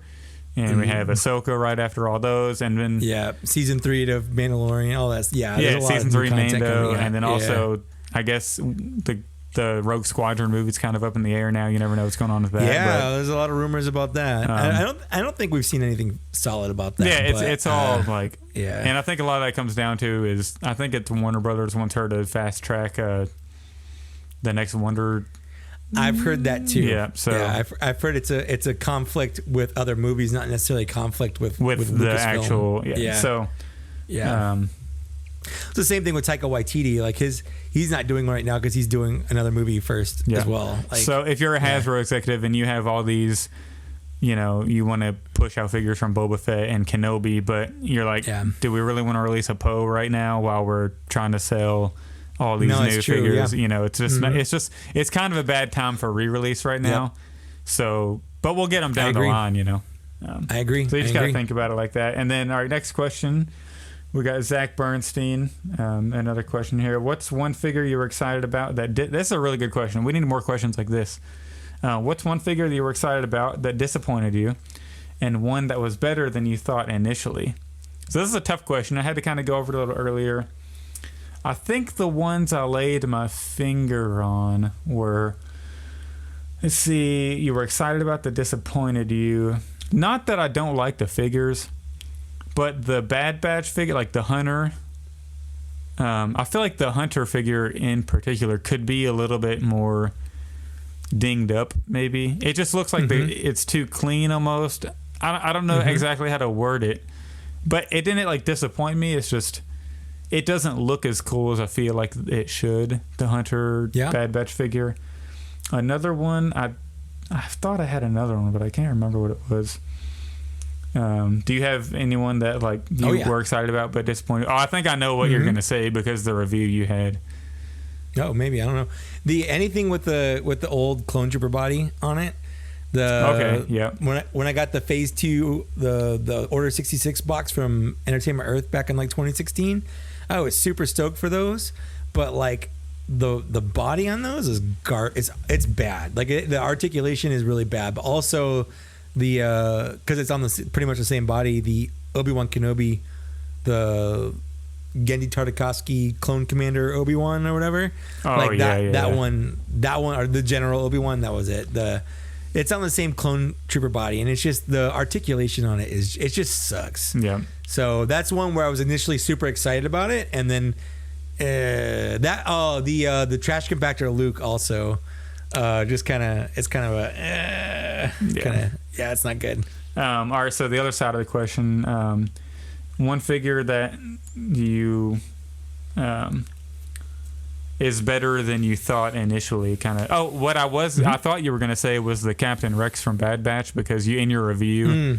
[SPEAKER 2] And we have Ahsoka right after all those, and then
[SPEAKER 1] season 3 of Mandalorian, all that.
[SPEAKER 2] Season 3 Mando, and then also I guess the Rogue Squadron movie's kind of up in the air now. You never know what's going on with that.
[SPEAKER 1] Yeah, but there's a lot of rumors about that. I don't think we've seen anything solid about that.
[SPEAKER 2] Yeah, it's all like and I think a lot of that comes down to is I think it's Warner Brothers wants her to fast track the next Wonder.
[SPEAKER 1] I've heard that too.
[SPEAKER 2] Yeah, so
[SPEAKER 1] I've heard it's a conflict with other movies, not necessarily a conflict with
[SPEAKER 2] the
[SPEAKER 1] Lucasfilm.
[SPEAKER 2] actual. Yeah. So
[SPEAKER 1] it's the same thing with Taika Waititi. Like he's not doing one right now because he's doing another movie first as well. Like,
[SPEAKER 2] so if you're a Hasbro executive and you have all these, you want to push out figures from Boba Fett and Kenobi, but you're like, do we really want to release a Poe right now while we're trying to sell all these new figures? It's it's kind of a bad time for re-release right now. So, but we'll get them down the line.
[SPEAKER 1] I agree.
[SPEAKER 2] So you just got to think about it like that. And then our next question, we got Zach Bernstein. Another question here. What's one figure you were excited about this is a really good question. We need more questions like this. What's one figure that you were excited about that disappointed you, and one that was better than you thought initially? So this is a tough question. I had to kind of go over it a little earlier. I think the ones I laid my finger on were, let's see, you were excited about that disappointed you. Not that I don't like the figures, but the Bad Batch figure, like the Hunter, I feel like the Hunter figure in particular could be a little bit more dinged up, maybe. It just looks like it's too clean almost. I don't know exactly how to word it, but it didn't disappoint me. It's just it doesn't look as cool as I feel like it should, the Hunter Bad Batch figure. Another one, I thought I had another one, but I can't remember what it was. Do you have anyone that you were excited about but disappointed? I think I know what you're going to say because the review you had.
[SPEAKER 1] Oh, maybe, I don't know. Anything with the old clone trooper body on it. When I got the Phase 2, the Order 66 box from Entertainment Earth back in 2016, I was super stoked for those. But the body on those is it's bad. The articulation is really bad. But also because it's on pretty much the same body, the Obi-Wan Kenobi, the Genndy Tartakovsky clone commander Obi-Wan or whatever. That one, or the General Obi-Wan, that was it. It's on the same clone trooper body, and it's just the articulation on it it just sucks.
[SPEAKER 2] Yeah.
[SPEAKER 1] So that's one where I was initially super excited about it, and then the trash compactor Luke also it's kind of it's not good.
[SPEAKER 2] All right, so the other side of the question, one figure that you is better than you thought initially? Kind of. Oh, what I thought you were going to say was the Captain Rex from Bad Batch, because you in your review,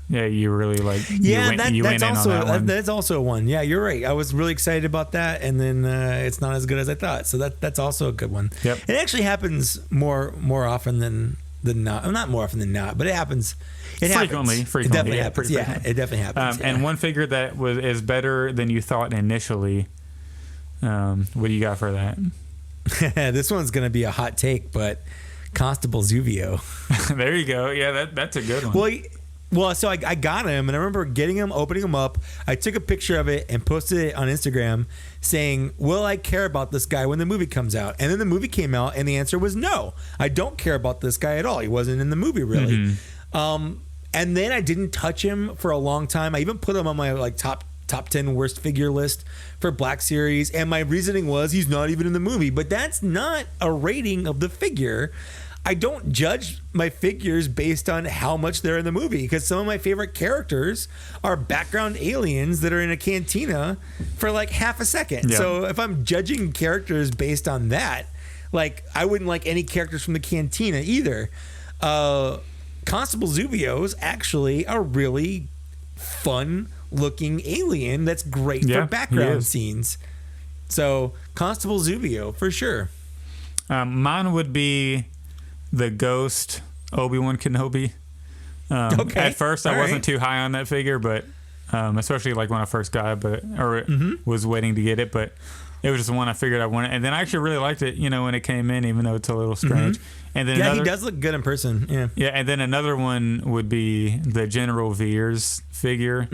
[SPEAKER 2] yeah, you really like.
[SPEAKER 1] Yeah,
[SPEAKER 2] you went
[SPEAKER 1] that's also
[SPEAKER 2] in on that one.
[SPEAKER 1] that's also one. Yeah, you're right. I was really excited about that, and then it's not as good as I thought. So that's also a good one.
[SPEAKER 2] Yep.
[SPEAKER 1] It actually happens more often than not. Well, not more often than not, but it happens.
[SPEAKER 2] Frequently.
[SPEAKER 1] It definitely happens. Yeah, it definitely happens.
[SPEAKER 2] And one figure that is better than you thought initially. What do you got for that?
[SPEAKER 1] This one's going to be a hot take, but Constable Zuvio.
[SPEAKER 2] There you go. Yeah, that's a good one.
[SPEAKER 1] Well, so I got him, and I remember getting him, opening him up. I took a picture of it and posted it on Instagram saying, will I care about this guy when the movie comes out? And then the movie came out, and the answer was no. I don't care about this guy at all. He wasn't in the movie, really. And then I didn't touch him for a long time. I even put him on my like top 10 worst figure list for Black Series, and my reasoning was he's not even in the movie. But that's not a rating of the figure. I don't judge my figures based on how much they're in the movie, because some of my favorite characters are background aliens that are in a cantina for like half a second.
[SPEAKER 2] Yeah.
[SPEAKER 1] So if I'm judging characters based on that, like I wouldn't like any characters from the cantina either. Constable Zuvio is actually a really fun looking alien that's great for background scenes. So Constable Zuvio for sure.
[SPEAKER 2] Mine would be the Ghost Obi-Wan Kenobi.
[SPEAKER 1] Okay.
[SPEAKER 2] At first, I wasn't too high on that figure, but especially like when I first got it, was waiting to get it, but it was just one I figured I wanted, and then I actually really liked it. When it came in, even though it's a little strange. And then
[SPEAKER 1] he does look good in person. Yeah,
[SPEAKER 2] and then another one would be the General Veers figure,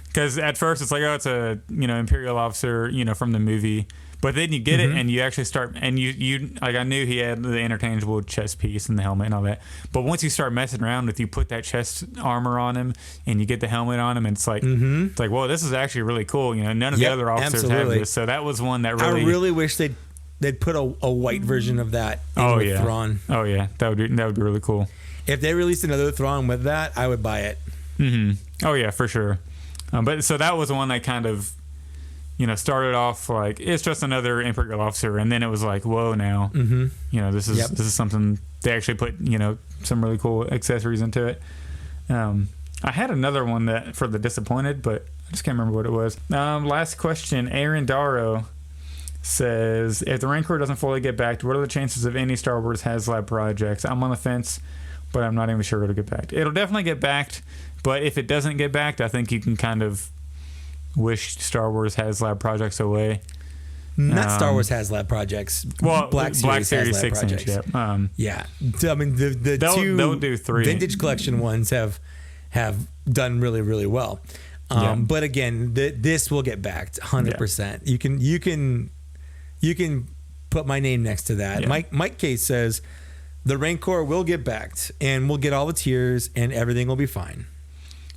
[SPEAKER 2] because at first it's like, oh, it's a Imperial officer, from the movie. But then you get it, and you actually start, and you like, I knew he had the interchangeable chest piece and the helmet and all that. But once you start messing around with, you put that chest armor on him, and you get the helmet on him, and it's like, whoa, this is actually really cool. None of the other officers have this. So that was one that really.
[SPEAKER 1] I really wish they'd put a white version of that in with Thrawn.
[SPEAKER 2] Oh yeah, that would be really cool.
[SPEAKER 1] If they released another Thrawn with that, I would buy it.
[SPEAKER 2] Oh yeah, for sure. But so that was one that kind of. Started off like it's just another Imperial officer, and then it was like, whoa, now, this is something they actually put, some really cool accessories into it. I had another one that for the disappointed, but I just can't remember what it was. Last question, Aaron Darrow says, if the Rancor doesn't fully get backed, what are the chances of any Star Wars Haslab projects? I'm on the fence, but I'm not even sure it'll get backed. It'll definitely get backed, but if it doesn't get backed, I think you can kind of wish Star Wars Haslab projects away.
[SPEAKER 1] Not Star Wars Haslab projects.
[SPEAKER 2] Well,
[SPEAKER 1] Black Series
[SPEAKER 2] 6-inch. Yep.
[SPEAKER 1] Yeah. I mean,
[SPEAKER 2] they'll do 3
[SPEAKER 1] vintage collection ones have done really, really well. But again, this will get backed 100%. You can put my name next to that.
[SPEAKER 2] Yeah.
[SPEAKER 1] mikekaess says the Rancor will get backed, and we'll get all the tiers, and everything will be fine.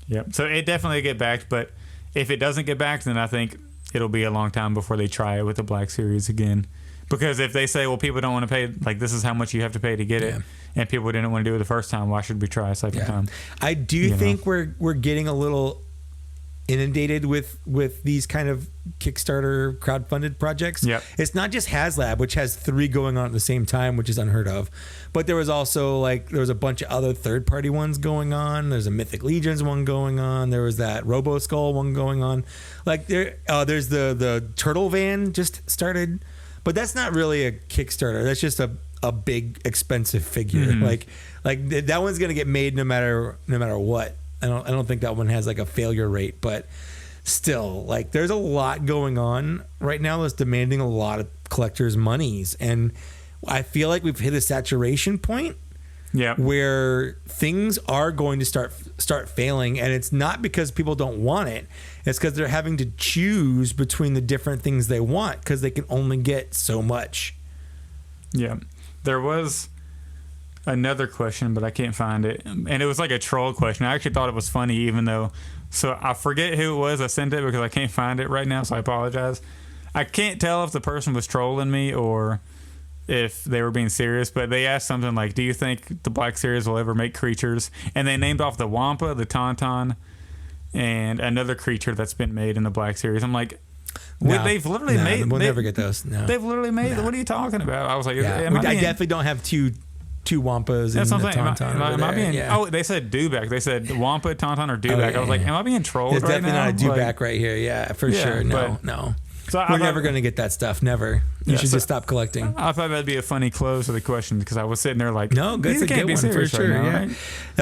[SPEAKER 2] Yep. So it definitely get backed, but if it doesn't get back, then I think it'll be a long time before they try it with the Black Series again. Because if they say, well, people don't want to pay, like, this is how much you have to pay to get it, and people didn't want to do it the first time, why should we try a second time?
[SPEAKER 1] I do think we're getting a little inundated with these kind of Kickstarter crowdfunded projects.
[SPEAKER 2] Yep.
[SPEAKER 1] It's not just Haslab, which has 3 going on at the same time, which is unheard of. But there was also there was a bunch of other third-party ones going on. There's a Mythic Legions one going on. There was that Robo Skull one going on. Like there's the Turtle Van just started, but that's not really a Kickstarter. That's just a big expensive figure. Like that one's gonna get made no matter what. I don't think that one has like a failure rate, but still, like, there's a lot going on right now that's demanding a lot of collectors' monies, and I feel like we've hit a saturation point where things are going to start failing, and it's not because people don't want it. It's because they're having to choose between the different things they want because they can only get so much.
[SPEAKER 2] Yeah. There was another question, but I can't find it. And it was like a troll question. I actually thought it was funny, even though... So I forget who it was. I sent it because I can't find it right now, so I apologize. I can't tell if the person was trolling me or if they were being serious, but they asked something like, do you think the Black Series will ever make creatures? And they named off the Wampa, the Tauntaun, and another creature that's been made in the Black Series. I'm like...
[SPEAKER 1] No,
[SPEAKER 2] they've literally made.
[SPEAKER 1] We'll never get those. No,
[SPEAKER 2] they've literally made. What are you talking about? I was like,
[SPEAKER 1] I definitely don't have two Wampas and a Tauntaun.
[SPEAKER 2] Am I being? Oh, they said dewback. They said Wampa, Tauntaun, or dewback. I was like, am I being trolled
[SPEAKER 1] There's
[SPEAKER 2] right now?
[SPEAKER 1] definitely not a dewback right here. Yeah, for sure. No.
[SPEAKER 2] So
[SPEAKER 1] we're never going to get that stuff. Never. You should just stop collecting.
[SPEAKER 2] I thought that'd be a funny close to the question because I was sitting there like,
[SPEAKER 1] no, that's a good one for sure. Right now,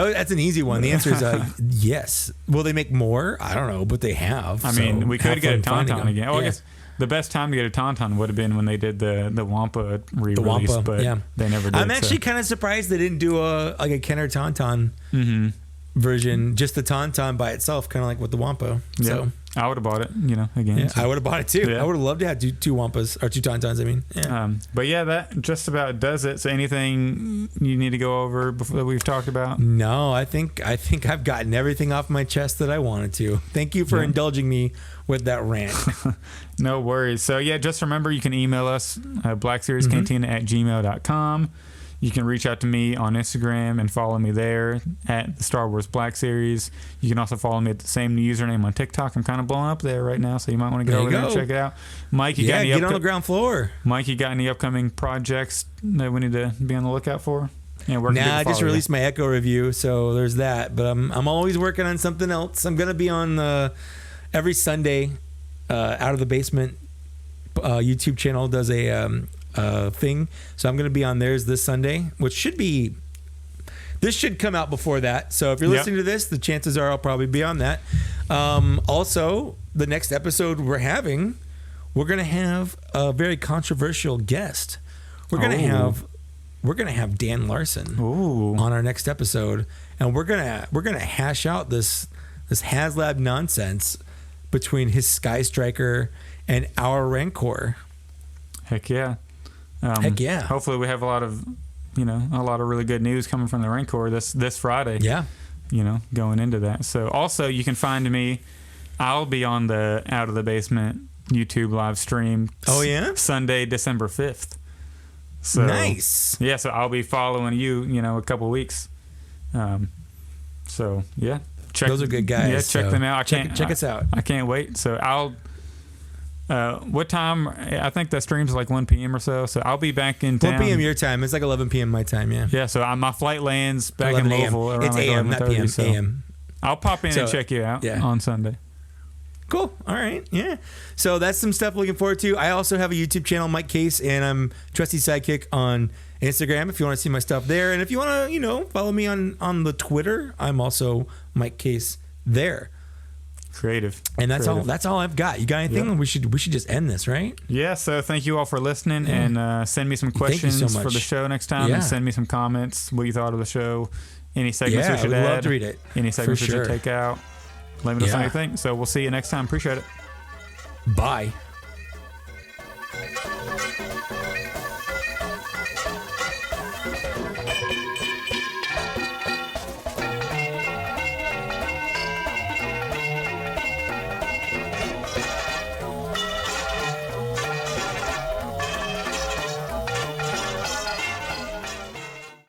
[SPEAKER 1] right? That's an easy one. The answer is yes. Will they make more? I don't know, but they have.
[SPEAKER 2] I mean, we could get a Tauntaun again. Oh, I guess the best time to get a Tauntaun would have been when they did the Wampa re-release, but they never did.
[SPEAKER 1] I'm actually kind of surprised they didn't do a Kenner Tauntaun version, just the Tauntaun by itself, kind of like with the Wampa. So
[SPEAKER 2] I would have bought it, again.
[SPEAKER 1] Yeah, so. I would have bought it too. I would have loved to have two Wampas or two Tauntauns. I mean,
[SPEAKER 2] but that just about does it. So anything you need to go over before that we've talked about?
[SPEAKER 1] No, I think I've gotten everything off my chest that I wanted to. Thank you for indulging me with that rant.
[SPEAKER 2] No worries. So just remember you can email us blackseriescantina@gmail.com. You can reach out to me on Instagram and follow me there at the Star Wars Black Series. You can also follow me at the same username on TikTok. I'm kind of blowing up there right now, so you might want to get over there and check it out. Mike, you got any
[SPEAKER 1] get on the ground floor.
[SPEAKER 2] Mike, you got any upcoming projects that we need to be on the lookout for?
[SPEAKER 1] I just released my Echo review, so there's that. But I'm always working on something else. I'm gonna be on every Sunday. Out of the Basement YouTube channel does a thing, so I'm going to be on theirs this Sunday, which this should come out before that. So if you're listening to this, the chances are I'll probably be on that. Also, the next episode we're going to have a very controversial guest. We're going to have Dan Larson on our next episode, and we're going to hash out this Haslab nonsense between his Sky Striker and our Rancor.
[SPEAKER 2] Heck yeah. Hopefully we have a lot of really good news coming from the Rancor this Friday.
[SPEAKER 1] Yeah.
[SPEAKER 2] Going into that. So also you can find me. I'll be on the Out of the Basement YouTube live stream.
[SPEAKER 1] Oh yeah.
[SPEAKER 2] Sunday, December 5th. So
[SPEAKER 1] nice.
[SPEAKER 2] Yeah. So I'll be following you. A couple of weeks. So yeah.
[SPEAKER 1] Those are good guys.
[SPEAKER 2] Yeah, check them out.
[SPEAKER 1] Check us out.
[SPEAKER 2] I can't wait. So I'll. What time? I think that stream's like 1 p.m. or so. So I'll be back in town.
[SPEAKER 1] 1 p.m. your time. It's like 11 p.m. my time. Yeah.
[SPEAKER 2] Yeah. So my flight lands back in Louisville around
[SPEAKER 1] it's
[SPEAKER 2] like
[SPEAKER 1] a.m. not p.m.
[SPEAKER 2] So
[SPEAKER 1] a.m.
[SPEAKER 2] I'll pop in and check you out on Sunday.
[SPEAKER 1] Cool. All right. Yeah. So that's some stuff looking forward to. I also have a YouTube channel, mikekaess, and I'm Trusty Sidekick on Instagram if you want to see my stuff there. And if you want to, follow me on the Twitter, I'm also mikekaess there.
[SPEAKER 2] Creative.
[SPEAKER 1] And that's all I've got. You got anything? Yep. We should just end this, right?
[SPEAKER 2] Yeah. So thank you all for listening, and send me some questions for the show next time, and send me some comments, what you thought of the show, any segments we should add.
[SPEAKER 1] Love to read it.
[SPEAKER 2] Any segments we should take out. Let me know what you think. So we'll see you next time. Appreciate it.
[SPEAKER 1] Bye.